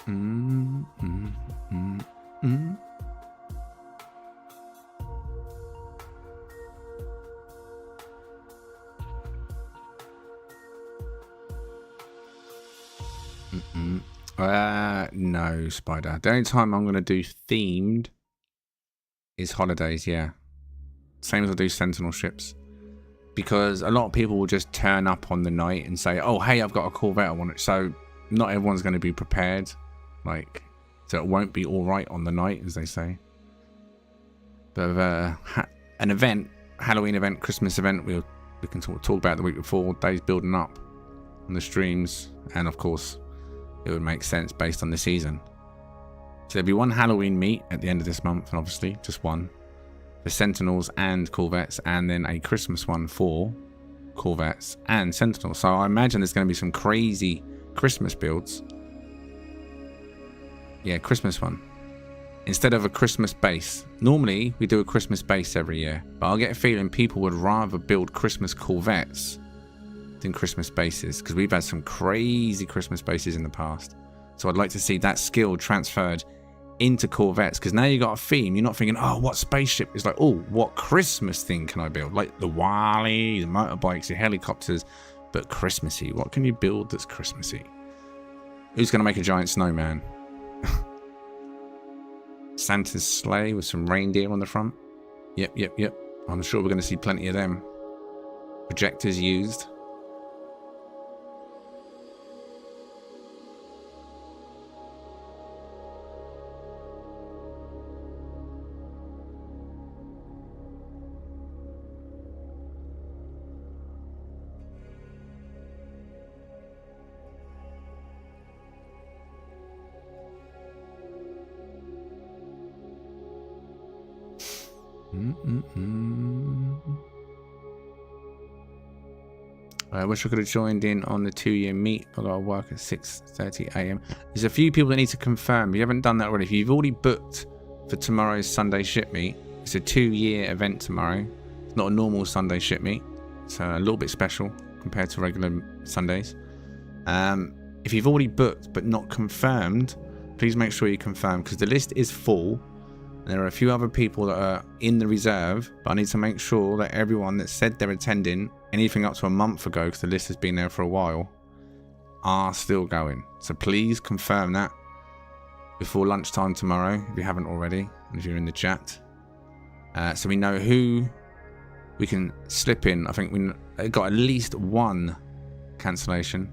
Mm, mm, mm, mm. No, Spider. The only time I'm going to do themed is holidays, yeah. Same as I do Sentinel ships. Because a lot of people will just turn up on the night and say, oh, hey, I've got a Corvette, I want it. So not everyone's going to be prepared. Like, so it won't be all right on the night, as they say. But an event, Halloween event, Christmas event, we can talk about the week before, days building up on the streams. And of course, it would make sense based on the season. So there'll be one Halloween meet at the end of this month, and obviously just one for Sentinels and Corvettes, and then a Christmas one for Corvettes and Sentinels. So I imagine there's going to be some crazy Christmas builds. Yeah, Christmas one. Instead of a Christmas base. Normally, we do a Christmas base every year, but I'll get a feeling people would rather build Christmas Corvettes than Christmas bases, because we've had some crazy Christmas bases in the past. So I'd like to see that skill transferred into Corvettes, because now you got a theme. You're not thinking, oh, what spaceship? It's like, oh, what Christmas thing can I build? Like the Wally, the motorbikes, the helicopters, but Christmassy. What can you build that's Christmassy? Who's going to make a giant snowman? Santa's sleigh with some reindeer on the front. Yep. I'm sure we're going to see plenty of them. Projectors used. I wish I could have joined in on the 2-year meet. I got to work at 6:30 AM. There's a few people that need to confirm. If you haven't done that already, if you've already booked for tomorrow's Sunday ship meet, it's a 2-year event tomorrow. It's not a normal Sunday ship meet. It's a little bit special compared to regular Sundays. If you've already booked but not confirmed, please make sure you confirm, because the list is full. There are a few other people that are in the reserve, but I need to make sure that everyone that said they're attending anything up to a month ago, because the list has been there for a while, are still going. So please confirm that before lunchtime tomorrow, if you haven't already, and if you're in the chat. So we know who we can slip in. I think we got at least one cancellation.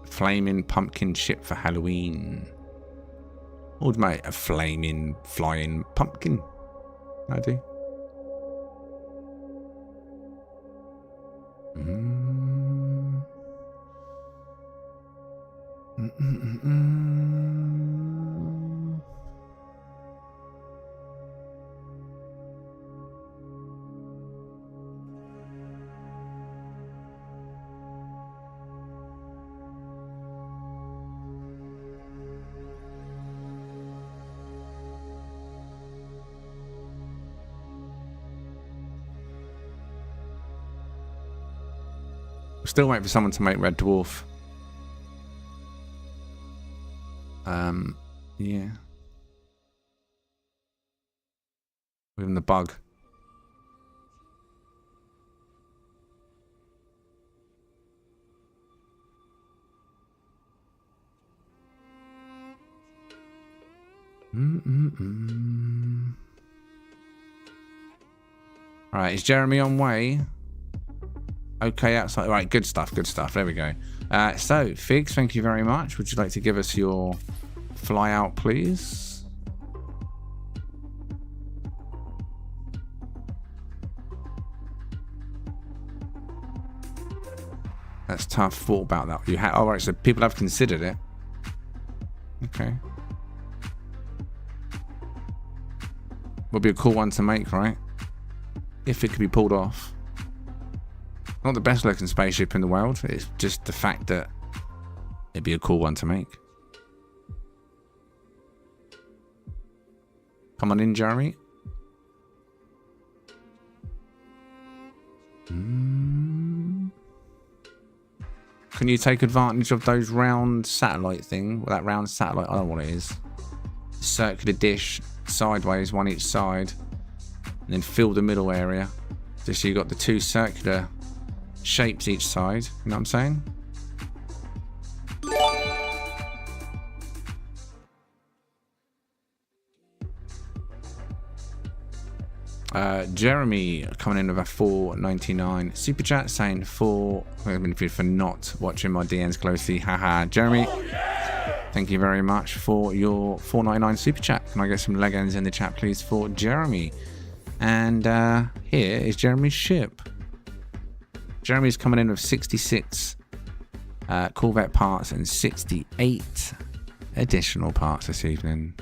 Flaming pumpkin ship for Halloween. Or mate, a flaming flying pumpkin. I do. Still waiting for someone to make Red Dwarf. Yeah. With the bug. All right, is Jeremy on way? Okay, outside. All right, good stuff, good stuff. There we go. So, Figs, thank you very much. Would you like to give us your fly out, please? That's tough. Thought about that. You had. All right, so people have considered it. Okay. Would be a cool one to make, right? If it could be pulled off. Not the best looking spaceship in the world. It's just the fact that it'd be a cool one to make. Come on in, Jeremy. Can you take advantage of those round satellite thing? Well, that round satellite, I don't know what it is. Circular dish, sideways, one each side. And then fill the middle area. Just so you got the two circular shapes each side. You know what I'm saying? Jeremy coming in with a $4.99 super chat saying for not watching my DMs closely. Haha, Jeremy. Oh, yeah! Thank you very much for your $4.99 super chat. Can I get some legends in the chat, please, for Jeremy? And here is Jeremy's ship. Jeremy's coming in with 66 Corvette parts and 68 additional parts this evening.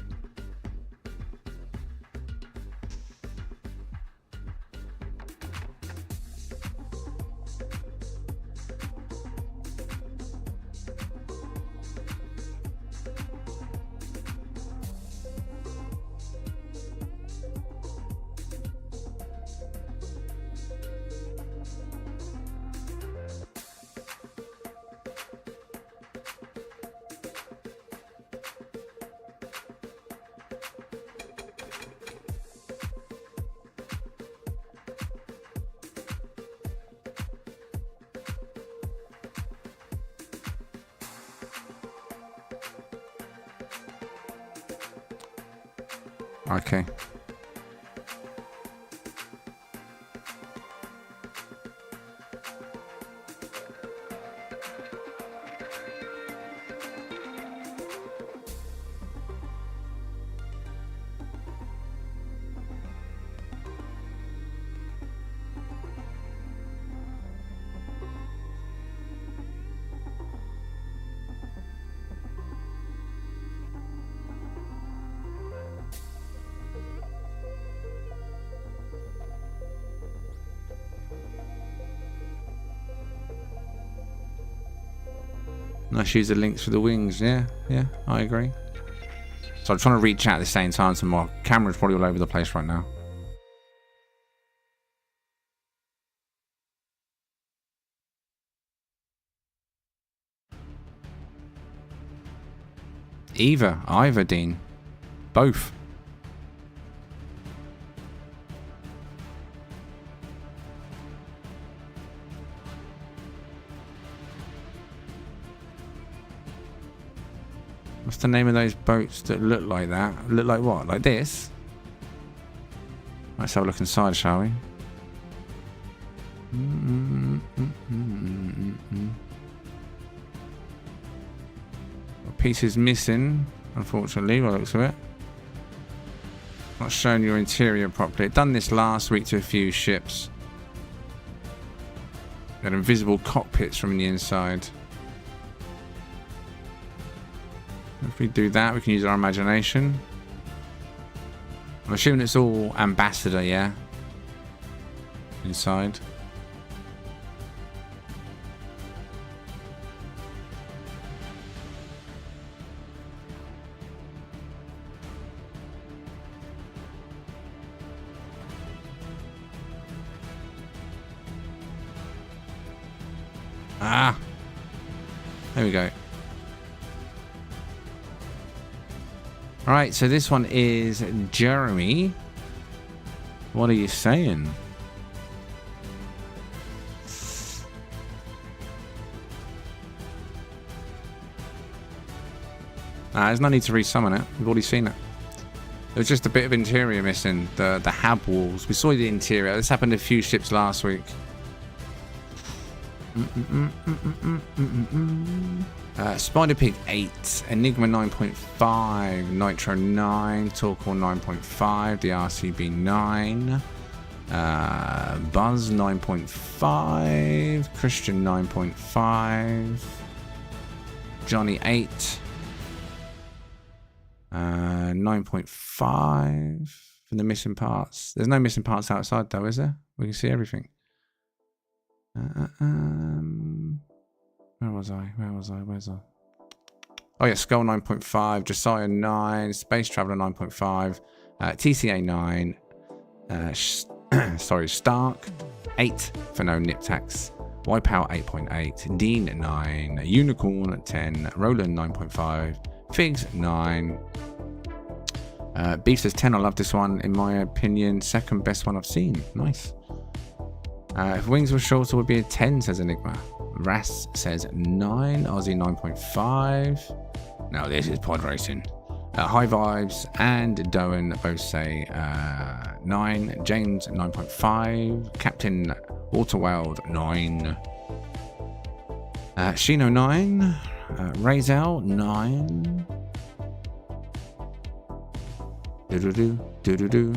Okay. Nice use of links for the wings. Yeah, I agree. So I'm trying to reach out at the same time, so my camera's probably all over the place right now. Either, Dean. Both. What's the name of those boats that look like that? Look like what? Like this? Let's have a look inside, shall we? A piece is missing, unfortunately, by the looks of it. Not showing your interior properly. Done this last week to a few ships. Got invisible cockpits from the inside. If we do that, we can use our imagination. I'm assuming it's all ambassador, yeah? Inside. Ah! There we go. Alright, so this one is Jeremy. What are you saying? There's no need to resummon it. We've already seen it. There was just a bit of interior missing. The hab walls. We saw the interior. This happened to a few ships last week. Spider Pig 8, Enigma 9.5, Nitro 9, Torquil 9.5, the RCB 9, Buzz 9.5, Christian 9.5, Johnny 8, 9.5 for the missing parts. There's no missing parts outside though, is there? We can see everything. Where was I? Where's I? Oh yeah, Skull 9.5, Josiah 9, Space Traveler 9.5, TCA 9, Stark 8 for no nip tax, Wipeout 8.8, Dean 9, Unicorn 10, Roland 9.5, Figs 9, Beef says 10. I love this one, in my opinion, second best one I've seen. Nice. If wings were shorter, it would be a 10, says Enigma. Ras says 9, Aussie 9.5. Now this is pod racing. High Vibes and Doan both say 9, James 9.5, Captain Waterworld 9, Shino 9, Razel 9. Do-do-do.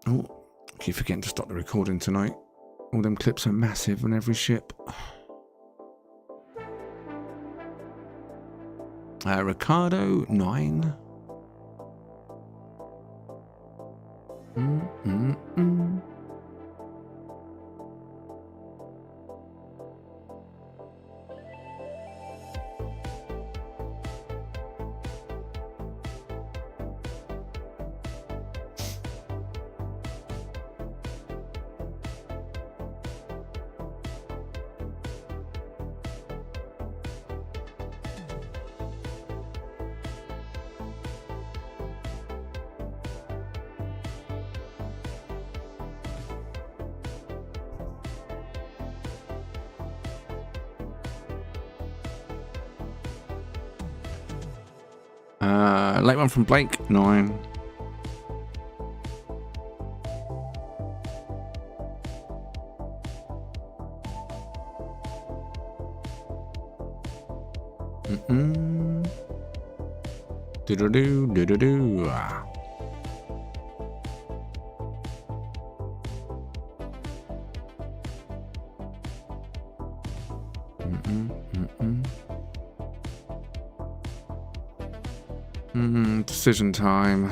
Oh, I keep forgetting to stop the recording tonight. All them clips are massive on every ship. Ricardo 9. Late one from Blake 9. Do-do-do. Decision time.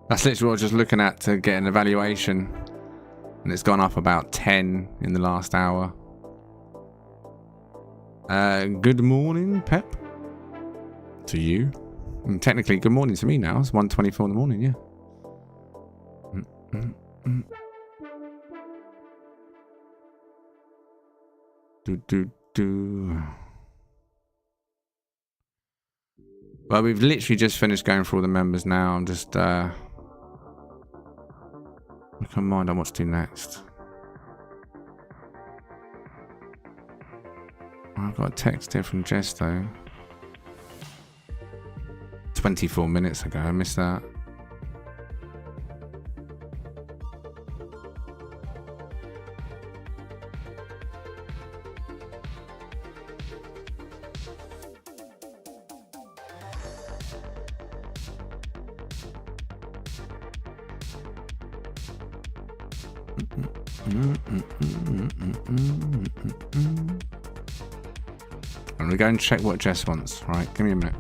That's literally what I was just looking at to get an evaluation. And it's gone up about 10 in the last hour. Good morning, Pep. To you. And technically, good morning to me now. It's 1:24 in the morning, yeah. Well, we've literally just finished going through all the members now. I'm just, I can't mind on what to do next. I've got a text here from Jess, though. 24 minutes ago, I missed that. I'm gonna go and check what Jess wants. All right, give me a minute.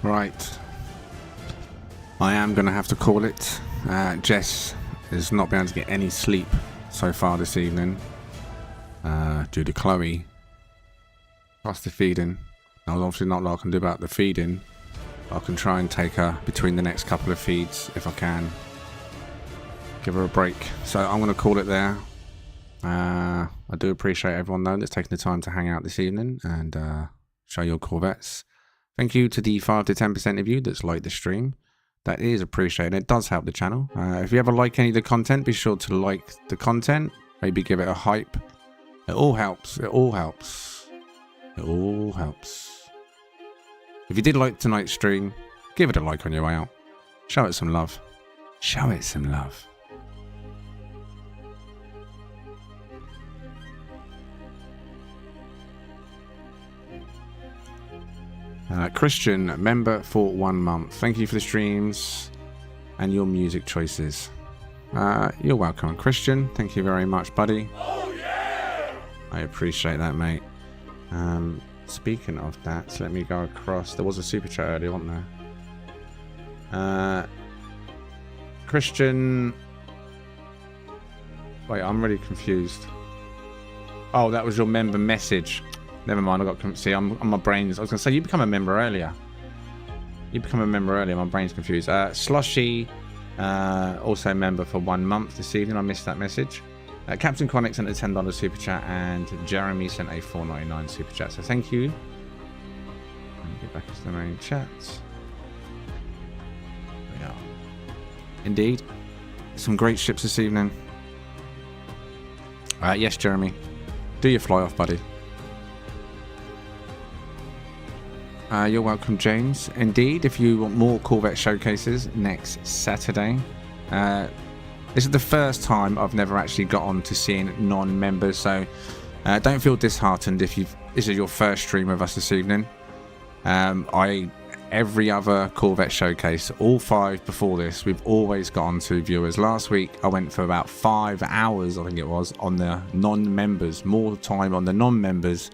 Right. I am going to have to call it. Jess has not been able to get any sleep so far this evening. Due to Chloe. Plus the feeding. There's obviously not a lot I can do about the feeding. I can try and take her between the next couple of feeds if I can. Give her a break. So I'm going to call it there. I do appreciate everyone though that's taking the time to hang out this evening and show your Corvettes. Thank you to the 5 to 10% of you that's liked the stream. That is appreciated. It does help the channel. If you ever like any of the content, be sure to like the content. Maybe give it a hype. It all helps. It all helps. It all helps. If you did like tonight's stream, give it a like on your way out. Show it some love. Show it some love. Christian, member for 1 month. Thank you for the streams and your music choices. You're welcome, Christian. Thank you very much, buddy. Oh, yeah! I appreciate that, mate. Speaking of that, let me go across. There was a super chat earlier, wasn't there? Christian. Wait, I'm really confused. Oh, that was your member message. Never mind, I got see. I'm on my brains. I was gonna say you become a member earlier. You become a member earlier. My brain's confused. Slushy, also a member for 1 month this evening. I missed that message. Captain Quanic sent a $10 super chat, and Jeremy sent a $4.99 super chat. So thank you. Let me get back to the main chat. There we are. Indeed, some great ships this evening. Yes, Jeremy, do your fly off, buddy. You're welcome, James. Indeed, if you want more Corvette showcases next Saturday. This is the first time I've never actually got on to seeing non-members, so don't feel disheartened if this is your first stream with us this evening. Every other Corvette showcase, all 5 before this, we've always got on to viewers. Last week I went for about 5 hours, I think it was, on the non-members. More time on the non-members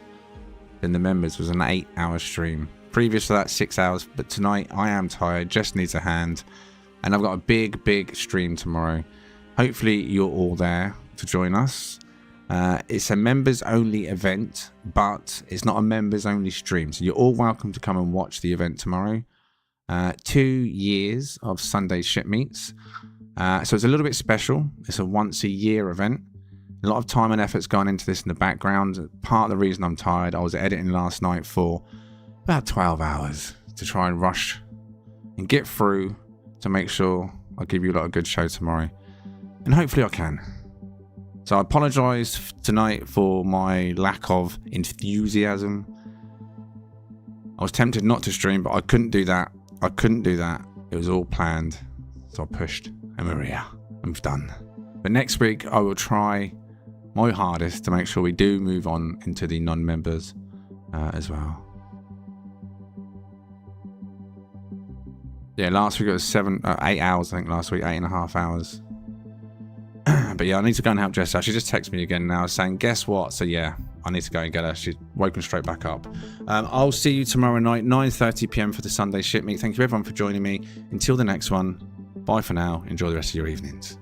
than the members. Was an 8-hour stream. Previous to that, 6 hours, but tonight I am tired, just needs a hand, and I've got a big stream tomorrow. Hopefully you're all there to join us. It's a members only event, but it's not a members only stream, so you're all welcome to come and watch the event tomorrow. 2 years of Sunday ship meets, so it's a little bit special. It's a once a year event. A lot of time and effort's gone into this in the background. Part of the reason I'm tired, I was editing last night for about 12 hours to try and rush and get through to make sure I give you a lot of good show tomorrow. And hopefully I can. So I apologise tonight for my lack of enthusiasm. I was tempted not to stream, but I couldn't do that. It was all planned. So I pushed. And Maria, I'm done. But next week I will try my hardest to make sure we do move on into the non-members as well. Yeah, last week it was 8 hours, I think last week, 8.5 hours. But yeah, I need to go and help Jess out. She just texted me again now saying, guess what? So yeah, I need to go and get her. She's woken straight back up. I'll see you tomorrow night, 9:30 PM for the Sunday ship meet. Thank you everyone for joining me. Until the next one, bye for now. Enjoy the rest of your evenings.